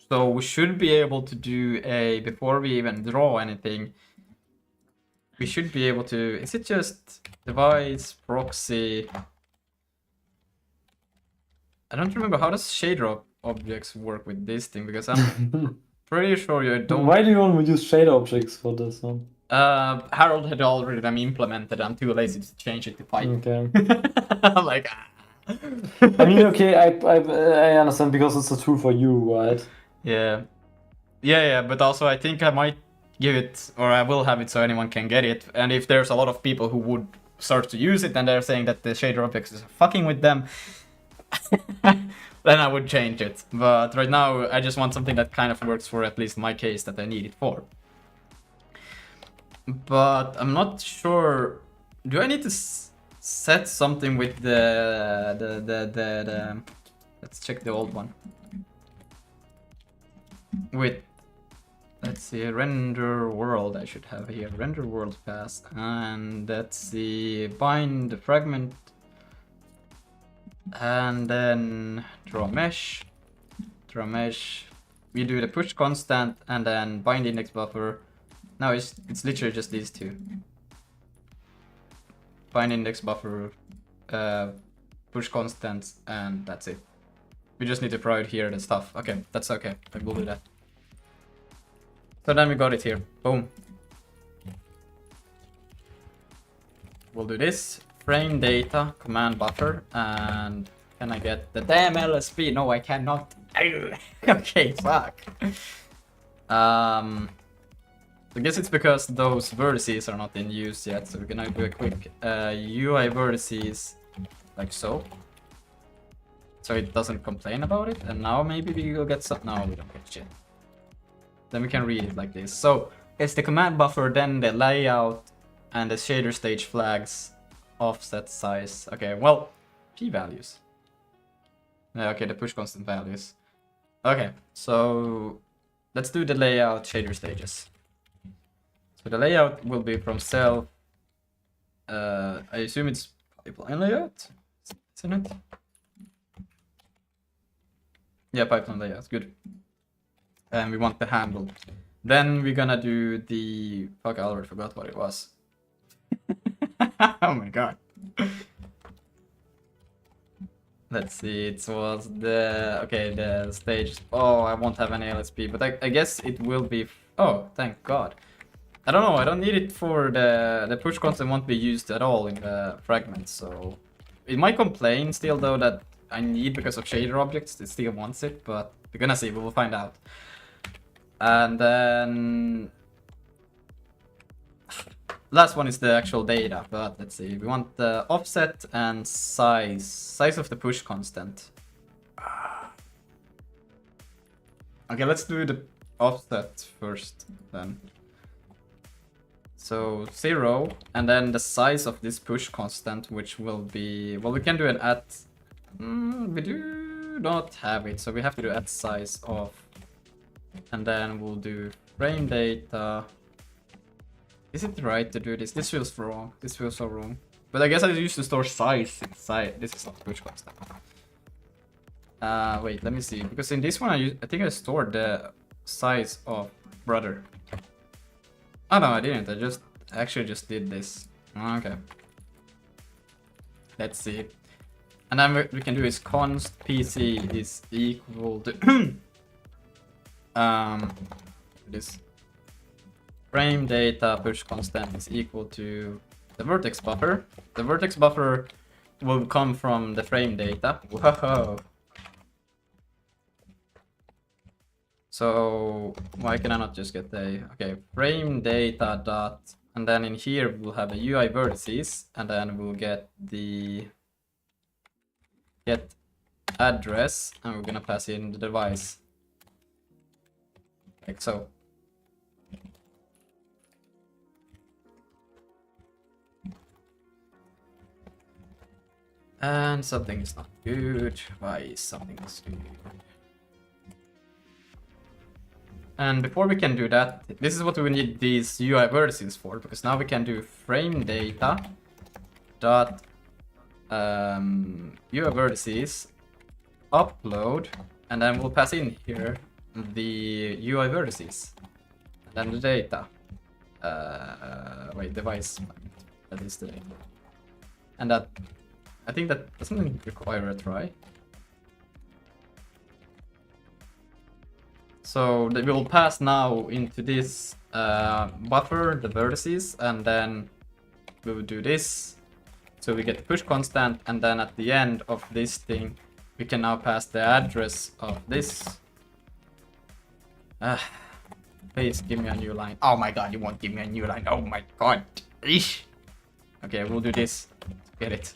So we should be able to do before we even draw anything. We should be able to. Is it just device proxy? I don't remember, how does shader objects work with this thing, because I'm pretty sure you don't. Why do you want to use shader objects for this one? Harold had already them implemented. I'm too lazy to change it to Python. Okay. I'm like, I mean, okay, I understand, because it's a tool for you, right? Yeah, but also I think I might give it, or I will have it so anyone can get it. And if there's a lot of people who would start to use it and they're saying that the shader objects is fucking with them, then I would change it. But right now I just want something that kind of works for at least my case that I need it for. But I'm not sure. Do I need to set something with the let's check the old one. With, let's see, render world I should have here. Render world pass, and let's see, bind the fragment, and then draw mesh. We do the push constant and then bind index buffer. Now it's literally just these two. Bind index buffer, push constants, and that's it. We just need to provide here the stuff. Okay, that's okay. I will do that. So then we got it here. Boom. We'll do this. Frame data, command buffer, and can I get the damn LSP? No, I cannot. Okay, fuck. I guess it's because those vertices are not in use yet, so we're gonna do a quick UI vertices like so. So it doesn't complain about it, and now maybe we will get some. No, we don't get shit. Then we can read it like this. So it's the command buffer, then the layout, and the shader stage flags, offset size. Okay, well, p values. Yeah, okay, the push constant values. Okay, so let's do the layout shader stages. So the layout will be from self. I assume it's pipeline layout, isn't it? Yeah, pipeline layout, good. And we want the handle. Then we're gonna do the... Fuck, I already forgot what it was. Oh my god. Let's see, it was the stage. Oh, I won't have any LSP, but I guess it will be. Oh, thank God. I don't know, I don't need it for the push constant won't be used at all in the fragments, so it might complain still though that I need because of shader objects. It still wants it, but we're gonna see, we will find out. And then last one is the actual data, but let's see. We want the offset and size of the push constant. Okay, let's do the offset first then. So 0, and then the size of this push constant, which will be, well, we can do an at, we do not have it, so we have to do at size of, and then we'll do frame data. Is it right to do this? This feels wrong. This feels so wrong. But I guess I used to store size inside. This is not push constant. Wait, let me see. Because in this one, I think I stored the size of brother. Oh no, I didn't. I actually just did this. Okay. Let's see. And then what we can do is const PC is equal to this. Frame data push constant is equal to the vertex buffer. The vertex buffer will come from the frame data. Whoa. So why can I not just get the frame data dot, and then in here we'll have a UI vertices, and then we'll get the get address, and we're gonna pass in the device like so. And something is not good. Why is something is good? And before we can do that, this is what we need these UI vertices for, because now we can do frame data dot UI vertices upload, and then we'll pass in here the UI vertices, and then the data. Wait, device. That is the data, and that. I think that doesn't require a try. So we will pass now into this buffer, the vertices, and then we will do this. So we get the push constant, and then at the end of this thing, we can now pass the address of this. Please give me a new line. Oh my god, you won't give me a new line. Oh my god. Eesh. Okay, we'll do this. Get it.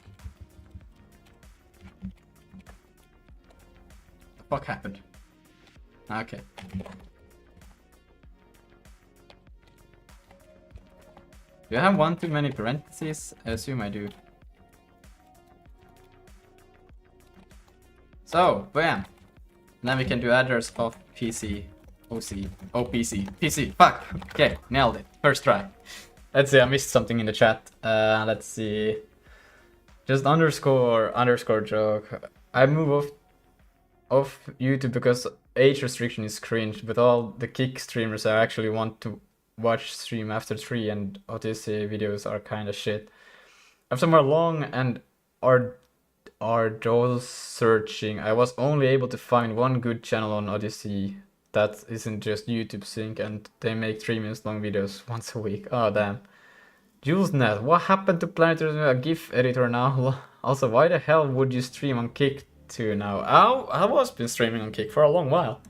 What happened? Okay. Do I have one too many parentheses? I assume I do. So, bam. Now we can do address of PC, OC, OPC, PC. Fuck. Okay, nailed it. First try. Let's see, I missed something in the chat. Let's see. Just underscore joke. I move off YouTube because age restriction is cringe, but all the Kick streamers I actually want to watch stream after 3 and Odyssey videos are kinda shit. After more long and arduous searching, I was only able to find one good channel on Odyssey that isn't just YouTube sync, and they make 3 minutes long videos once a week. Oh damn. JulesNet, what happened to Planetary Gif Editor now? Also, why the hell would you stream on Kick too now? I was been streaming on Kick for a long while.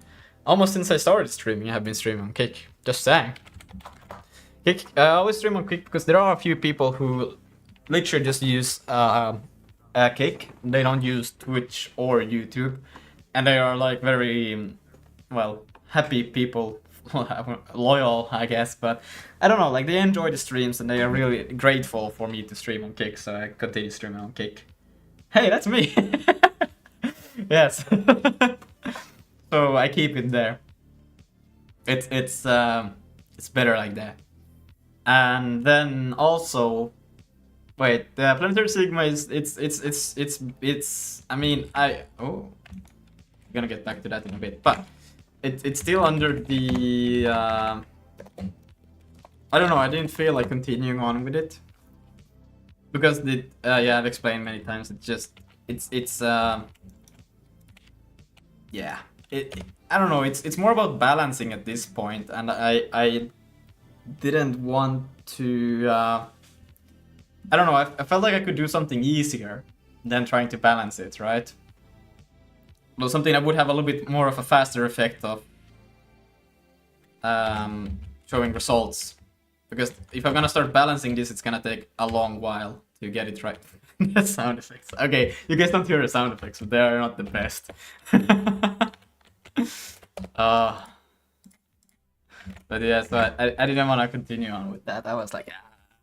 Almost since I started streaming, I have been streaming on Kick. Just saying. Kick, I always stream on Kick because there are a few people who literally just use Kick. They don't use Twitch or YouTube, and they are like very, well, happy people, loyal, I guess. But I don't know, like they enjoy the streams and they are really grateful for me to stream on Kick, so I continue streaming on Kick. Hey, that's me. Yes. So I keep it there. It's better like that. And then also, wait, the Planetary Sigma is it's I mean I'm gonna get back to that in a bit, but it's still under the I don't know, I didn't feel like continuing on with it because yeah, I've explained many times, it just it's yeah. I don't know. It's more about balancing at this point, and I didn't want to. I don't know. I felt like I could do something easier than trying to balance it, right? Well, something that would have a little bit more of a faster effect of showing results. Because if I'm gonna start balancing this, it's gonna take a long while to get it right. The sound effects. Okay, you guys don't hear the sound effects, but they are not the best. But yeah, so I didn't want to continue on with that. I was like,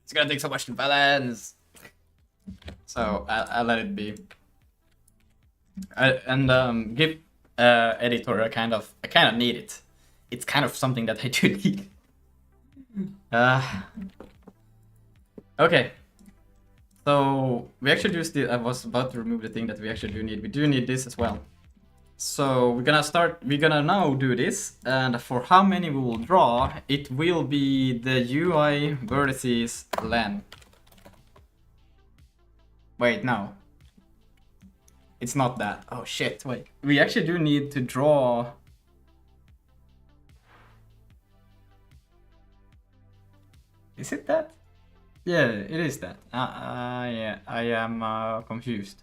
it's gonna take so much to balance. So I let it be. And Gif Editor, I kind of need it. It's kind of something that I do need. Okay. So we actually do still. I was about to remove the thing that we actually do need. We do need this as well. So we're gonna now do this, and for how many we will draw, it will be the UI vertices len. Wait, no. It's not that. Oh shit, wait. We actually do need to draw. Is it that? Yeah, it is that. Yeah, I am confused.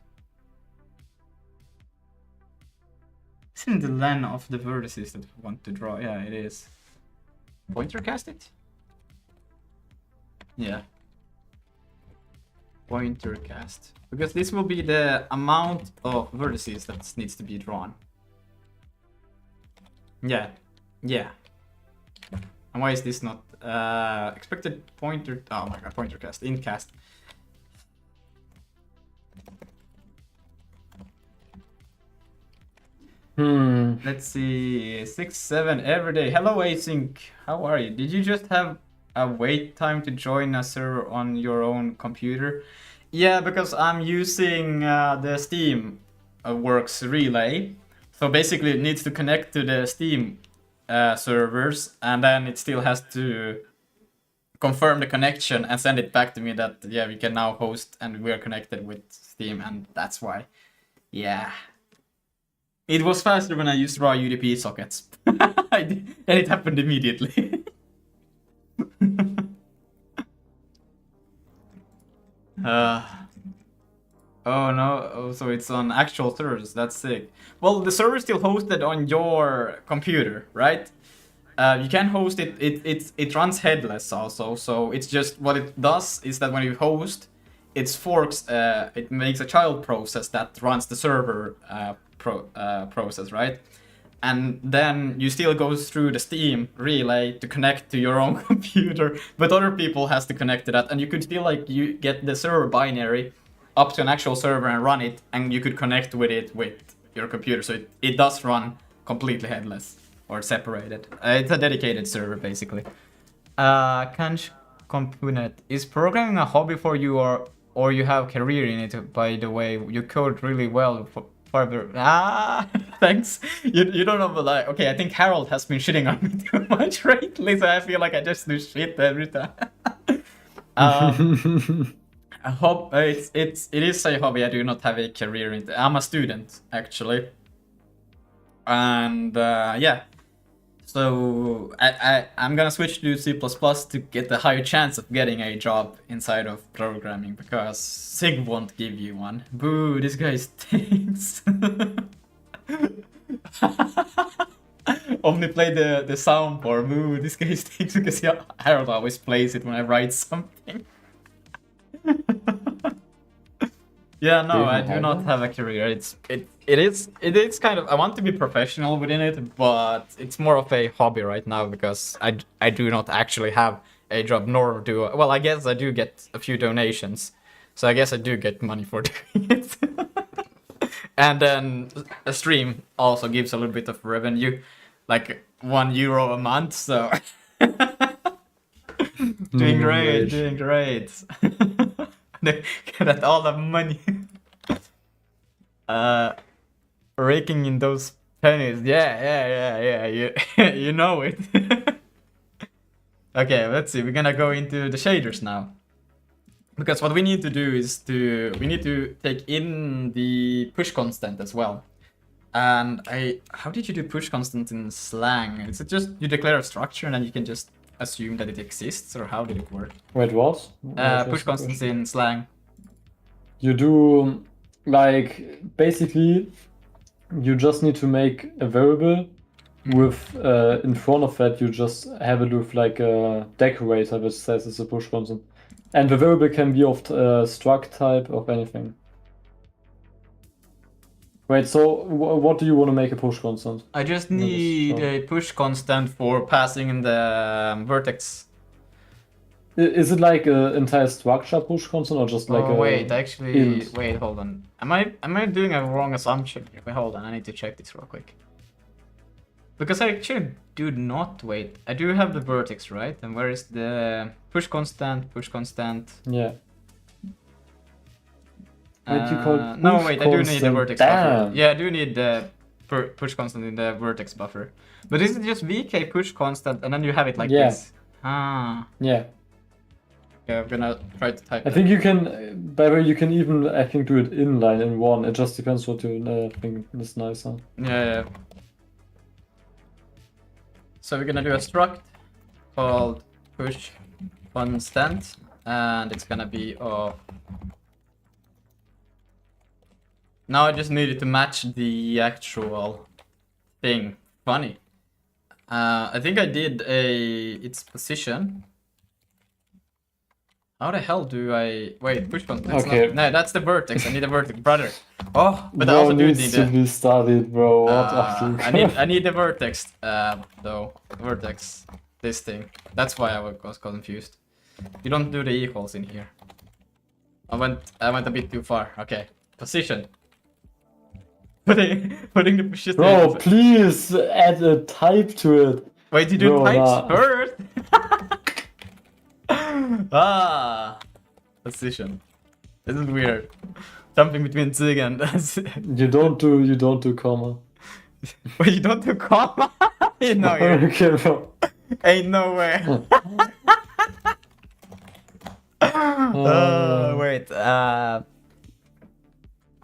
Isn't the len of the vertices that we want to draw? Yeah, it is. Pointer cast it? Yeah. Pointer cast. Because this will be the amount of vertices that needs to be drawn. Yeah. Yeah. And why is this not expected pointer? Oh my god, pointer cast, int cast. Let's see, 6, 7 every day. Hello async, how are you? Did you just have a wait time to join a server on your own computer? Yeah, because I'm using the Steam Works relay. So basically it needs to connect to the Steam servers, and then it still has to confirm the connection and send it back to me that, yeah, we can now host and we're connected with Steam, and that's why. Yeah. It was faster when I used raw UDP sockets. And it happened immediately. Oh no, oh, so it's on actual servers, that's sick. Well, the server is still hosted on your computer, right? You can host it, it runs headless also, so it's just, what it does is that when you host, it forks, it makes a child process that runs the server process, right? And then you still go through the Steam relay to connect to your own computer, but other people has to connect to that, and you could still, like, you get the server binary up to an actual server and run it, and you could connect with it with your computer, so it does run completely headless or separated. It's a dedicated server basically. Kanj Component, is programming a hobby for you, or you have career in it? By the way, you code really well for thanks. You don't know, but like, okay, I think Harold has been shitting on me too much lately, so I feel like I just do shit every time. I hope it is a hobby. I do not have a career in it. I'm a student actually, and yeah. So I'm gonna switch to C++ to get a higher chance of getting a job inside of programming, because SIG won't give you one. Boo, this guy stinks. Only play the sound for boo, this guy stinks, because Harold always plays it when I write something. Yeah, no, I do not have a career. It is kind of, I want to be professional within it, but it's more of a hobby right now, because I do not actually have a job, nor do I, well, I guess I do get a few donations, so I guess I do get money for doing it. And then a stream also gives a little bit of revenue, like €1 a month, so doing great, doing great. Get all the money. Raking in those pennies. Yeah. You know it. Okay, let's see. We're gonna go into the shaders now. Because what we need to do is we need to take in the push constant as well. And how did you do push constant in slang? Is it just you declare a structure and then you can just assume that it exists, or how did it work? Wait, what? Push constants in slang. You do, like, basically, you just need to make a variable with, in front of that, you just have it with, like, a decorator which says it's a push constant. And the variable can be of struct type, of anything. Wait, so what do you want to make a push constant? I just need a push constant for passing in the vertex. Is it like an entire structure push constant, or just like wait, actually, wait, hold on. Am I doing a wrong assumption? Wait, hold on, I need to check this real quick. Because I actually do not, wait. I do have the vertex, right? And where is the push constant? Push constant. Yeah. Wait, you call it no, wait, I do need the vertex buffer. Damn. Yeah, I do need the push constant in the vertex buffer. But is it just VK push constant and then you have it like this? Ah. Yeah. Yeah, I'm gonna try to type I think you can, by the way, you can even, I think, do it inline in one. It just depends what you think is nicer. Yeah. So we're gonna do a struct called push constant, and it's gonna be now I just needed to match the actual thing. Funny. I think I did its position. How the hell do I wait? Push constant. Okay. No, that's the vertex. I need a vertex, brother. Oh, but bro, I also do needs need to be studied, bro. What are you? I need the vertex, though. Vertex, this thing. That's why I was confused. You don't do the equals in here. I went a bit too far. Okay, position. Putting the pushes. Bro, please add a type to it. Wait, you do Bro, types first? Position. This is weird. Something between Zig and You don't do comma. Wait, you don't do comma? No, Okay, bro. ain't no way. Wait.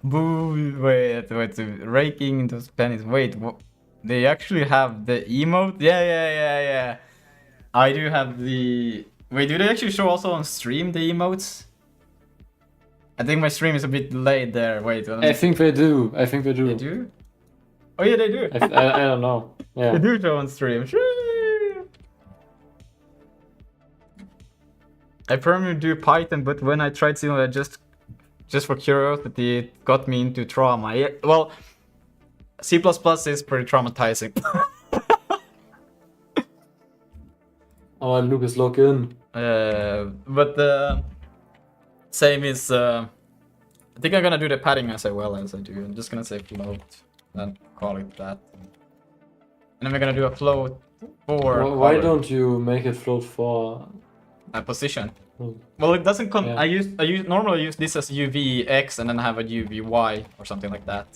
Boo. Wait. Raking into pennies. Wait. They actually have the emote? Yeah. I do have the. Wait, do they actually show also on stream the emotes? I think my stream is a bit delayed there. Wait. I think they do. They do? Oh yeah, they do. I don't know. Yeah. They do show on stream. I permanently do Python, but when I tried to, I just for curiosity, it got me into trauma. Yeah, well, C++ is pretty traumatizing. Oh, and Lucas, log in. But same is. I think I'm gonna do the padding as well as I do. I'm just gonna say float and call it that. And then we're gonna do a float for. Why don't you make it float for a position? Well, it doesn't come. Yeah. I normally use this as UVX and then have a UVY or something like that.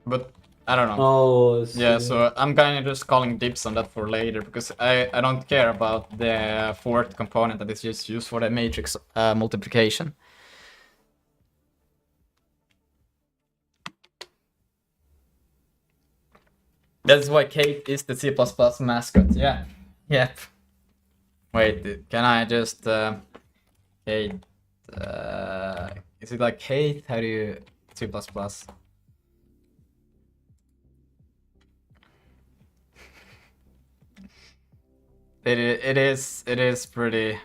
But I don't know. Oh, yeah. So I'm kind of just calling dips on that for later because I don't care about the fourth component that is just used for the matrix multiplication. That's why Kate is the C++ mascot. Yeah. Yep. Wait, can I just Kate? Is it like Kate? How do you C++? It is pretty.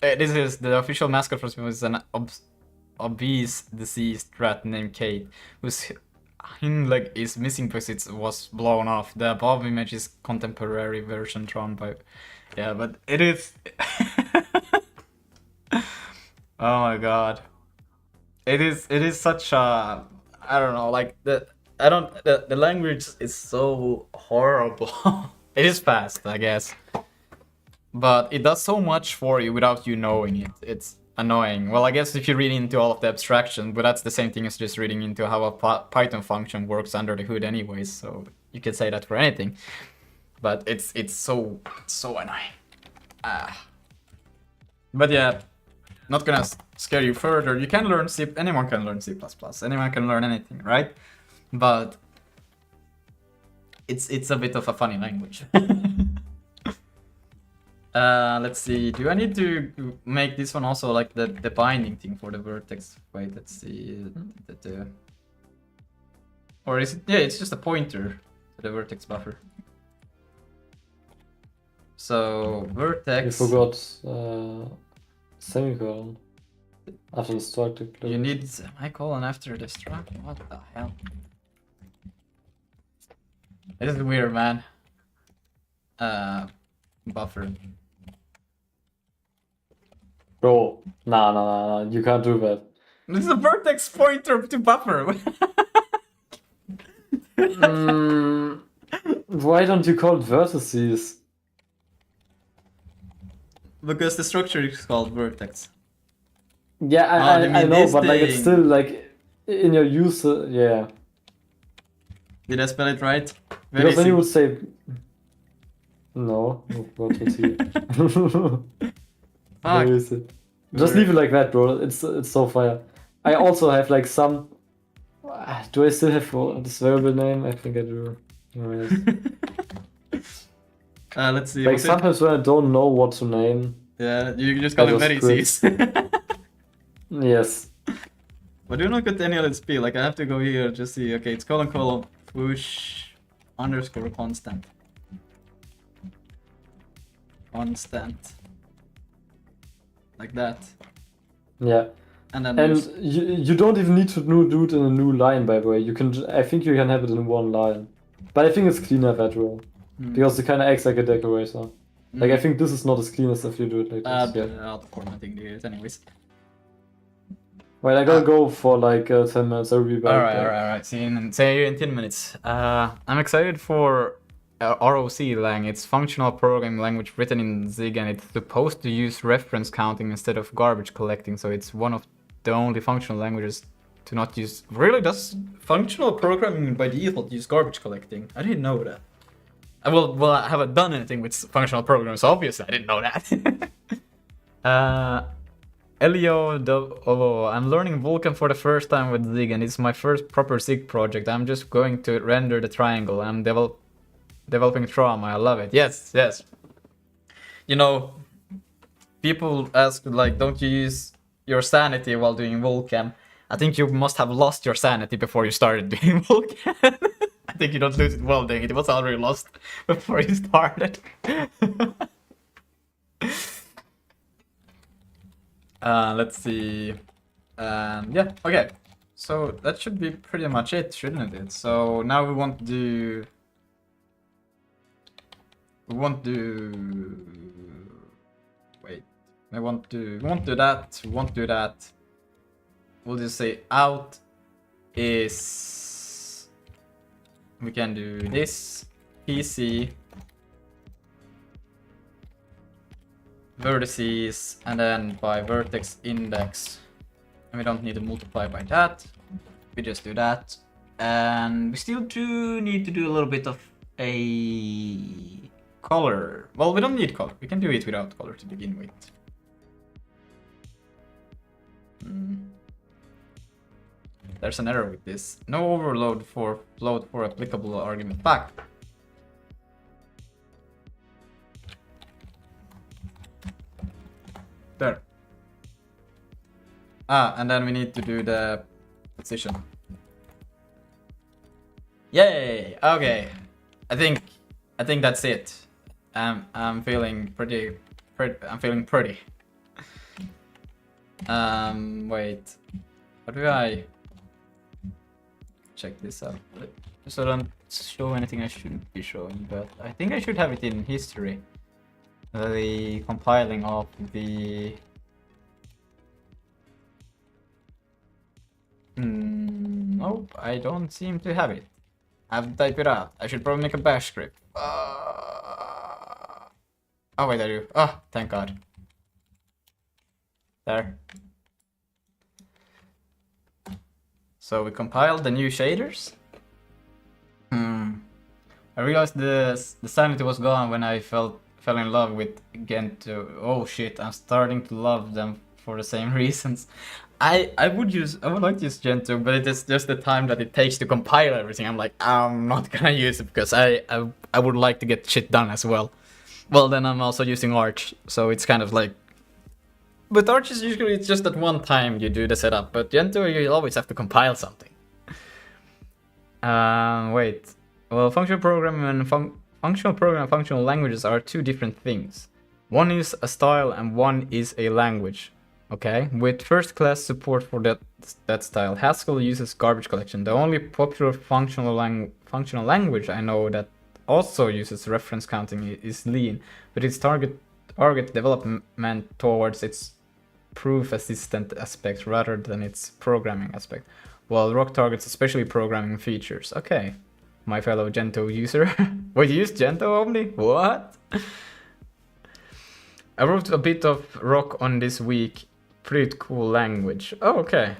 This is the official mascot for Smith is an obese deceased rat named Kate, whose hind leg is missing because it was blown off. The above image is contemporary version drawn by. Yeah, but it is. Oh my god. It is such a. I don't know. Like the language is so horrible. It is fast, I guess. But it does so much for you without you knowing it. It's annoying. Well, I guess if you read into all of the abstraction, but that's the same thing as just reading into how a Python function works under the hood anyways, so you could say that for anything. But it's so annoying. But yeah, not gonna scare you further. You can learn C. Anyone can learn C++. Anyone can learn anything, right? But it's a bit of a funny language. Let's see. Do I need to make this one also like the binding thing for the vertex? Wait, let's see. Or is it? Yeah, it's just a pointer to the vertex buffer. So vertex. You forgot semicolon after the structure. You need semicolon after the struct. What the hell? This is weird, man. Buffer. Bro, nah, you can't do that. This is a vertex pointer to buffer. Why don't you call it vertices? Because the structure is called vertex. Yeah, I know, but like it's still like in your use. Yeah. Did I spell it right? Because then you would say no. What was he? Fuck. Where is it? Just leave it like that, bro. It's so fire. I also have like some. Do I still have this variable name? I think I do. Oh, yes. Let's see. Like sometimes when I don't know what to name. Yeah, you just call it varices. Yes. But do not get any LSP. Like I have to go here just see. Okay, it's colon push underscore constant. Like that. Yeah. And then you don't even need to do it in a new line, by the way. You can. I think you can have it in one line. But I think it's cleaner that way. Because it kind of acts like a decorator. Like I think this is not as clean as if you do it like this. I'll formatting it anyways. Wait, I gotta go for like 10 minutes. I'll be back. Alright. See you in 10 minutes. I'm excited for ROC lang. It's functional programming language written in Zig, and it's supposed to use reference counting instead of garbage collecting. So it's one of the only functional languages to not use. Really, does functional programming by default use garbage collecting? I didn't know that. Well, I haven't done anything with functional programs, so obviously I didn't know that. Elio, I'm learning Vulkan for the first time with Zig, and it's my first proper Zig project. I'm just going to render the triangle. I'm developing trauma. I love it. Yes. You know, people ask like, don't you use your sanity while doing Vulkan? I think you must have lost your sanity before you started doing Vulkan. I think you don't lose it while doing it. It was already lost before you started. Let's see. Yeah, okay. So that should be pretty much it, shouldn't it? So now we want to do... Wait. We won't do that. We'll just say out is... We can do this, PC, vertices, and then by vertex index. And we don't need to multiply by that. We just do that. And we still do need to do a little bit of a color. Well, we don't need color. We can do it without color to begin with. There's an error with this. No overload for float for applicable argument back. There. And then we need to do the position. Yay! Okay. I think that's it. I'm feeling pretty. I'm feeling pretty. Wait. How do I check this out? Just so I don't show anything I shouldn't be showing, but I think I should have it in history. The compiling of the... Nope, I don't seem to have it. I have to type it out. I should probably make a bash script. Oh wait, I do. Oh, thank God. There. So we compiled the new shaders. I realized the sanity was gone when I fell in love with Gento. Oh shit, I'm starting to love them for the same reasons. I would like to use Gentoo, but it is just the time that it takes to compile everything. I'm like, I'm not gonna use it because I would like to get shit done as well. Well, then I'm also using Arch, so it's kind of like. But Arch is usually it's just at one time you do the setup, but Gentoo you always have to compile something. Wait. Well, functional programming and functional languages are two different things. One is a style and one is a language. Okay, with first-class support for that style, Haskell uses garbage collection. The only popular functional language I know that also uses reference counting is Lean, but its target development towards its proof assistant aspect rather than its programming aspect, while Rock targets especially programming features. Okay, my fellow Gentoo user. Wait, you use Gentoo only? What? I wrote a bit of Rock on this week. Pretty cool language. Oh, okay.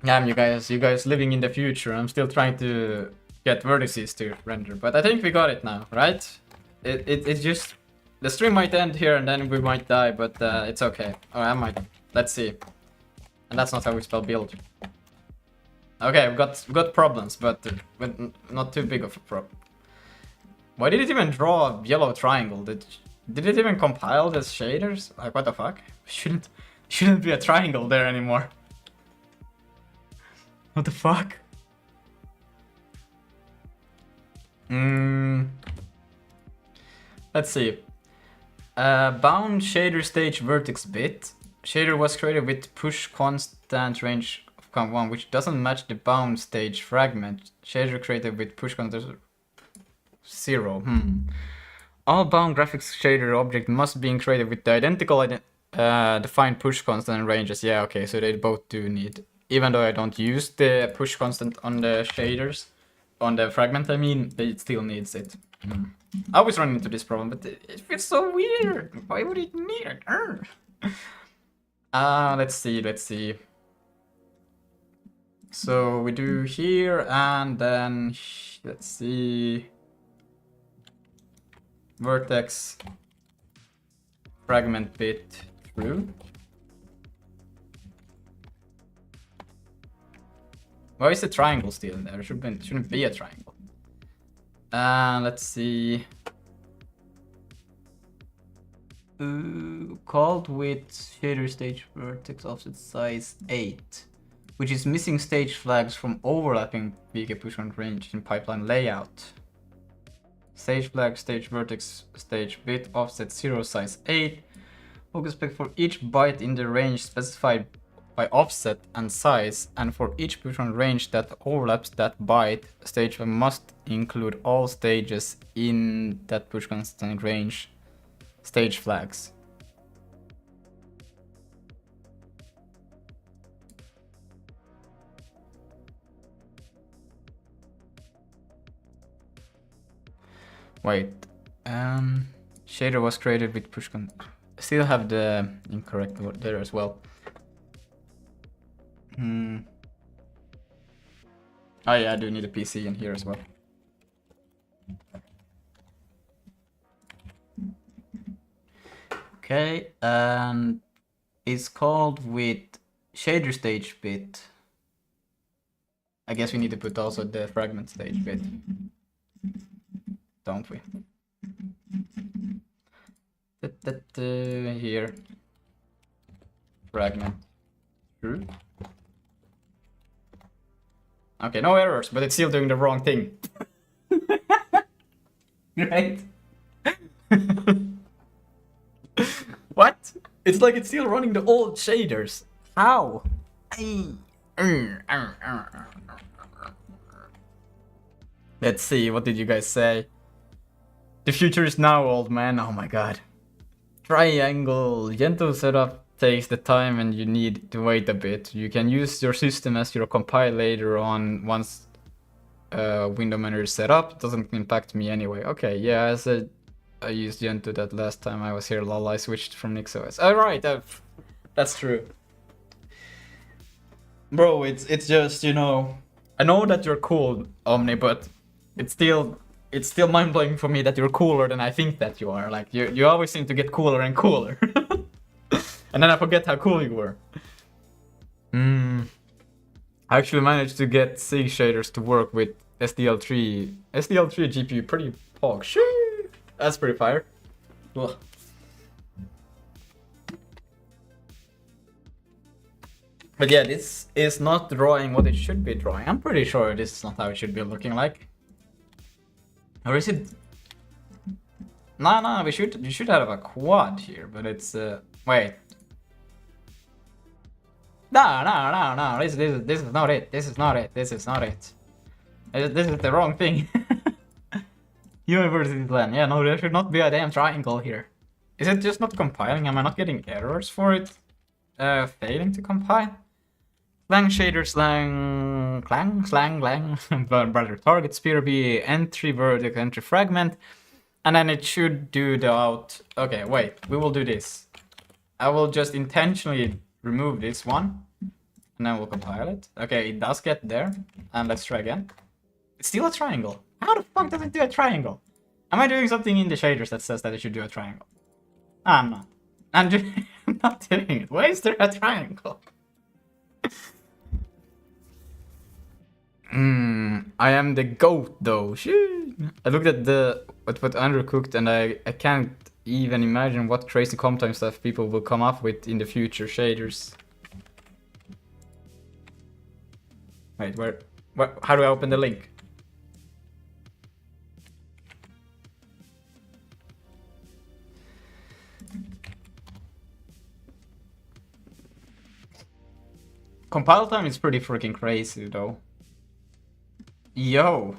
Yeah, you guys living in the future. I'm still trying to get vertices to render, but I think we got it now, right? It just the stream might end here and then we might die, but it's okay. Or I might. Let's see. And that's not how we spell build. Okay, we got problems, but not too big of a problem. Why did it even draw a yellow triangle? Did it even compile the shaders? Like, what the fuck? Shouldn't be a triangle there anymore. What the fuck? Let's see. Bound shader stage vertex bit. Shader was created with push constant range of count 1, which doesn't match the bound stage fragment. Shader created with push constant 0. All bound graphics shader object must be created with the identical defined push constant and ranges. Yeah, okay, so they both do need. Even though I don't use the push constant on the shaders, on the fragment, I mean, it still needs it. I always run into this problem, but it feels so weird. Why would it need it? Let's see. So we do here, and then let's see. Vertex fragment bit through. Why is the triangle still in there? It shouldn't be a triangle. Let's see. Called with shader stage vertex offset size 8, which is missing stage flags from overlapping VK push on range in pipeline layout. Stage flag, stage vertex, stage bit, offset 0 size 8. Focus spec for each byte in the range specified by offset and size, and for each push on range that overlaps that byte, stage flag must include all stages in that push constant range stage flags. Wait, shader was created with push con. I still have the incorrect word there as well. Oh yeah, I do need a PC in here as well. Okay, and it's called with shader stage bit. I guess we need to put also the fragment stage bit. Don't we? Here. Fragment. True. Okay, no errors, but it's still doing the wrong thing. Right? What? It's like it's still running the old shaders. How? Let's see, what did you guys say? The future is now, old man. Oh my god. Triangle. Gentoo setup takes the time and you need to wait a bit. You can use your system as your compile later on once window manager is set up. It doesn't impact me anyway. Okay, yeah, as I used Gentoo that last time I was here. Lol, I switched from NixOS. Alright, that's true. Bro, it's just, you know, I know that you're cool, Omni, but it's still mind-blowing for me that you're cooler than I think that you are. Like, you always seem to get cooler and cooler. And then I forget how cool you were. I actually managed to get SIG shaders to work with SDL3. SDL3 GPU, pretty pog. Shoo! That's pretty fire. Ugh. But yeah, this is not drawing what it should be drawing. I'm pretty sure this is not how it should be looking like. Or is it? No, we should have a quad here, but it's wait. No. This is not it. This is not it. This is not it. This is the wrong thing. University plan. Yeah, no, there should not be a damn triangle here. Is it just not compiling? Am I not getting errors for it? Failing to compile? Slang shader slang brother target spear be entry vertex entry fragment, and then it should do the out. Okay, wait, we will do this. I will just intentionally remove this one, and then we'll compile it. Okay, it does get there, and let's try again. It's still a triangle. How the fuck does it do a triangle? Am I doing something in the shaders that says that it should do a triangle? I'm not. I'm not doing it. Why is there a triangle? I am the goat though. Shit. I looked at what Andrew cooked, and I can't even imagine what crazy comp time stuff people will come up with in the future shaders. Wait, where how do I open the link? Compile time is pretty freaking crazy though. Yo.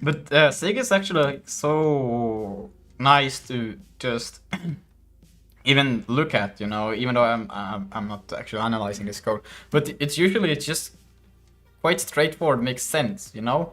But SIG is actually like so nice to just even look at, you know, even though I'm not actually analyzing this code. But it's just quite straightforward, makes sense, you know?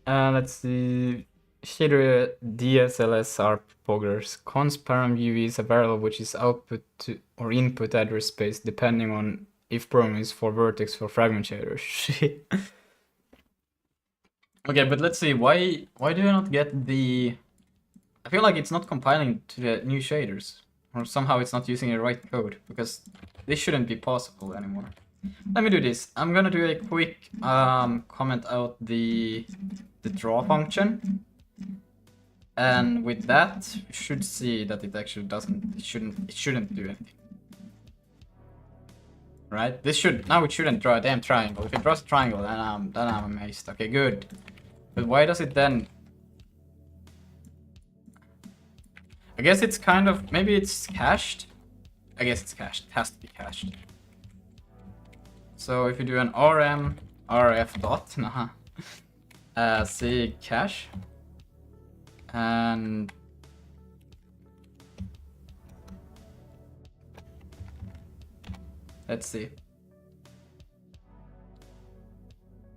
Let's see. Shader DSLSR poggers. Const param UV is a variable which is output to or input address space depending on if param is for vertex or fragment shader. Shit. Okay, but let's see. Why do I not get the? I feel like it's not compiling to the new shaders, or somehow it's not using the right code, because this shouldn't be possible anymore. Let me do this. I'm gonna do a quick comment out the draw function, and with that you should see that it actually it shouldn't do anything. Right? It shouldn't draw a damn triangle. If it draws a triangle, then I'm amazed. Okay, good. But why does it then? I guess it's kind of, maybe it's cached. I guess it's cached. It has to be cached. So if you do an rf dot, say cache, and let's see.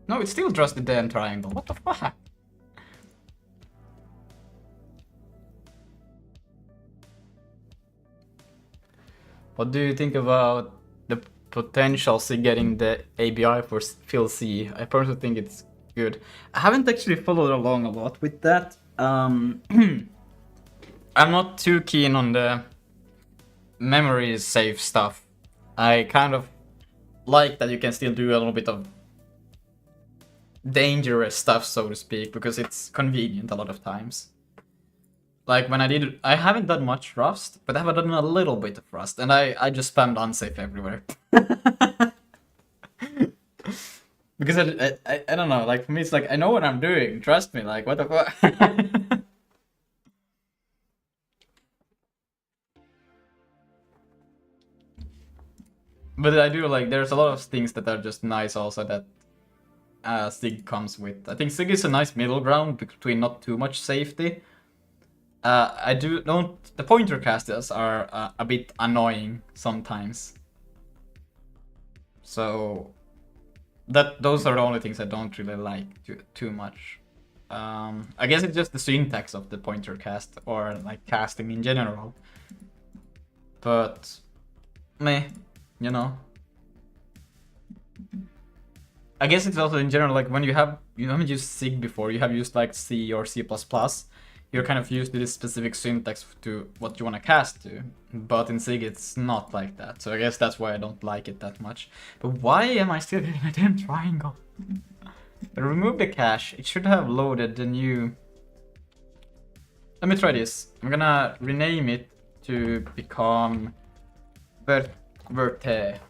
No, it still draws the damn triangle. What the fuck? What do you think about the potentials in getting the ABI for fill C? I personally think it's good. I haven't actually followed along a lot with that. I'm not too keen on the memory save stuff. I kind of like that you can still do a little bit of dangerous stuff, so to speak, because it's convenient a lot of times. Like when I haven't done much Rust, but I have done a little bit of Rust, and I just spammed unsafe everywhere. Because I don't know, like for me it's like, I know what I'm doing, trust me, like what the fuck. But I do like, there's a lot of things that are just nice also that SIG comes with. I think SIG is a nice middle ground between not too much safety I don't. The pointer casters are a bit annoying sometimes. So those are the only things I don't really like too much. I guess it's just the syntax of the pointer cast or like casting in general. But meh, you know. I guess it's also in general like when you haven't used SIG before, you have used like C or C++. You're kind of used to this specific syntax to what you want to cast to, but in SIG it's not like that. So I guess that's why I don't like it that much. But why am I still getting a damn triangle? Remove the cache. It should have loaded the new. Let me try this. I'm gonna rename it to become Verte.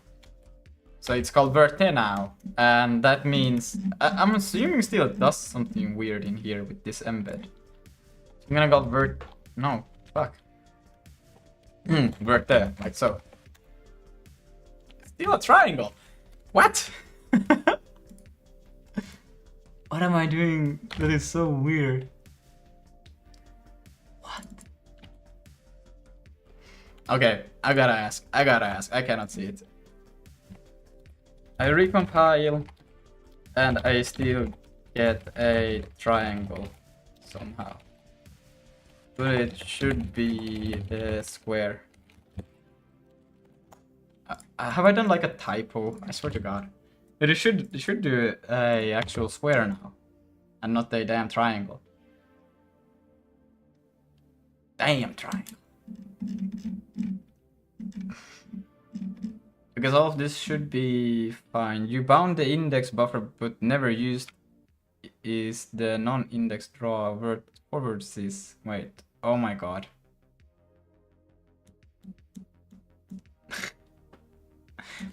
So it's called Verte now, and that means I'm assuming still it does something weird in here with this embed. I'm gonna go no, fuck. Verte, like so. Still a triangle. What? What am I doing that is so weird? What? Okay, I gotta ask. I cannot see it. I recompile and I still get a triangle somehow. But it should be a square. Have I done like a typo? I swear to God. But it should do a actual square now, and not a damn triangle. Damn triangle. Because all of this should be fine. You bound the index buffer, but never used is the non-index draw forward sys. Wait. Oh my God.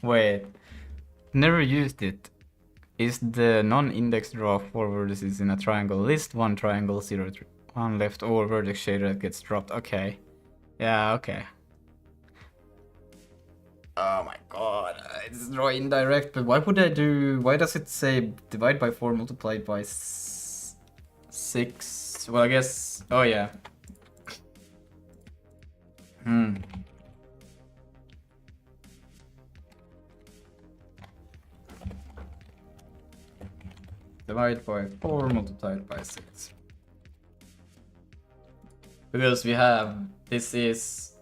Wait. Never used it. Is the non-index draw forward sys in a triangle list? One triangle, 0, 1 left over vertex shader that gets dropped. Okay. Yeah, okay. Oh my God, it's draw indirect, but why would I do, why does it say divide by 4 multiplied by 6? Well, I guess, oh yeah. Divide by 4 multiplied by 6. Because we have, this is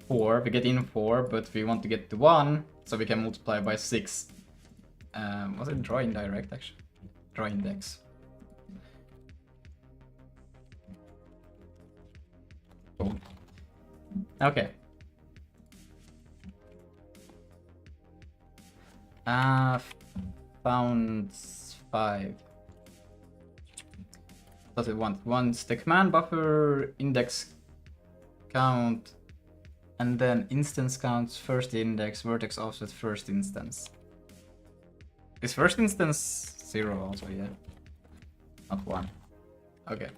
4, we get in 4, but we want to get to 1, so we can multiply by 6. Was it draw indirect actually? Draw index. Cool. Okay. Found 5. What does it want? Wants the command buffer, index count, and then instance counts, first index, vertex offset, first instance. Is first instance 0 also? Yeah. Not 1. Okay.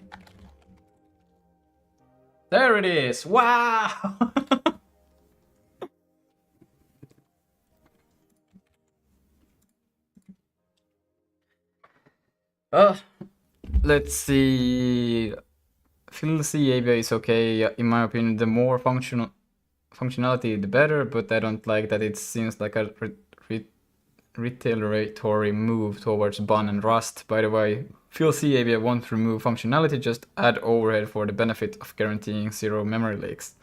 There it is! Wow! Let's see. Fill C ABI is okay, in my opinion. The more functionality, the better, but I don't like that it seems like a retaliatory move towards Bun and Rust. By the way, Fill C ABI won't remove functionality, just add overhead for the benefit of guaranteeing 0 memory leaks.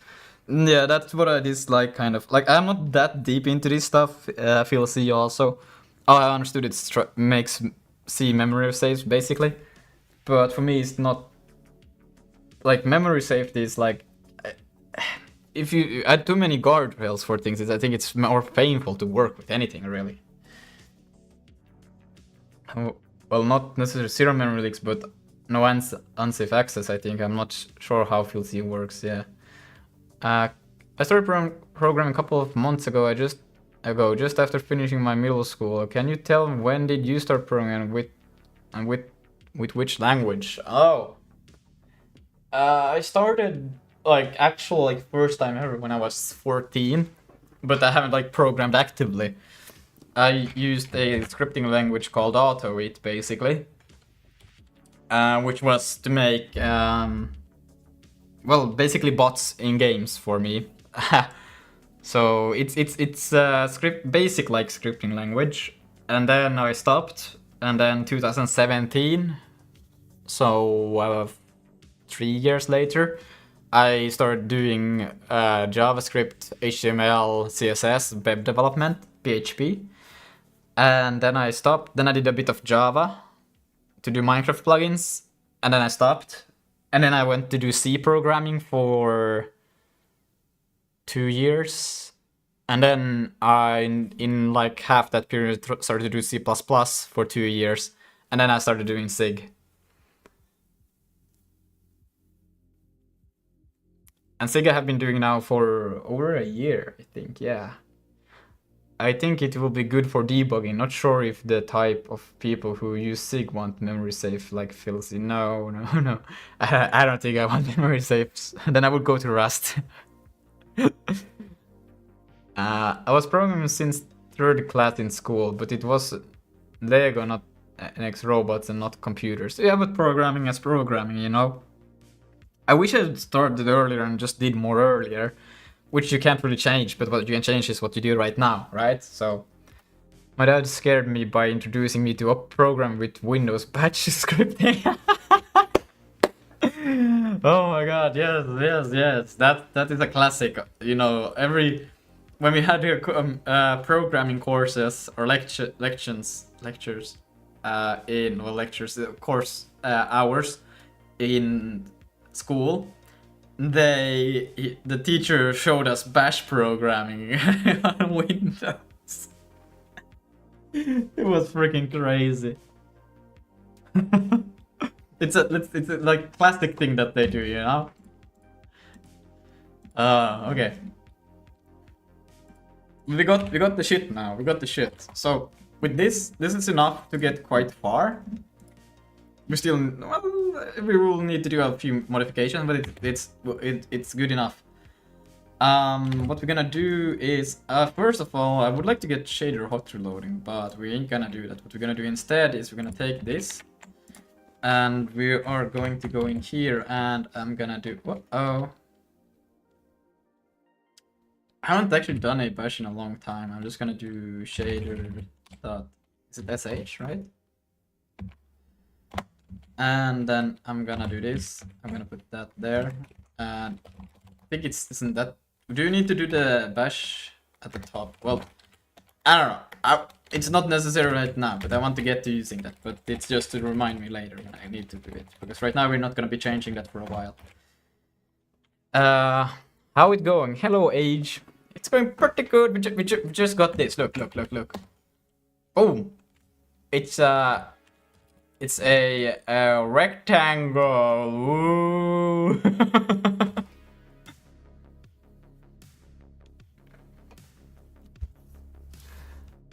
Yeah, that's what I dislike, kind of. Like, I'm not that deep into this stuff, Fill C also. Oh, I understood it makes C memory saves, basically. But for me, it's not... Like, memory safety is like... If you add too many guardrails for things, I think it's more painful to work with anything, really. Well, not necessarily 0 memory leaks, but no unsafe access, I think. I'm not sure how Fill C works, yeah. I started programming a couple of months ago, just after finishing my middle school. Can you tell when did you start programming with which language? Oh. I started first time ever when I was 14, but I haven't like programmed actively. I used a scripting language called AutoIt basically, which was to make well, basically bots in games for me. So it's script basic like scripting language, and then I stopped, and then 2017, so 3 years later, I started doing JavaScript, HTML, CSS, web development, PHP, and then I stopped. Then I did a bit of Java to do Minecraft plugins, and then I stopped, and then I went to do C programming for 2 years, and then I in like half that period started to do C++ for 2 years, and then I started doing SIG. And SIG I have been doing now for over a year, I think. Yeah, I think it will be good for debugging. Not sure if the type of people who use SIG want memory safe like Filthy. No. I don't think I want memory safes. Then I would go to Rust. I was programming since 3rd class in school, but it was Lego, not NX robots, and not computers. Yeah, but programming is programming, you know? I wish I had started earlier and just did more earlier, which you can't really change, but what you can change is what you do right now, right? So my dad scared me by introducing me to a program with Windows batch scripting. Oh my god, yes. That is a classic. You know, when we had programming courses or lectures course hours in school, the teacher showed us bash programming on Windows. It was freaking crazy. It's a like classic thing that they do, you know. Okay. We got the shit now. We got the shit. So with this is enough to get quite far. We will need to do a few modifications, but it's good enough. What we're gonna do is first of all, I would like to get shader hot reloading, but we ain't gonna do that. What we're gonna do instead is we're gonna take this, and we are going to go in here, and I'm gonna do I haven't actually done a bash in a long time. I'm just gonna do shader dot, is it sh, right? And then I'm gonna do this. I'm gonna put that there, and I think isn't that. Do you need to do the bash at the top? Well, I don't know. It's not necessary right now, but I want to get to using that. But it's just to remind me later when I need to do it, because right now we're not gonna be changing that for a while. How it going? Hello, Age. It's going pretty good. We just got this. Look. Boom. It's a rectangle. Woo.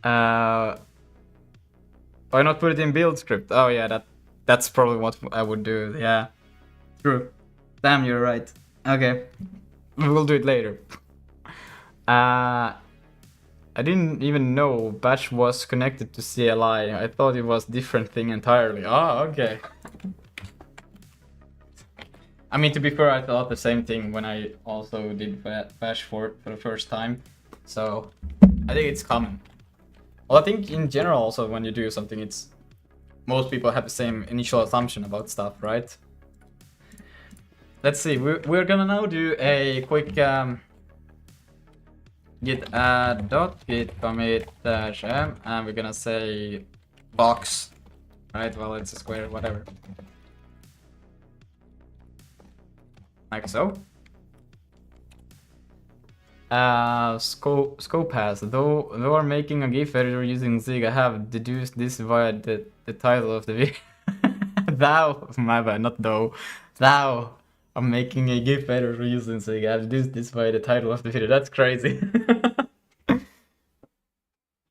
Why not put it in build script? Oh yeah, that's probably what I would do. Yeah, true. Damn, you're right. Okay, we'll do it later. I didn't even know Batch was connected to CLI. I thought it was different thing entirely. Oh, okay. I mean, to be fair, I thought the same thing when I also did Bash for the first time. So I think it's common. Well, I think in general also when you do something, most people have the same initial assumption about stuff, right? Let's see, we're gonna now do a quick git add .git commit -m, and we're gonna say box, right? Well, it's a square, whatever. Like so. Scope has, though I'm making a GIF editor using Zig, I have deduced this via the title of the video. My bad, not though. I'm making a GIF editor using Zig, I have deduced this via the title of the video. That's crazy.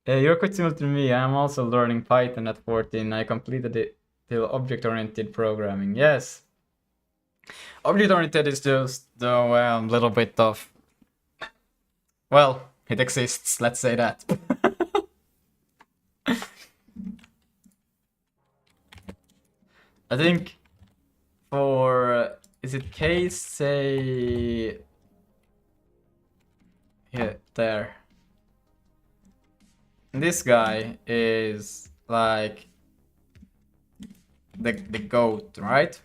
You're quite similar to me. I'm also learning Python at 14. I completed it till object-oriented programming. Yes. Object-oriented is just the little bit of, well, it exists, let's say that. I think for is it case say here there? This guy is like the goat, right?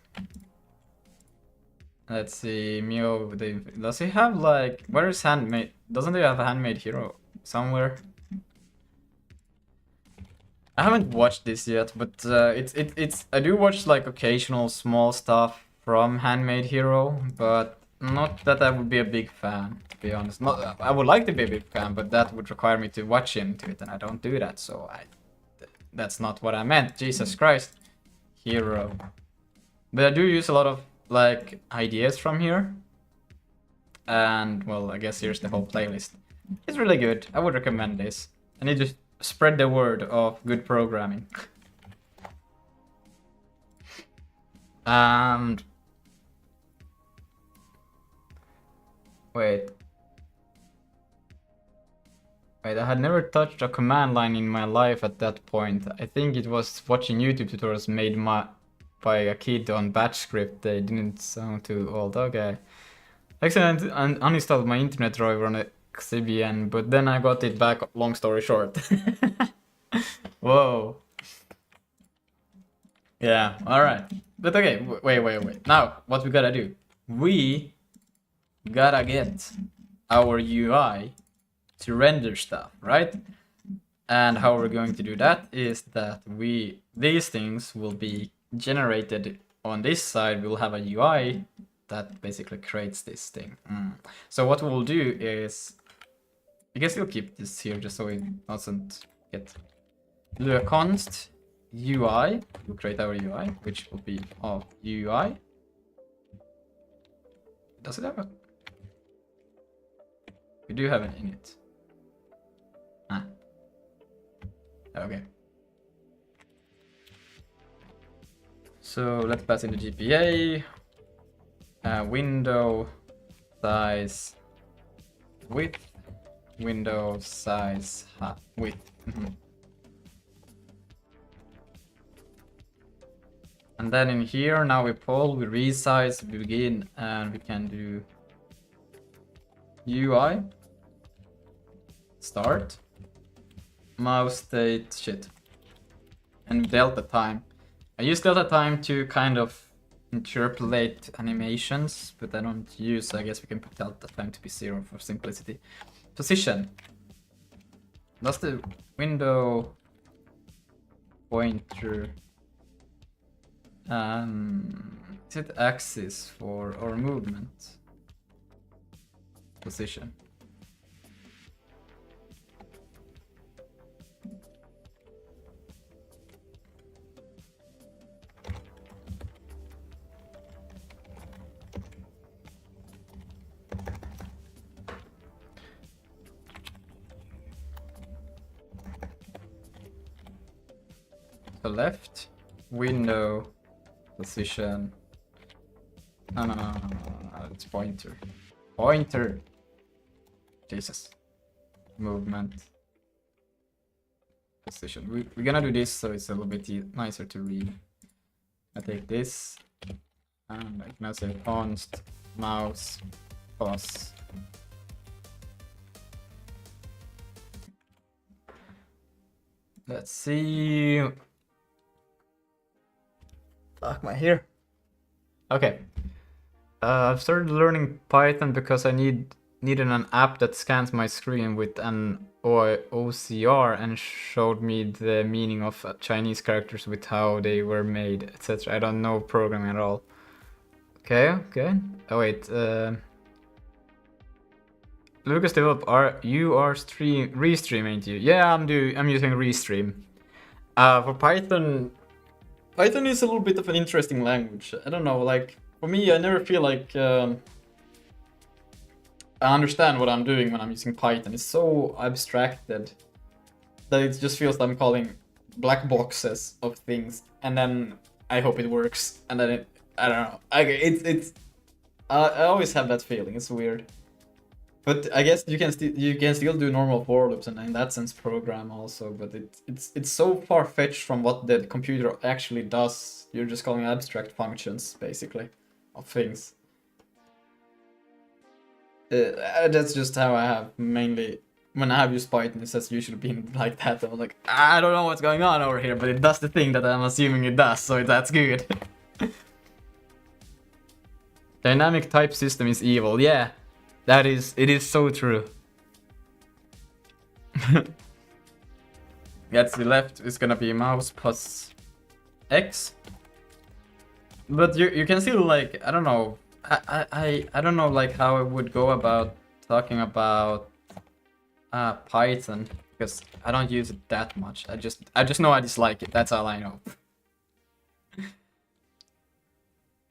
Let's see, Mio. Does he have like where is handmade? Doesn't he have a handmade hero somewhere? I haven't watched this yet, but it's I do watch like occasional small stuff from Handmade Hero, but not that I would be a big fan, to be honest. Not I would like to be a big fan, but that would require me to watch into it, and I don't do that, so that's not what I meant. Jesus Christ, Hero. But I do use a lot of like ideas from here, and well, I guess here's the whole playlist. It's really good. I would recommend this. I need to spread the word of good programming. And wait, I had never touched a command line in my life at that point. I think it was watching YouTube tutorials made by a kid on batch script. They didn't sound too old. Okay. Actually, I uninstalled my internet driver on a Xbian, but then I got it back, long story short. Whoa. Yeah, alright. But okay, wait. Now, what we gotta do? We gotta get our UI to render stuff, right? And how we're going to do that is that these things will be generated on this side. We'll have a UI that basically creates this thing. So what we'll do is, I guess we'll keep this here just so it doesn't get. Do a const UI. We'll create our UI, which will be of UI. Does it have a? We do have an init. Okay. So let's pass in the GPA. Window size width. Window size width. And then in here, now we pull, we resize, we begin, and we can do UI, start, mouse state, shit, and delta time. I use delta time to kind of interpolate animations, but I don't use, I guess we can put delta time to be 0 for simplicity. Position. Does the window pointer is it axis for or movement? Position. So left window position. No, it's pointer. Pointer. Jesus. Movement. Position. We're gonna do this so it's a little bit nicer to read. I take this and I can say const mouse plus. Let's see. Fuck my hair. Okay. I've started learning Python because I needed an app that scans my screen with an OCR and showed me the meaning of Chinese characters with how they were made, etc. I don't know programming at all. Okay. Oh wait. Lucas develop Restream, ain't you? Yeah, I'm using Restream. For Python is a little bit of an interesting language. I don't know, like for me, I never feel like I understand what I'm doing when I'm using Python. It's so abstracted that it just feels like I'm calling black boxes of things, and then I hope it works, and then I don't know. I always have that feeling. It's weird. But I guess you can still do normal for loops and in that sense program also, but it's so far-fetched from what the computer actually does. You're just calling abstract functions basically. of things. That's just how I have mainly. When I have used Python, it's has usually been like that. I'm like, I don't know what's going on over here, but it does the thing that I'm assuming it does, so that's good. Dynamic type system is evil. Yeah, it is so true. Yeah, to the left is gonna be mouse plus X. But you can still, like, I don't know. I don't know, like, how I would go about talking about Python, because I don't use it that much. I just know I dislike it. That's all I know.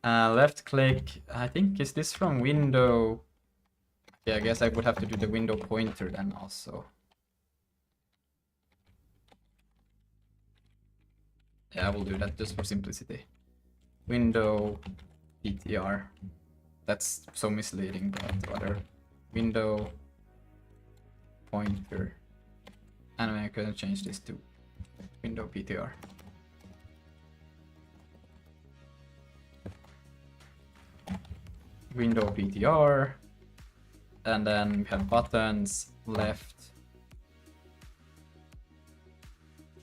Left click. I think, is this from window? Yeah, I guess I would have to do the window pointer then also. Yeah, I will do that just for simplicity. Window PTR. That's so misleading, but whatever. Window pointer. And I can change this to window PTR. Window PTR. And then we have buttons left.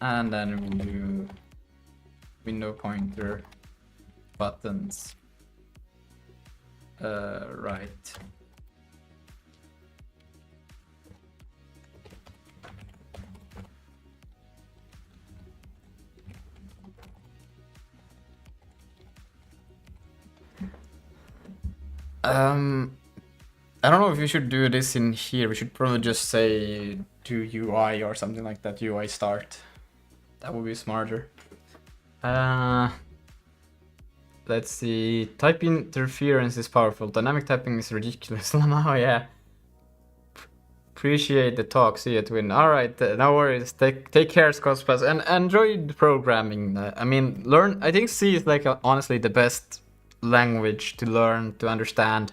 And then we'll do window pointer buttons right. I don't know if we should do this in here. We should probably just say do UI or something like that. UI start. That would be smarter. Let's see. Type interference is powerful. Dynamic typing is ridiculous. Oh yeah. Appreciate the talk. See you, Twin. All right, no worries. Take care, Scotspass, and enjoy the programming. I mean, learn. I think C is like honestly the best language to learn, to understand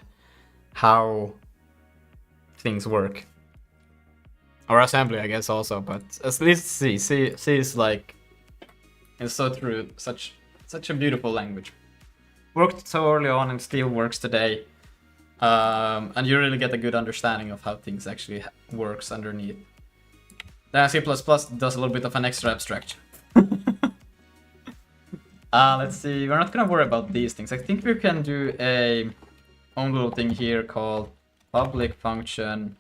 how things work. Or assembly, I guess, also, but at least C is like, it's so true, such a beautiful language. Worked so early on and still works today. And you really get a good understanding of how things actually works underneath. Then C++ does a little bit of an extra abstraction. Let's see, we're not gonna worry about these things. I think we can do a own little thing here called public function.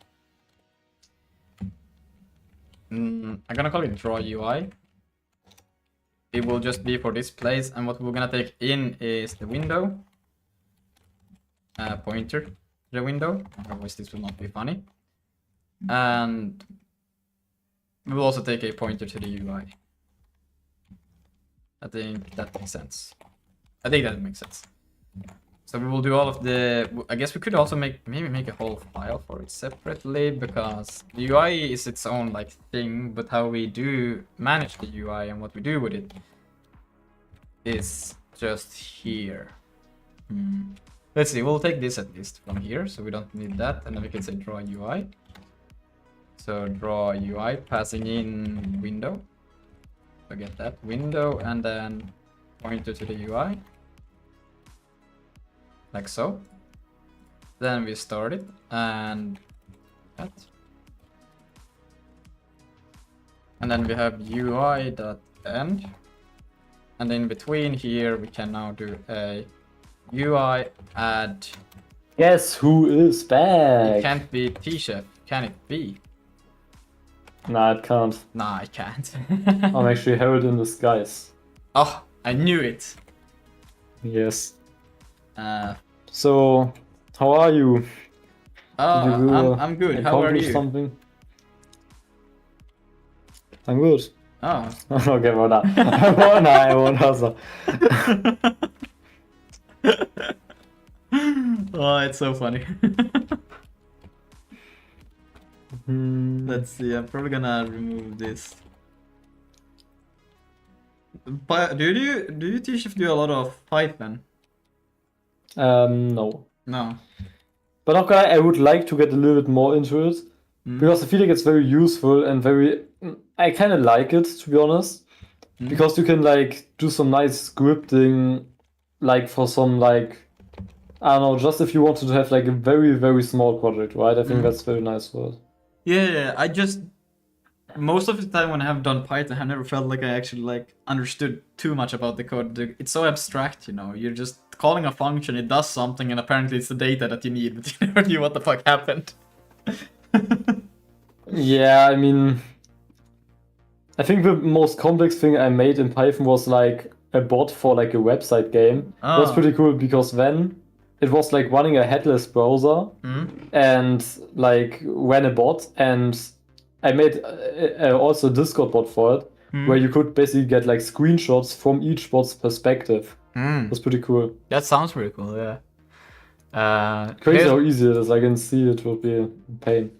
I'm gonna call it draw UI. It will just be for this place, and what we're gonna take in is the window pointer to the window. Otherwise, this will not be funny. And we will also take a pointer to the UI. I think that makes sense. I think that makes sense. So we will do all of the. I guess we could also maybe make a whole file for it separately, because the UI is its own like thing, but how we do manage the UI and what we do with it is just here. Let's see. We'll take this at least from here, so we don't need that, and then we can say draw UI. So draw UI, passing in window. So get that window, and then pointer to the UI. Like so. Then we start it, and that. And then we have UI.end. And in between here, we can now do a UI add. Guess who is back? It can't be T-Chef, can it be? Nah, it can't. Nah, I can't. I'm actually Herald in disguise. Oh, I knew it. Yes. So, how are you? Oh, I'm good. How are you? Something? I'm good. Oh. Okay, well, I won't answer. Oh, it's so funny. Let's see, I'm probably gonna remove this. But do you T-Shift do a lot of Python? No. No. But okay, I would like to get a little bit more into it, because I feel like it's very useful and very. I kind of like it, to be honest, because you can like do some nice scripting, like for some like I don't know, just if you wanted to have like a very, very small project, right? I think that's very nice for it. Yeah, I just most of the time when I have done Python, I never felt like I actually like understood too much about the code. It's so abstract, you know. You're just calling a function, it does something, and apparently it's the data that you need, but you never knew what the fuck happened. Yeah, I mean, I think the most complex thing I made in Python was like a bot for like a website game. It was pretty cool because then it was like running a headless browser and like ran a bot, and I made also a Discord bot for it where you could basically get like screenshots from each bot's perspective. It was pretty cool. That sounds pretty cool, yeah. Crazy how easy it is. I can see it would be a pain.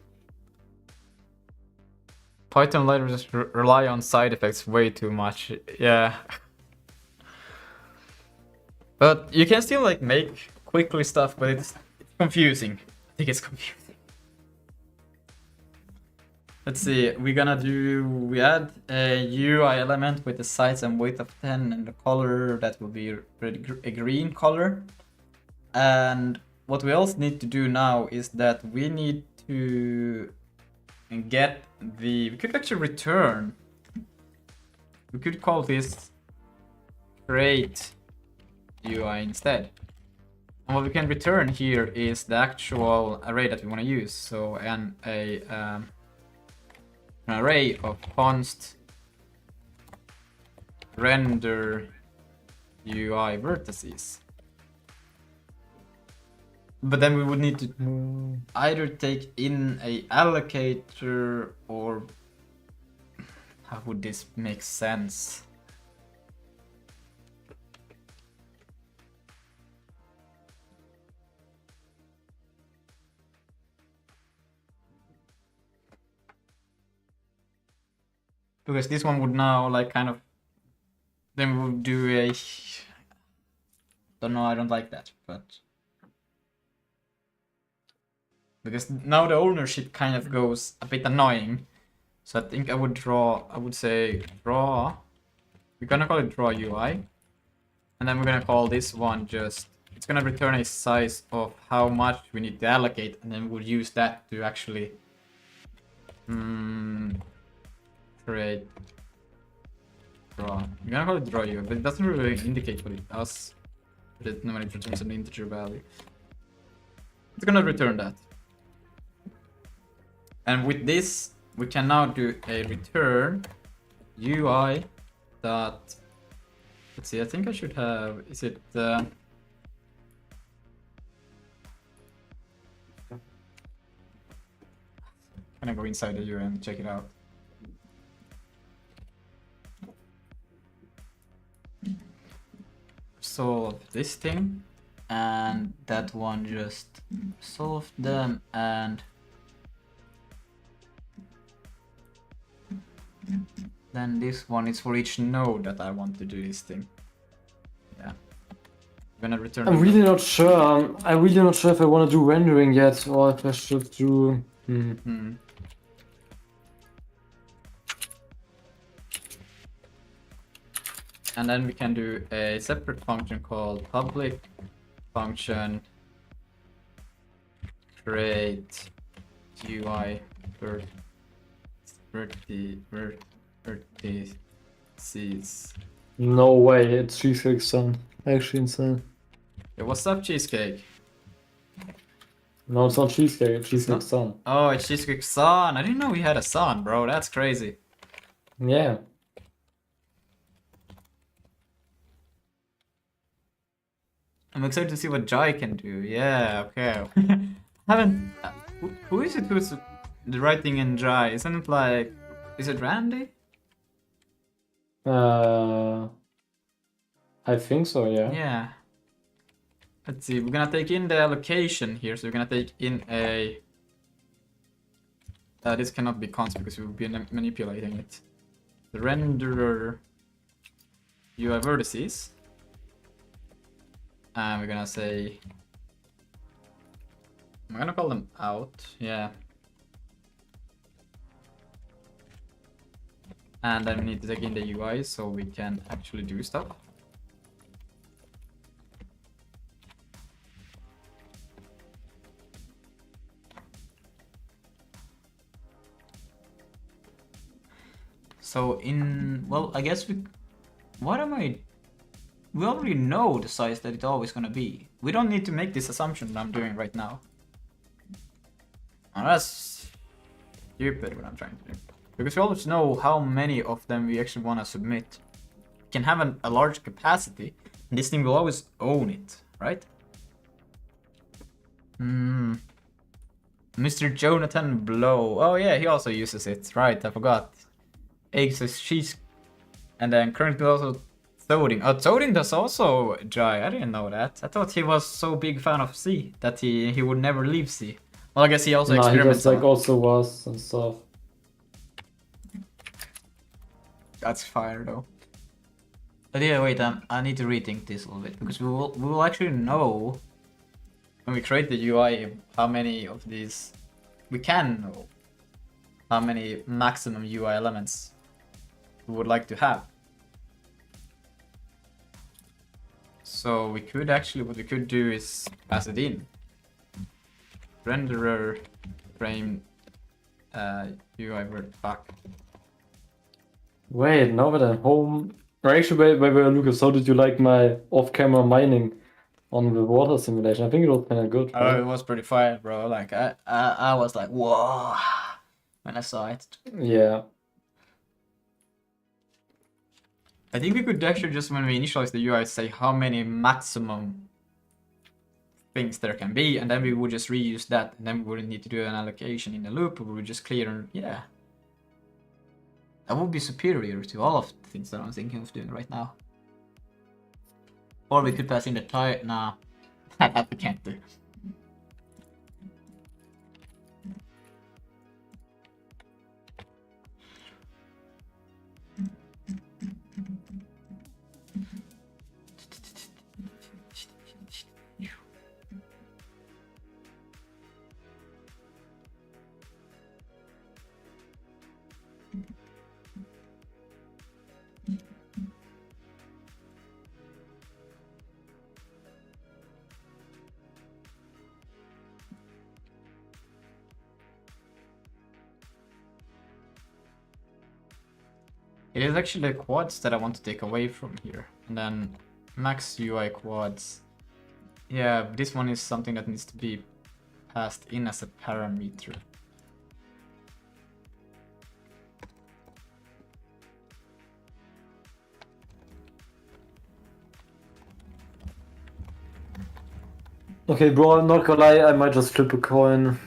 Python libraries rely on side effects way too much. Yeah. But you can still like make quickly stuff, but it's confusing. I think it's confusing. Let's see, we add a UI element with the size and weight of 10 and the color that will be a green color. And what we also need to do now is that we need to get we could actually return. We could call this create UI instead. And what we can return here is the actual array that we want to use. So an array of const render UI vertices. But then we would need to either take in a allocator, or how would this make sense? Because this one would now like kind of, then we would do a, don't know, I don't like that, but because now the ownership kind of goes a bit annoying. So I think I would say draw, we're gonna call it draw UI, and then we're gonna call this one just, it's gonna return a size of how much we need to allocate, and then we'll use that to actually create draw. We're gonna call it draw UI, but it doesn't really indicate what it does. But it normally returns an integer value. It's gonna return that. And with this, we can now do a return UI dot, let's see, I think I should have, is it can I go inside the UI and check it out? Solve this thing, and that one just solve them, and then this one is for each node that I want to do this thing. Yeah. I'm gonna return. I'm really not sure. I'm really not sure if I want to do rendering yet, or if I should do. And then we can do a separate function called public function create UI vertices. No way, it's Cheesecake Sun. Actually insane. Yeah, what's up, Cheesecake? No, it's not Cheesecake, it's Cheesecake Sun. Oh, it's Cheesecake Sun. I didn't know we had a sun, bro. That's crazy. Yeah. I'm excited to see what Jai can do. Yeah, okay. Haven't. Who is it who's writing in Jai? Isn't it like. Is it Randy? I think so, yeah. Yeah. Let's see. We're gonna take in the allocation here. So we're gonna take in a. This cannot be const because we will be manipulating it. The renderer UI vertices. And we're gonna say, I'm gonna call them out, yeah. And then we need to take in the UI so we can actually do stuff. So well, I guess we already know the size that it's always gonna be. We don't need to make this assumption that I'm doing right now. Oh, that's stupid what I'm trying to do. Because we always know how many of them we actually want to submit. We can have a large capacity, and this thing will always own it, right? Mr. Jonathan Blow. Oh yeah, he also uses it. Right, I forgot. Eggs is cheese. And then currently also Thoding. Oh, Thoding does also dry. I didn't know that. I thought he was so big fan of C that he would never leave C. Well, I guess he also experiments. He does, like, also was and stuff. That's fire though. But yeah, wait, I need to rethink this a little bit because we will actually know when we create the UI how many of these we can know how many maximum UI elements we would like to have. So we could actually, what we could do is pass it in. Renderer frame UI word back. Wait, now that I'm home. Or actually, wait, Lucas, how did you like my off-camera mining on the water simulation? I think it was kind of good. Oh, right? It was pretty fire, bro. Like I was like, whoa, when I saw it. Yeah. I think we could actually just, when we initialize the UI, say how many maximum things there can be, and then we would just reuse that, and then we wouldn't need to do an allocation in the loop. We would just clear, and yeah. That would be superior to all of the things that I'm thinking of doing right now. Or we could pass in the type. Nah, that we can't do. It is actually the quads that I want to take away from here. And then max UI quads. Yeah, this one is something that needs to be passed in as a parameter. Okay, bro, I'm not gonna lie, I might just flip a coin.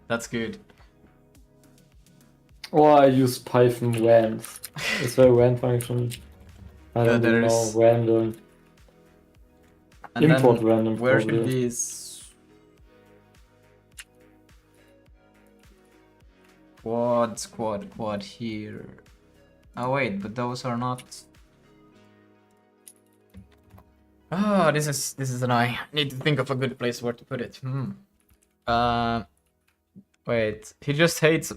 That's good. Or I use Python WAN. Is there a WAN function? I don't know. Random. And import random. Where probably. should these quad here? Oh wait, but those are not. Oh, this is annoying. I need to think of a good place where to put it. Wait, he just hates.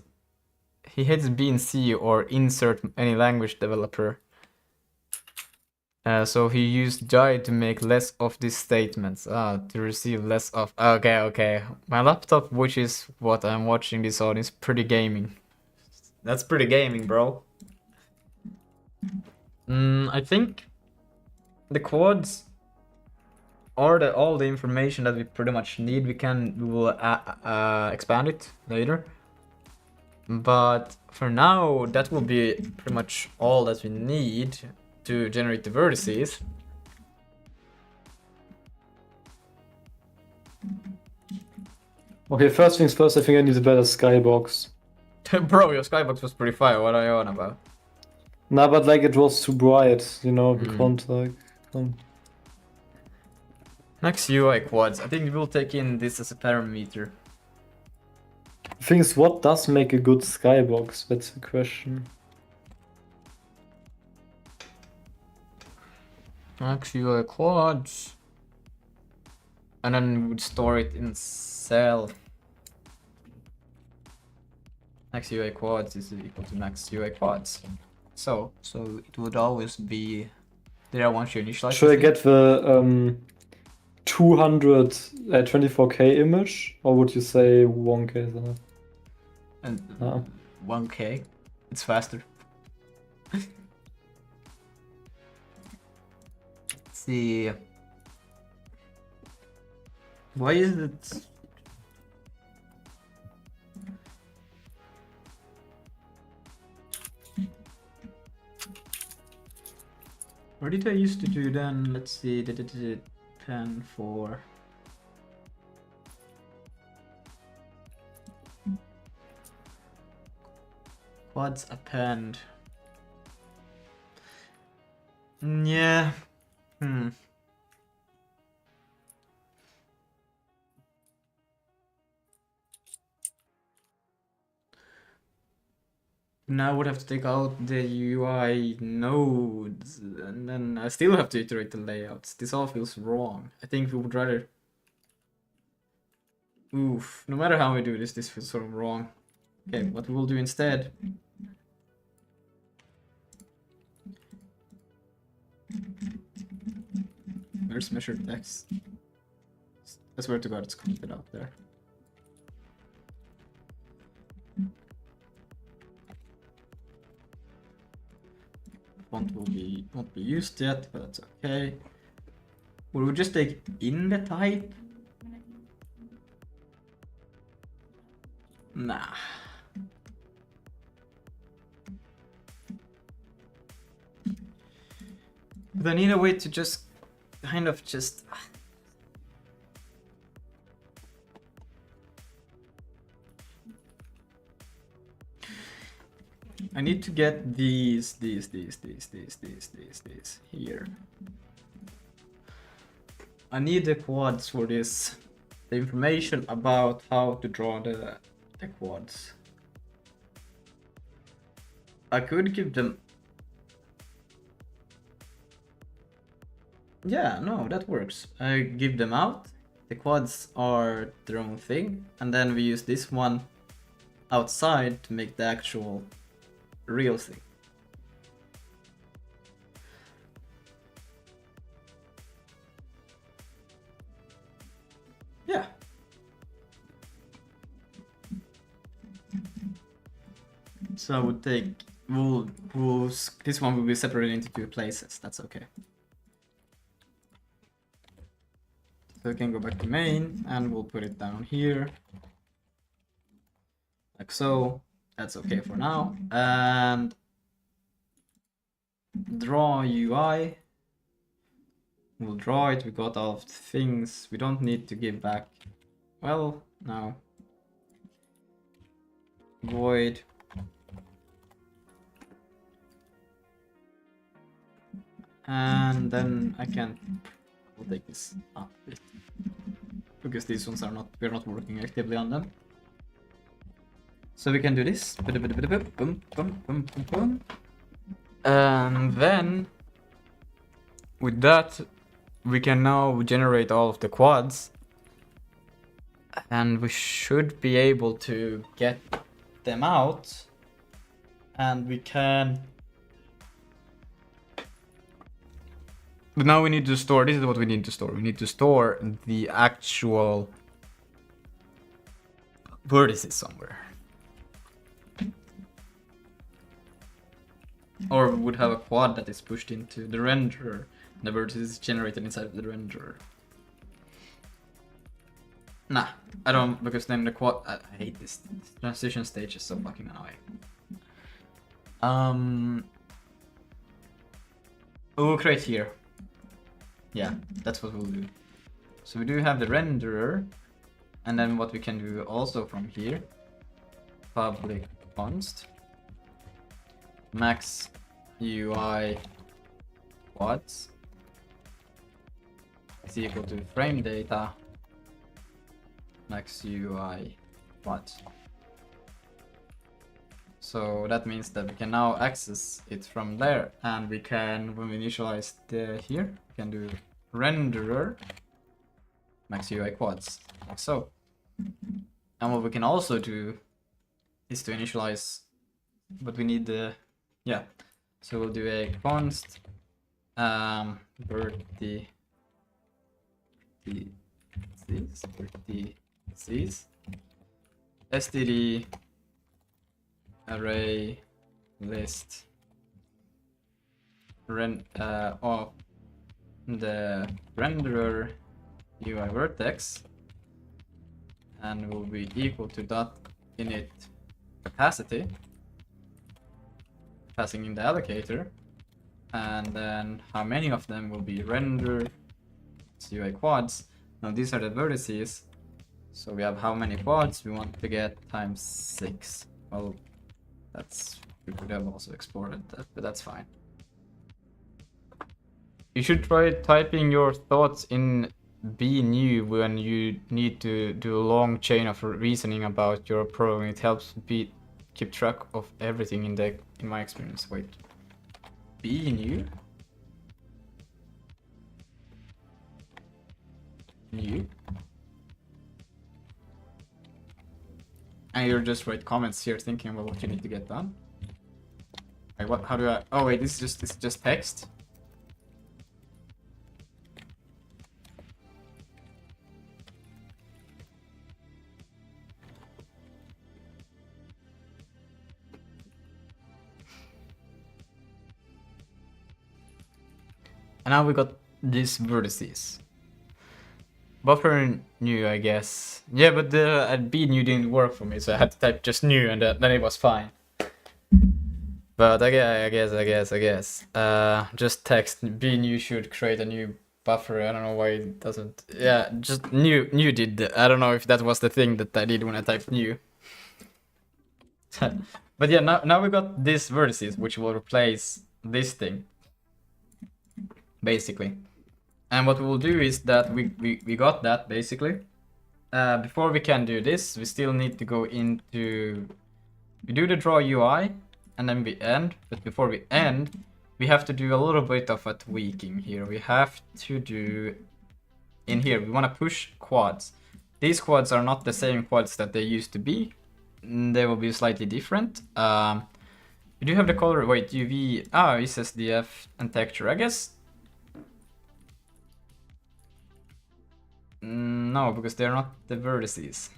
He hates being C or insert any language developer. So he used Jai to make less of these statements. To receive less of. Okay. My laptop, which is what I'm watching this on, is pretty gaming. That's pretty gaming, bro. I think the quads are all the information that we pretty much need. We will expand it later. But for now, that will be pretty much all that we need to generate the vertices. Okay, first things first, I think I need a better skybox. Bro, your skybox was pretty fire. What are you on about? Nah, but like it was too bright, you know, we can't like... Next UI quads. I think we'll take in this as a parameter. The thing is, what does make a good skybox? That's the question. Max UI quads. And then we would store it in cell. Max UI quads is equal to max UI quads. So it would always be. Did I want you initialize? Should I get the 224K image, or would you say 1K? And 1K. It's faster. Let's see. Why is it? What did I used to do then? Let's see. Pen for. Quads append. Yeah. Now I would have to take out the UI nodes, and then I still have to iterate the layouts. This all feels wrong. I think we would rather... Oof, no matter how we do this, this feels sort of wrong. Okay, what we will do instead... Where's measured text? I swear to God, it's commented out there. Font won't be used yet, but that's okay. Will we just take in the type? Nah. But I need a way to just kind of just... I need to get these here. I need the quads for this. The information about how to draw the quads. I could give them... Yeah, no, that works. I give them out. The quads are their own thing. And then we use this one outside to make the actual real thing. Yeah. So I would take... this one will be separated into two places. That's okay. So we can go back to main and we'll put it down here. Like so. That's okay for now. And draw UI. We'll draw it. We got all of the things. We don't need to give back. Well, no. Void. And then I can... We'll take this up a bit. Because these ones are not... We're not working actively on them. So we can do this. And then with that we can now generate all of the quads. And we should be able to get them out. And we can... But now we need to store, this is what we need to store. We need to store the actual vertices somewhere. Or we would have a quad that is pushed into the renderer. And the vertex is generated inside of the renderer. Nah, I don't, because then the quad... I hate this. This transition stage is so fucking annoying. We'll create here. Yeah, that's what we'll do. So we do have the renderer. And then what we can do also from here. Public const. Max UI quads is equal to frame data max UI quads. So that means that we can now access it from there, and we can, when we initialize the here, we can do renderer max UI quads like so. And what we can also do is to initialize, but we need the so we'll do a const vertices std array list of the renderer UI vertex, and will be equal to dot init capacity, passing in the allocator, and then how many of them will be render UI quads. Now these are the vertices, so we have how many quads we want to get times 6. Well, that's, we could have also exported that, but that's fine. You should try typing your thoughts in be new when you need to do a long chain of reasoning about your program. It helps keep track of everything in my experience. Wait, be new? New? And you're just write comments here thinking about what you need to get done. Wait, what? How do I? Oh wait, this is just text. And now we got these vertices. Buffer new, I guess. Yeah, but the be new didn't work for me, so I had to type just new, and then it was fine. But I guess. Just text be new should create a new buffer. I don't know why it doesn't. Yeah, just new did. I don't know if that was the thing that I did when I typed new. But yeah, now we got these vertices, which will replace this thing, basically. And what we will do is that we got that, basically. Before we can do this, we still need to go into... We do the draw UI, and then we end. But before we end, we have to do a little bit of a tweaking here. We have to do... In here, we want to push quads. These quads are not the same quads that they used to be. They will be slightly different. We do have the color... Wait, UV... SSDF and texture, I guess... No, because they're not the vertices.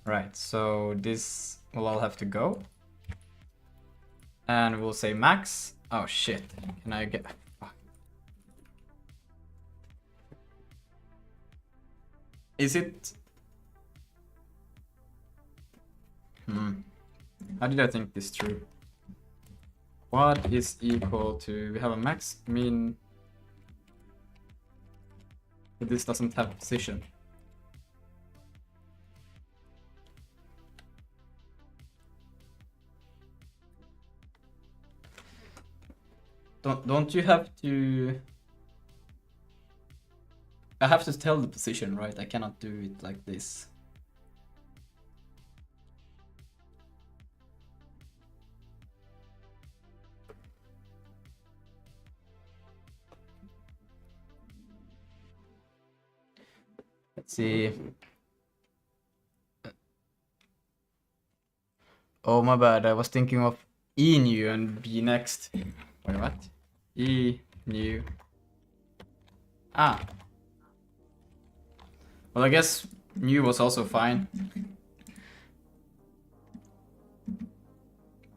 Right, so this will all have to go. And we'll say max. Oh shit, can I get... Fuck. Is it... How did I think this through? What is equal to... We have a max, min... But this doesn't have position. Don't you have to... I have to tell the position, right? I cannot do it like this. Let's see. Oh, my bad. I was thinking of E new and B next. Wait, what? E new. Ah. Well, I guess new was also fine.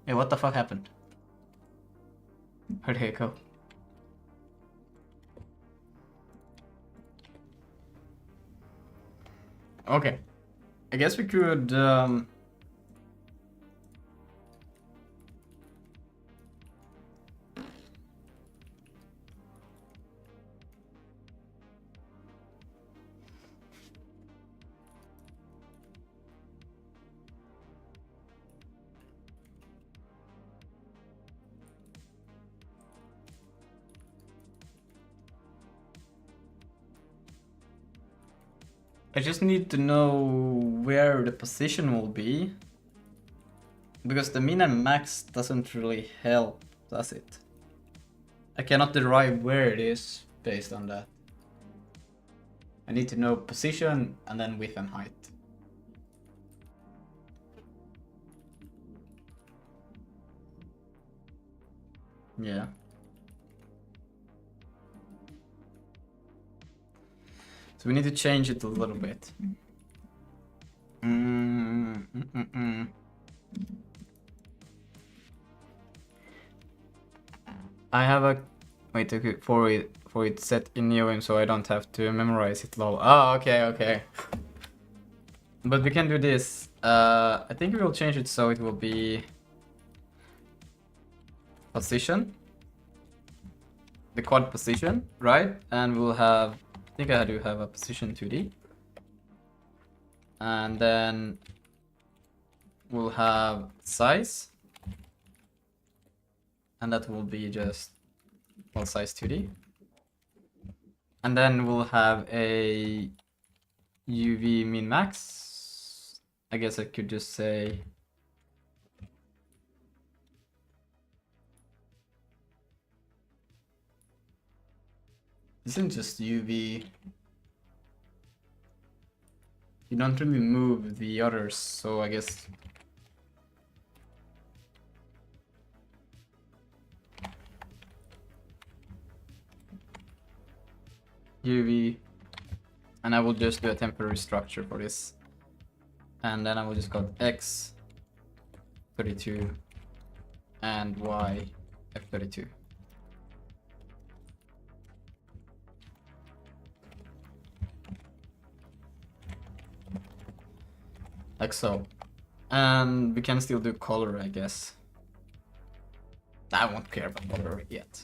Hey, what the fuck happened? Where'd it go? Okay. I guess we could... I just need to know where the position will be, because the min and max doesn't really help, does it? I cannot derive where it is based on that. I need to know position and then width and height. Yeah. So we need to change it a little bit. I have a wait for it set in NeoVim, so I don't have to memorize it. Lol. Oh, okay. But we can do this. I think we will change it so it will be position, the quad position, right? And we'll have, I think I do have a position 2D, and then we'll have size, and that will be just size 2D, and then we'll have a UV min max. I guess I could just say this isn't just UV. You don't really move the others, so I guess UV, and I will just do a temporary structure for this, and then I will just call X 32 and Y F32. Like so. And we can still do color, I guess. I won't care about color yet.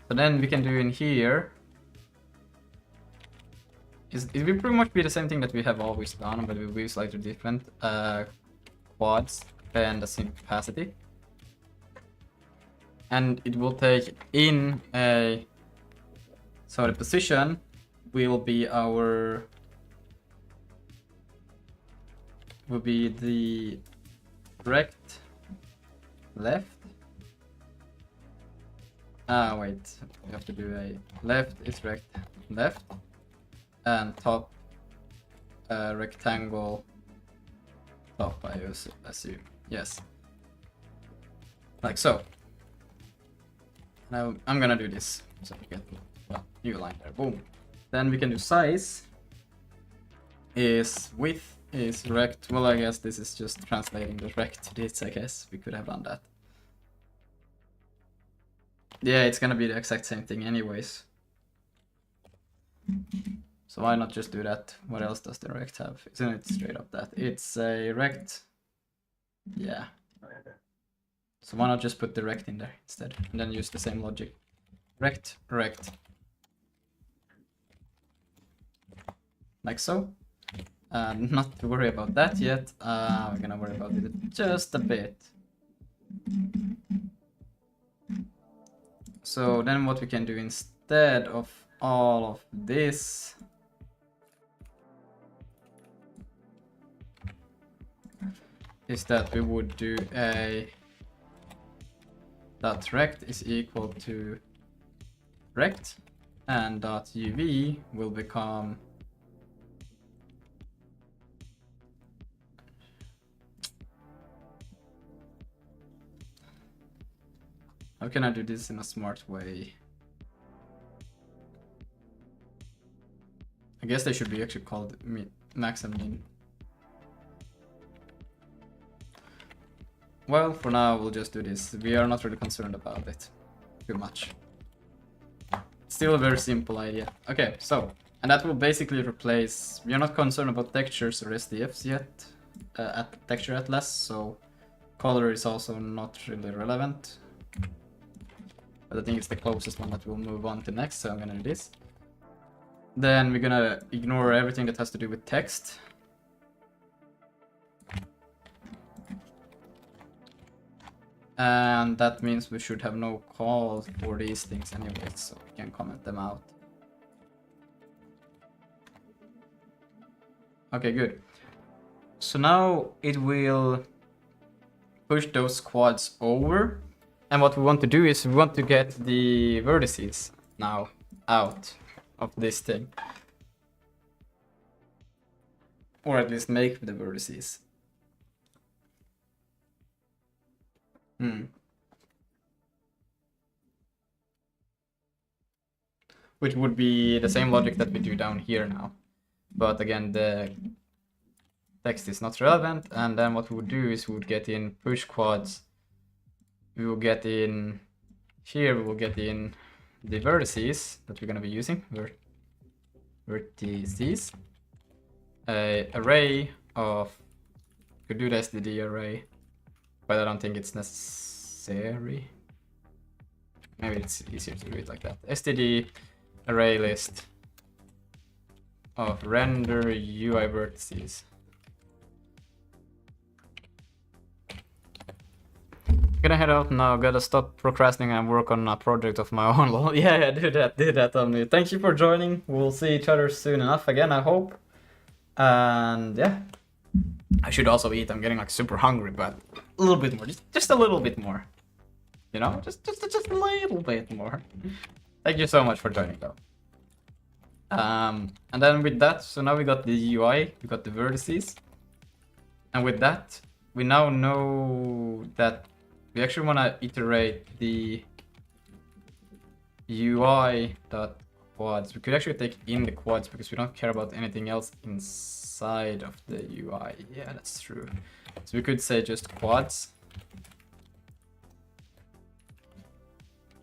So then we can do in here. It will pretty much be the same thing that we have always done, but it will be slightly different. Quads and the same capacity. And it will take in a... So the position will be our... will be the rect left. Wait, we have to do a left is rect left, and top rectangle top, I assume. Yes. Like so. Now I'm gonna do this so we get new line there. Boom. Then we can do size is width is rect. Well, I guess this is just translating the rect to this, I guess. We could have done that. Yeah, it's gonna be the exact same thing anyways. So why not just do that? What else does the rect have? Isn't it straight up that? It's a rect. Yeah. So why not just put the rect in there instead? And then use the same logic. Rect, rect. Like so. Not to worry about that yet. We're gonna worry about it just a bit. So then what we can do instead of all of this is that we would do a dot rect is equal to rect, and dot uv will become how can I do this in a smart way? I guess they should be actually called max and min. Well, for now we'll just do this. We are not really concerned about it too much. It's still a very simple idea. Okay, so, and that will basically replace, we are not concerned about textures or SDFs yet, at texture atlas, so color is also not really relevant. But I think it's the closest one that we'll move on to next, so I'm gonna do this. Then we're gonna ignore everything that has to do with text. And that means we should have no calls for these things anyway, so we can comment them out. Okay, good. So now it will push those quads over. And what we want to do is we want to get the vertices now out of this thing. Or at least make the vertices. Which would be the same logic that we do down here now. But again, the text is not relevant. And then what we would do is we would get in push quads. We will get in here we will get in the vertices that we're gonna be using. Vertices. A array of, could do the STD array, but I don't think it's necessary. Maybe it's easier to do it like that. STD array list of render UI vertices. Gonna head out now, gotta stop procrastinating and work on a project of my own. Yeah, do that on me. Thank you for joining. We'll see each other soon enough again, I hope. And yeah, I should also eat. I'm getting like super hungry, but a little bit more, just a little bit more. You know, just a little bit more. Thank you so much for joining though. And then with that, so now we got the UI, we got the vertices. And with that, we now know that we actually want to iterate the UI.quads. We could actually take in the quads because we don't care about anything else inside of the UI. Yeah, that's true. So we could say just quads.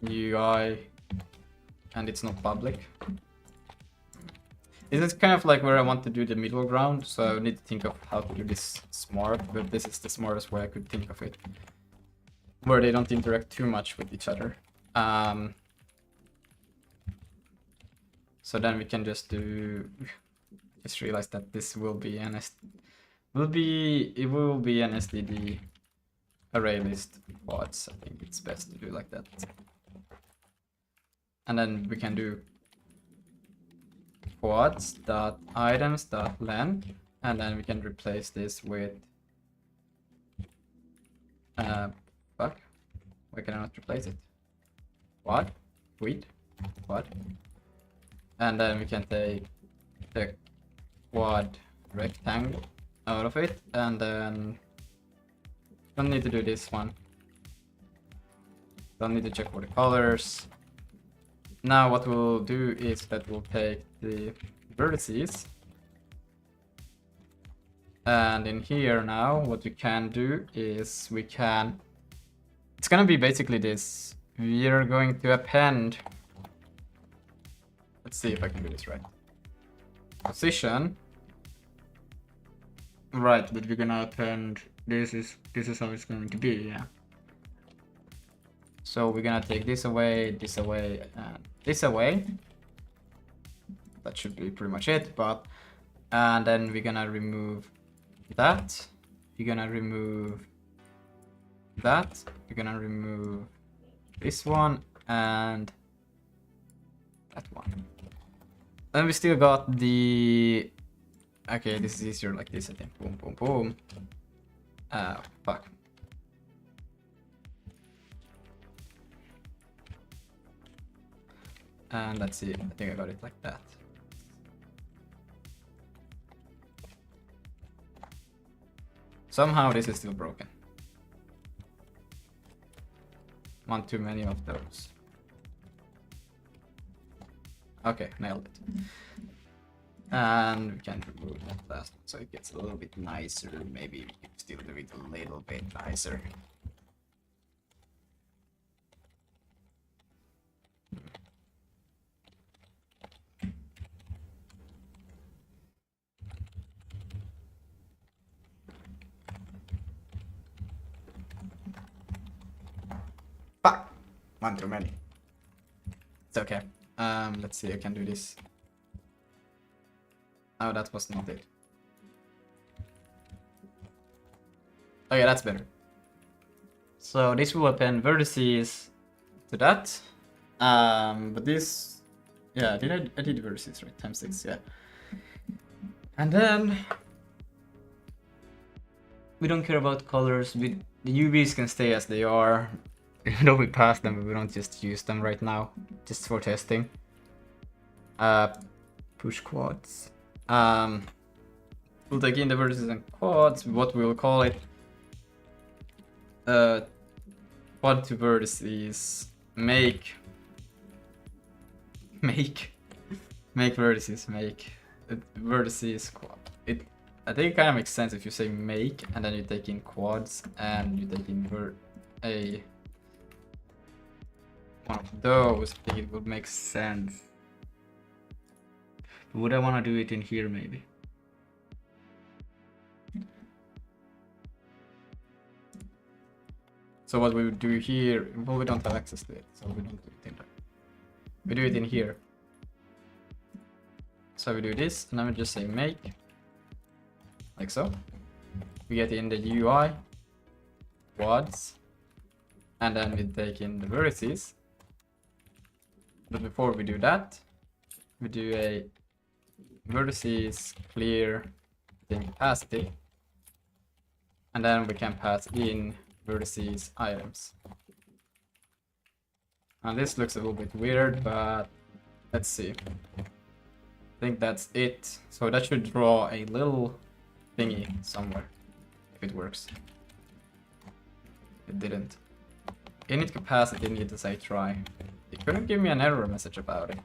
UI, and it's not public. It's kind of like where I want to do the middle ground, so I need to think of how to do this smart, but this is the smartest way I could think of it. Where they don't interact too much with each other. So then we can just do, just realize that this will be an it will be an STD array list quads. I think it's best to do like that. And then we can do quads.items.length, and then we can replace this with fuck, why can I not replace it? What? Wait, what? And then we can take the quad rectangle out of it, and then don't need to do this one. Don't need to check for the colors. Now what we'll do is that we'll take the vertices, and in here now what we can do is we can, it's gonna be basically this. We are going to append, let's see if I can do this right. Position, right, but we're gonna append, this is how it's going to be, yeah. So we're gonna take this away, and this away. That should be pretty much it, but, and then we're gonna remove that. We're gonna remove that. We're gonna remove this one and that one. Then we still got the, okay, this is easier like this, I think. Boom, boom, boom. Fuck. And let's see, I think I got it like that. Somehow this is still broken. One too many of those. Okay, nailed it. And we can remove that last one so it gets a little bit nicer. Maybe we can still do it a little bit nicer. Fuck! One too many. It's okay. Let's see, I can do this. Oh, that was not it. Okay, that's better. So this will append vertices to that. But this, yeah, I did vertices, right? Times 6, yeah. And then we don't care about colors. The UVs can stay as they are. Even though we passed them, we don't just use them right now, just for testing. Push quads. We'll take in the vertices and quads. What we'll call it? Quad to vertices. Make vertices. Make vertices quad. I think it kind of makes sense if you say make and then you take in quads and you take in one of those, I think it would make sense. Would I want to do it in here maybe? So what we would do here, well, we don't have access to it, so we don't do it in there. We do it in here. So we do this, and then we just say make, like so. We get in the UI, quads, and then we take in the vertices. But before we do that, we do a vertices clear thing capacity, and then we can pass in vertices items. Now this looks a little bit weird, but let's see. I think that's it. So that should draw a little thingy somewhere, if it works. It didn't. Init capacity need to say try. It couldn't give me an error message about it.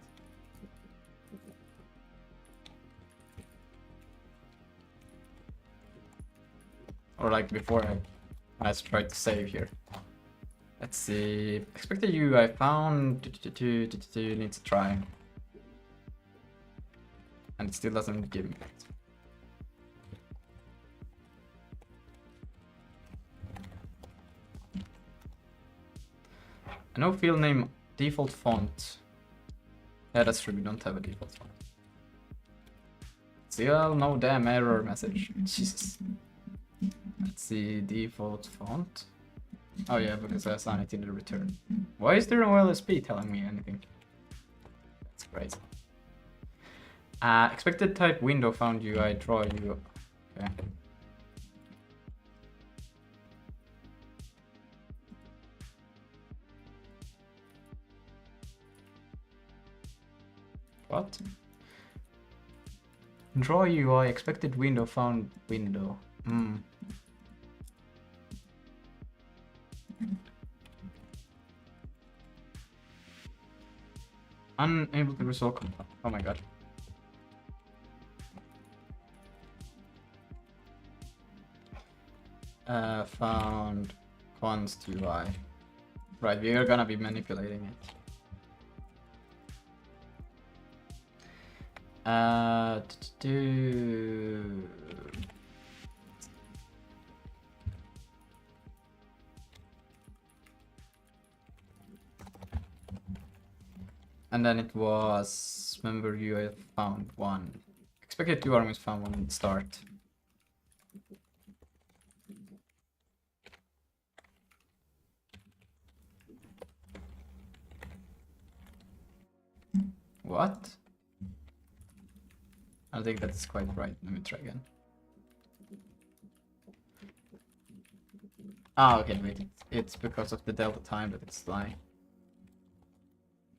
Or like before I tried to save here. Let's see. Expected UI found. Needs to try. And it still doesn't give me it. No field name default font. Yeah, that's true. We don't have a default font. Still no damn error message. Jesus. Let's see, default font. Oh yeah, because I assigned it in the return. Why is there no LSP telling me anything? That's crazy. Expected type window found UI draw you. Okay. What? Draw UI expected window found window. Unable to resolve. Oh my god. Found const UI. Right, we are gonna be manipulating it. And then it was member UI found one. Expected 2 armies found one start. What? I think that's quite right. Let me try again. Ah, okay, wait. It's because of the delta time that it's lying.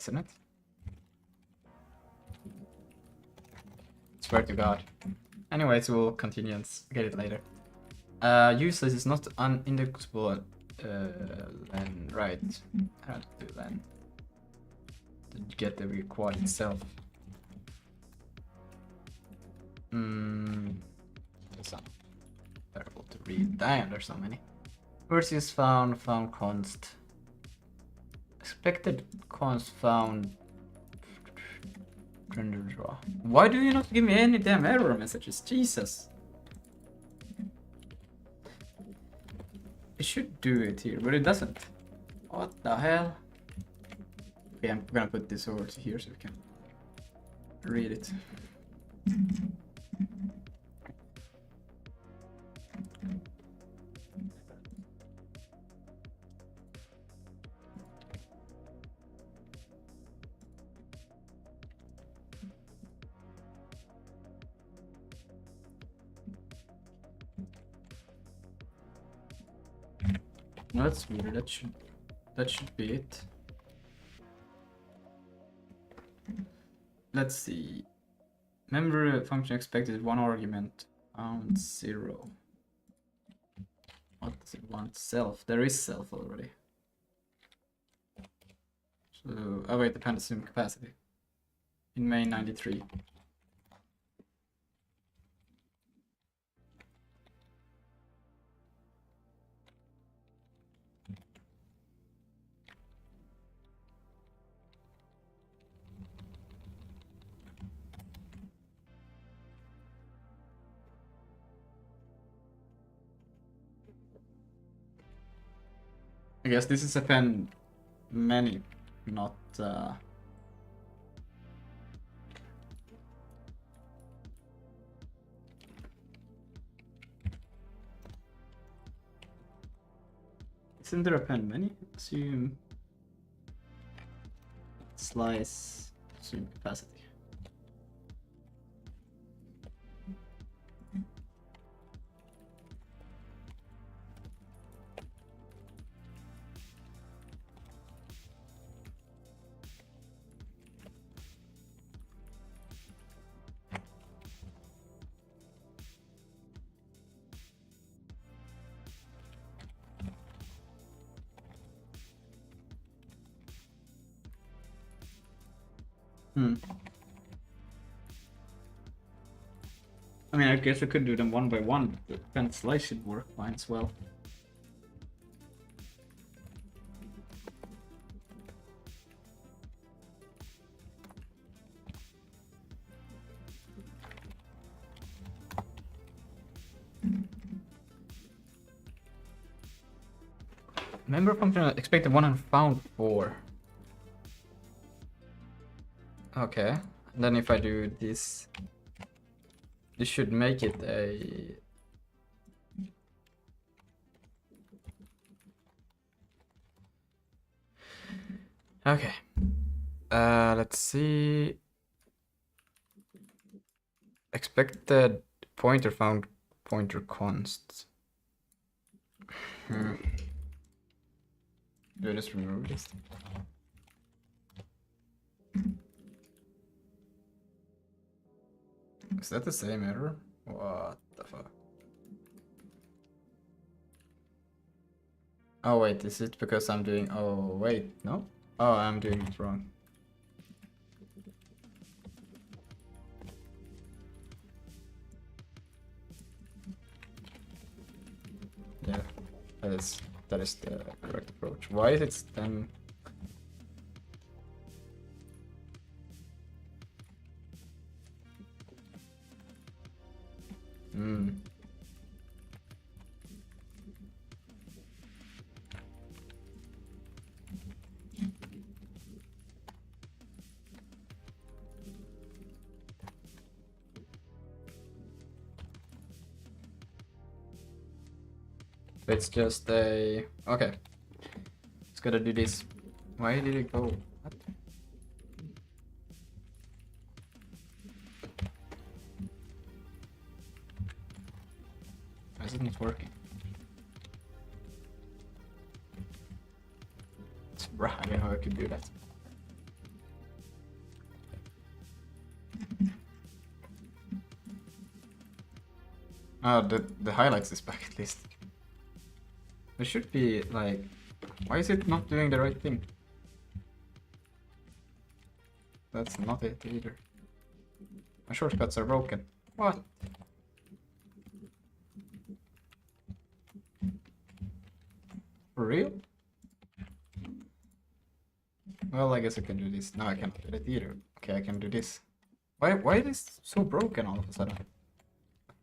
Isn't it? Swear to God. Anyways, we'll continue and get it later. Useless is not unindexable. Len, right. How to do Len? To get the required itself. That's not terrible to read. Damn, there's so many. Versus found const. Expected const found. Render draw. Why do you not give me any damn error messages? Jesus. It should do it here, but it doesn't. What the hell? Okay, I'm gonna put this over to here so we can read it. No, that's weird. That should be it. Let's see. Member function expected 1 argument. Found 0. What does it want? Self. There is self already. So, oh wait, dependency capacity. In main 93. guess this is append many, not Isn't there append many? Assume slice, assume capacity. I mean, I guess I could do them one by one, but the append slice should work fine as well. Member function expected 1 and found 4. Okay, and then if I do this, this should make it a... Okay, let's see. Expected pointer found pointer const. Do I just remove this? Is that the same error? What the fuck? Oh wait, is it because I'm doing... Oh wait, no? Oh, I'm doing it wrong. Yeah, that is the correct approach. Why is it then? It's just a... Okay. It's gotta do this. Why did it go? What? Why is it not working? Bruh, I didn't know I could do that. Oh, the highlights is back at least. It should be like, why is it not doing the right thing? That's not it either. My shortcuts are broken. What? For real? Well, I guess I can do this. No, I can't do it either. Okay, I can do this. Why is this so broken all of a sudden?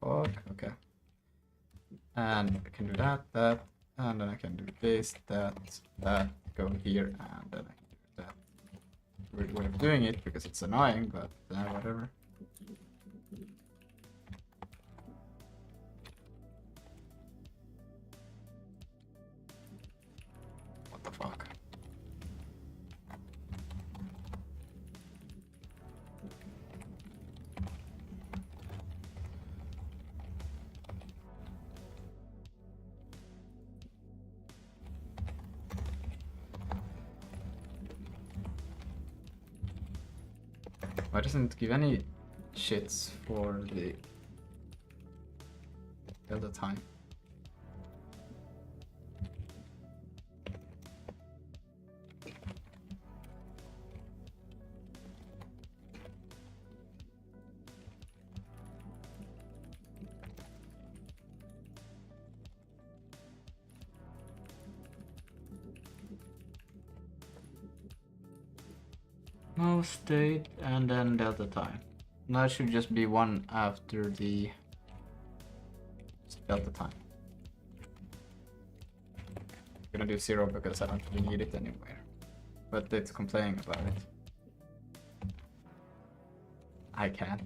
Fuck, okay. And I can do that. And then I can do this, that, go here, and then I can do that. Weird way of doing it because it's annoying, but whatever. What the fuck? Why doesn't it give any shits for the other time? Most state and then delta time. That should just be one after the delta time. gonna do 0 because I don't really need it anywhere. But it's complaining about it. I can't.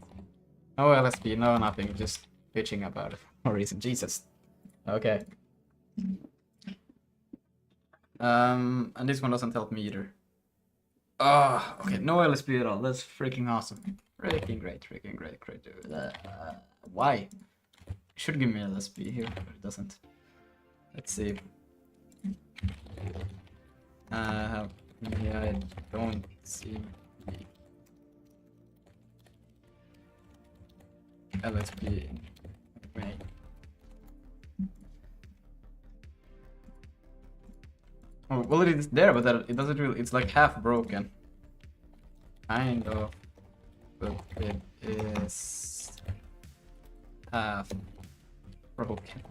No LSP, no nothing, just bitching about it for no reason. Jesus. Okay. And this one doesn't help me either. Oh, okay, no LSP at all. That's freaking awesome. Freaking great, dude. Why? It should give me LSP here, but it doesn't. Let's see. Yeah, I don't see LSP. Wait. Oh, well, it is there, but it doesn't really. It's like half broken. Kind of. But it is half broken.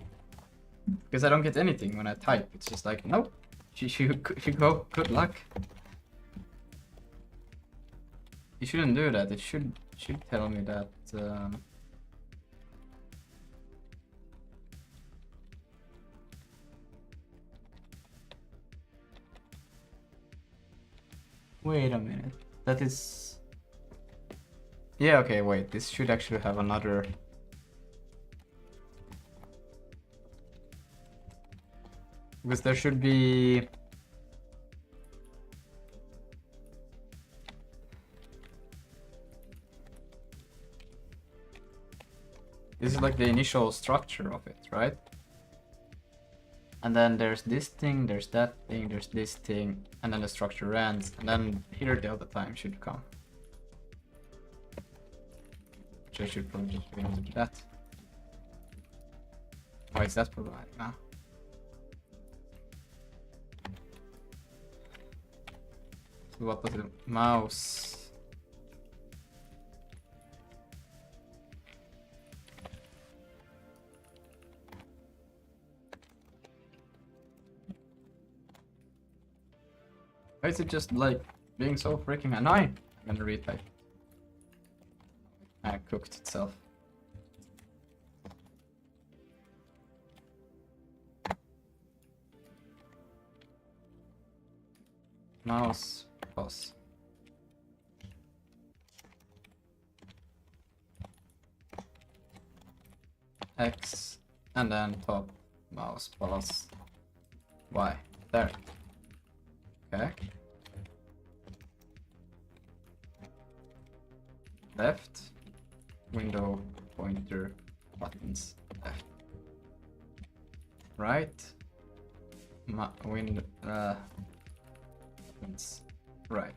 Because I don't get anything when I type. It's just like, nope. You go. Good luck. You shouldn't do that. It should tell me that. Wait a minute. That is. Yeah. Okay. Wait. This should actually have another. Because there should be. This is like the initial structure of it, right? And then there's this thing, there's that thing, there's this thing, and then the structure ends, and then here the other time should come. Which I should probably just be able to do that. Why is that problematic now? So what was the mouse? Why is it just like being so freaking annoying? I'm gonna retype. It cooked itself. Mouse pause. X and then top mouse pause Y. There. Okay. Left. Window pointer buttons. Left. Right. Window buttons. Right.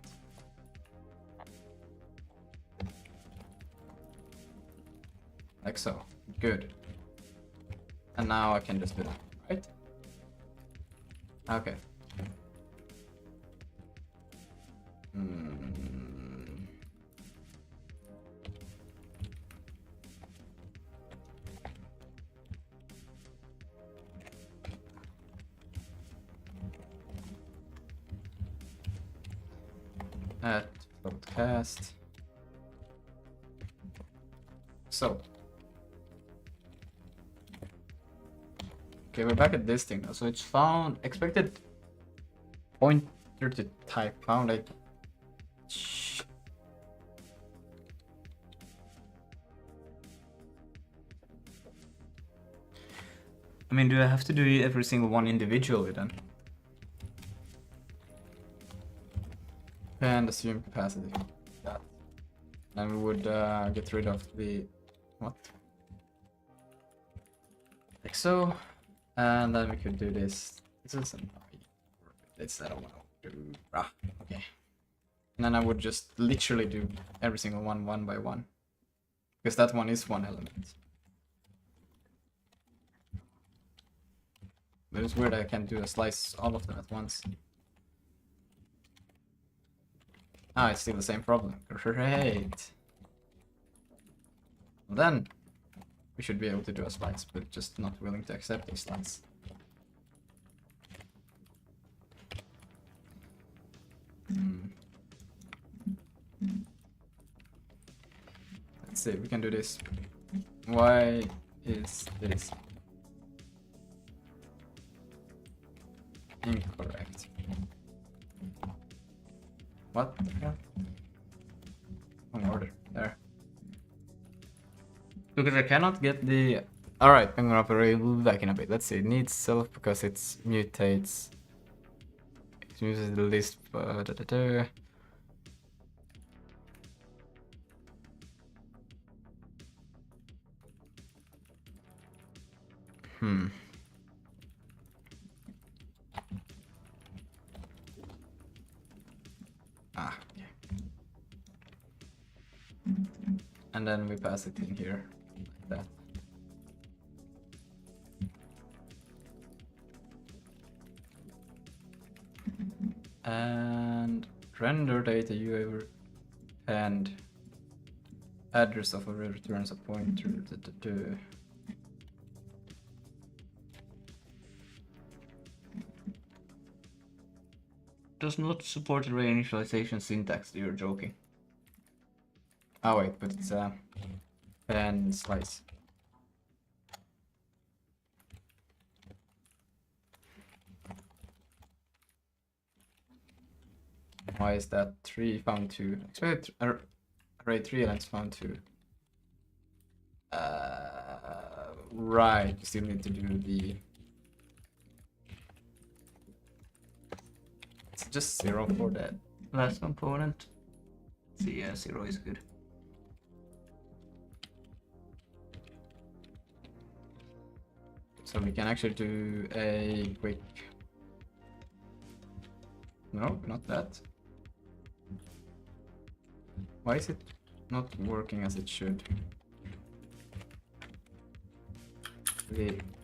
Like so. Good. And now I can just do that, right? Okay. At podcast. So. Okay, we're back at this thing now. So it's found expected pointer to type found like. I mean, do I have to do every single one individually then? And assume capacity. That. And we would get rid of the what? Like so. And then we could do this. This is this I don't want to do. Okay. And then I would just literally do every single one by one. Because that one is one element. But it's weird I can't do a slice all of them at once. Ah, it's still the same problem. Great. Well then, we should be able to do a slice, but just not willing to accept a slice. Let's see, we can do this. Why is this What the hell? Wrong order. There. Because I cannot get the... Alright, I'm gonna operate back in a bit. Let's see. It needs self because it mutates. It uses the list. Ah, okay. And then we pass it in here, like that. And render data you ever and address of a returns a pointer. Does not support reinitialization syntax. You're joking. Oh wait, but it's and slice. Why is that 3 found 2? Expect array 3 elements found 2. Right, you still need to do the... It's just 0 for that last component. So yeah, 0 is good. So we can actually do a quick... No, not that. Why is it not working as it should?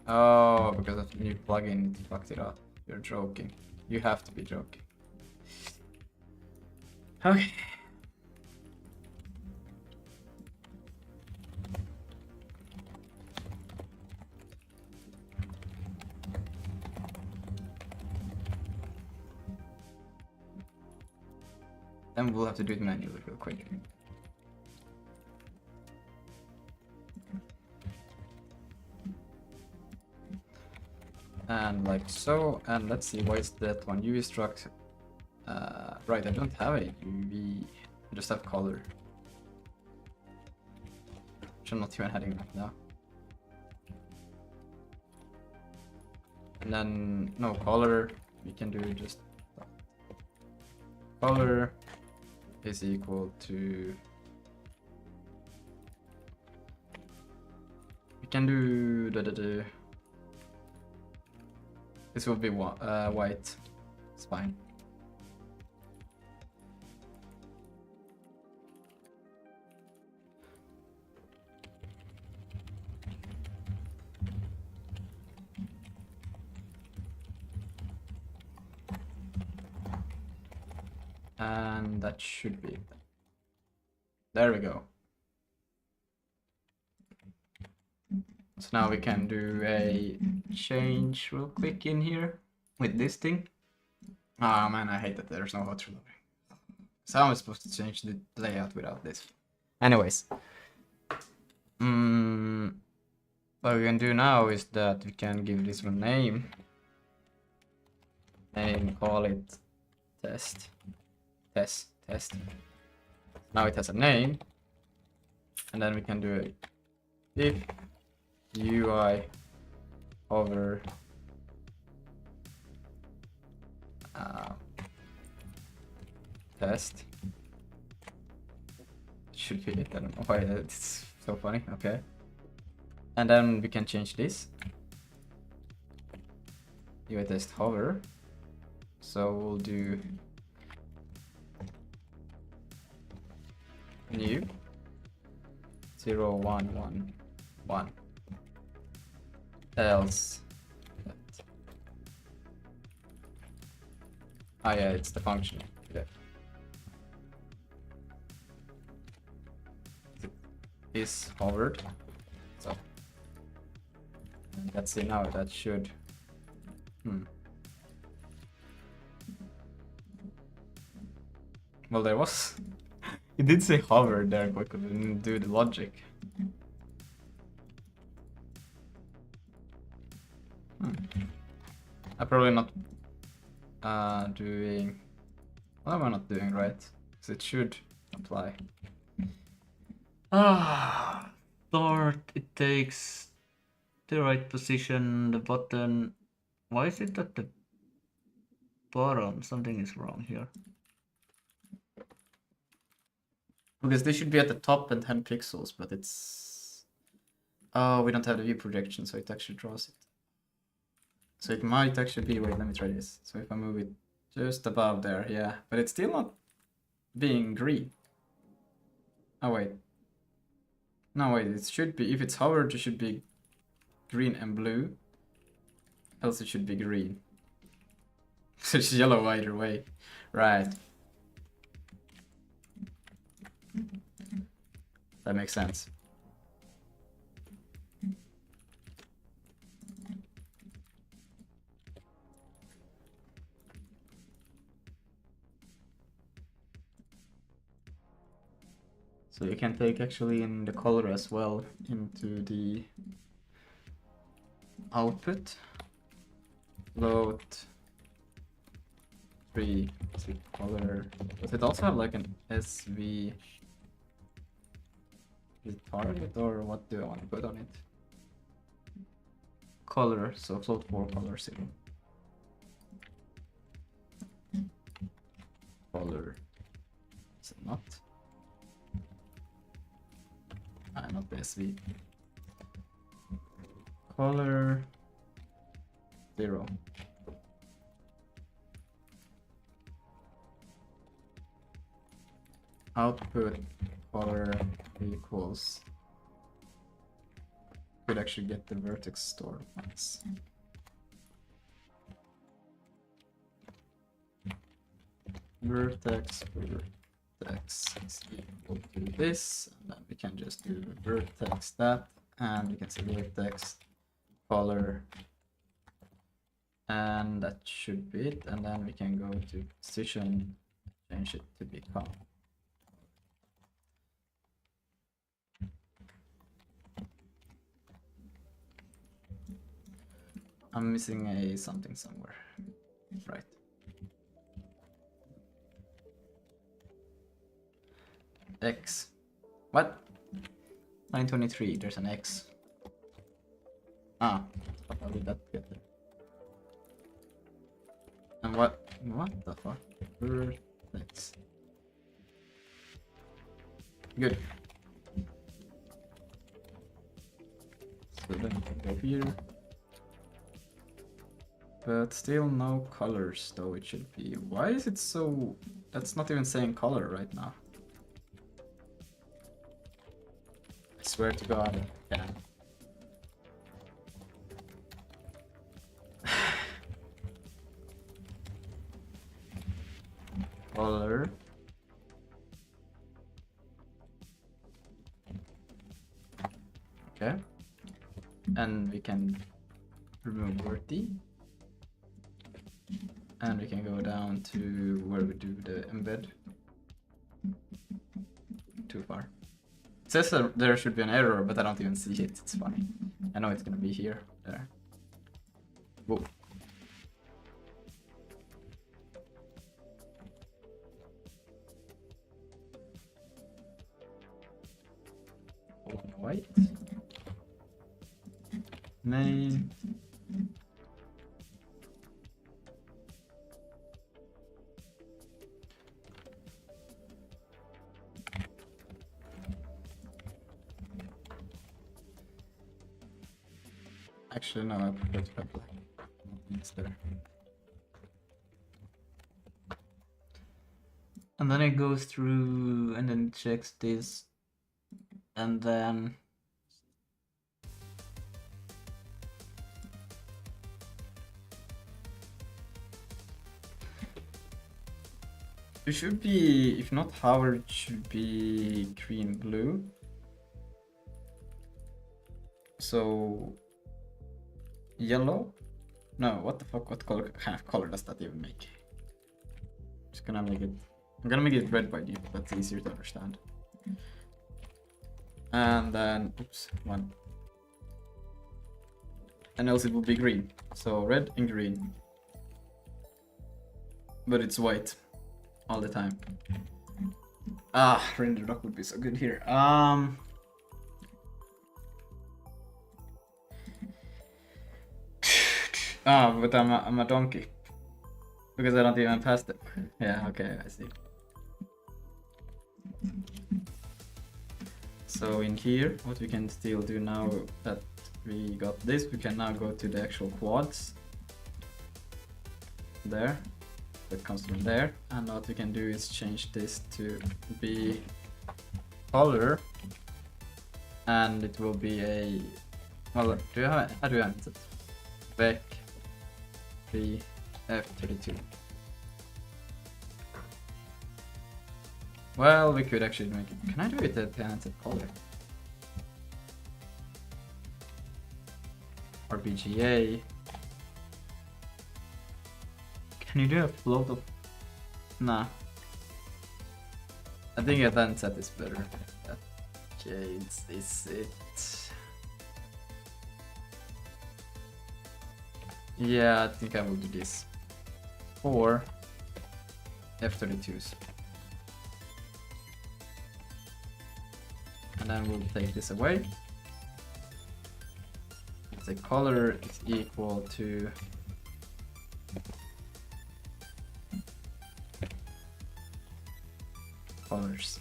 Oh, because of the new plugin, it fucked it up. You're joking. You have to be joking. Okay. Then we'll have to do it manually real quick. And like so, and let's see, why is that one? UV struct. Right, I don't have a UV, I just have color. Which I'm not even heading right now. And then, no, color, we can do just color is equal to, we can do this will be white, it's fine. And that should be it. There we go. So now we can do a change real quick in here with this thing. Ah man, I hate that there's no hot reloading. So how am I supposed to change the layout without this? Anyways. What we can do now is that we can give this one name. And call it test. Test. Now it has a name. And then we can do it if UI hover test. Should be it. I don't know why it's so funny. Okay. And then we can change this. UI test hover. So we'll do new 0 1 1 1 else yeah, it's the function. Yeah. Is hovered, so let's see now. That should well, there was it did say hover there, but couldn't do the logic. I'm probably not doing What am I not doing right? Because it should apply. Ah, start. It takes the right position, the button. Why is it at the bottom? Something is wrong here. Because they should be at the top and 10 pixels, but it's... Oh, we don't have the view projection, so it actually draws it. So it might actually be... Wait, let me try this. So if I move it just above there, yeah. But it's still not being green. Oh, wait. No, wait, it should be... If it's hovered, it should be green and blue. Else it should be green. So it's yellow either way. Right. That makes sense. So you can take actually in the color as well into the output. Load 3 color. Does it also have like an SV? Is it target or what do I want to put on it? Color, so float 4 color 0. Color. Is it not? Not the SV. Color 0. Output color equals. Could actually get the vertex store once. Vertex is equal to this, and then we can just do vertex that, and we can say vertex color, and that should be it. And then we can go to position, change it to become. I'm missing a something somewhere, right? X. What? 923, there's an X. Ah, how did that get there? And what the fuck? Vertex. Good. So then we can go here. But still no colors, though it should be. Why is it so... That's not even saying color right now. I swear to God, yeah. Color. Okay. And we can remove worthy. And we can go down to where we do the embed. Too far. It says that there should be an error, but I don't even see it. It's funny. I know it's gonna be here. There. Whoa. White. Name. Actually, no, I prefer to have black. It's there. And then it goes through and then checks this. And then... It should be, if not hover, it should be green blue. So yellow? No, what the fuck? What color? Kind of color does that even make? Just gonna make it. I'm gonna make it red by default. That's easier to understand. And then, oops, one. And else it will be green. So red and green. But it's white all the time. Render doc would be so good here. But I'm a donkey because I don't even pass it. Yeah, okay, I see. So in here, what we can still do now that we got this, we can now go to the actual quads. There, that comes from there, and what we can do is change this to be color, and it will be a, well, how do you have it? Vec 3 F32. Well, we could actually make it. Can I do it at the color? RBGA. Can you do a float of? Nah. I think a then set is better. Okay, it's it. Yeah, I think I will do this. 4 F32s. And then we'll take this away. The color is equal to colors.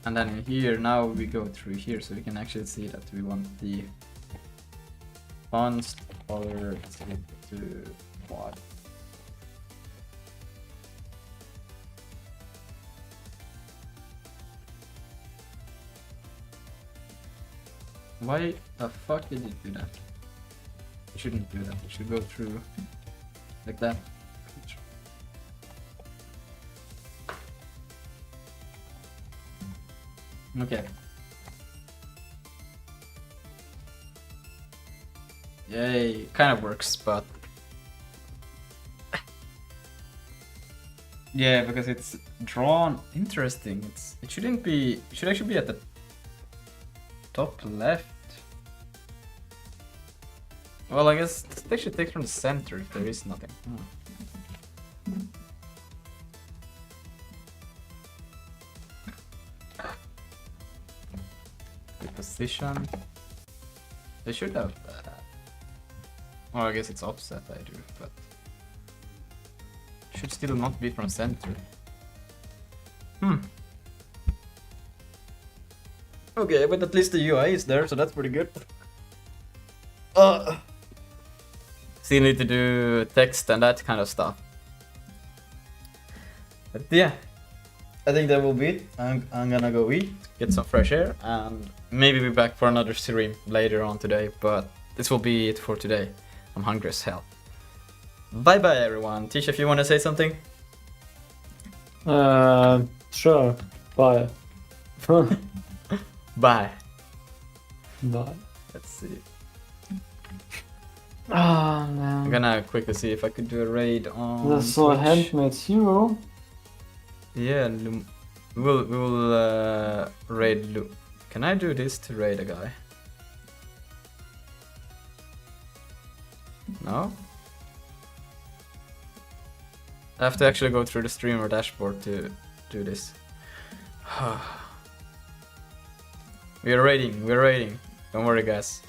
And then in here, now we go through here so we can actually see that we want the fonts color to quad. Why the fuck did you do that? You shouldn't do that. You should go through like that. Okay. Yay, kind of works, but yeah, because it's drawn interesting. It shouldn't be. It should actually be at the top left. Well, I guess they should take from the center if there is nothing. The position. They should have. Well, I guess it's offset. I do, but should still not be from center. Okay, but at least the UI is there, so that's pretty good. Still need to do text and that kind of stuff. But yeah, I think that will be it. I'm gonna go eat, get some fresh air, and maybe be back for another stream later on today. But this will be it for today. I'm hungry as hell. Bye bye everyone. Tisha, if you want to say something. Sure. Bye. Bye. Bye. Let's see. Ah, man. I'm gonna quickly see if I could do a raid on. This so Twitch. handmade hero. Yeah, we will raid. Can I do this to raid a guy? No. I have to actually go through the streamer dashboard to do this. We are raiding. Don't worry, guys.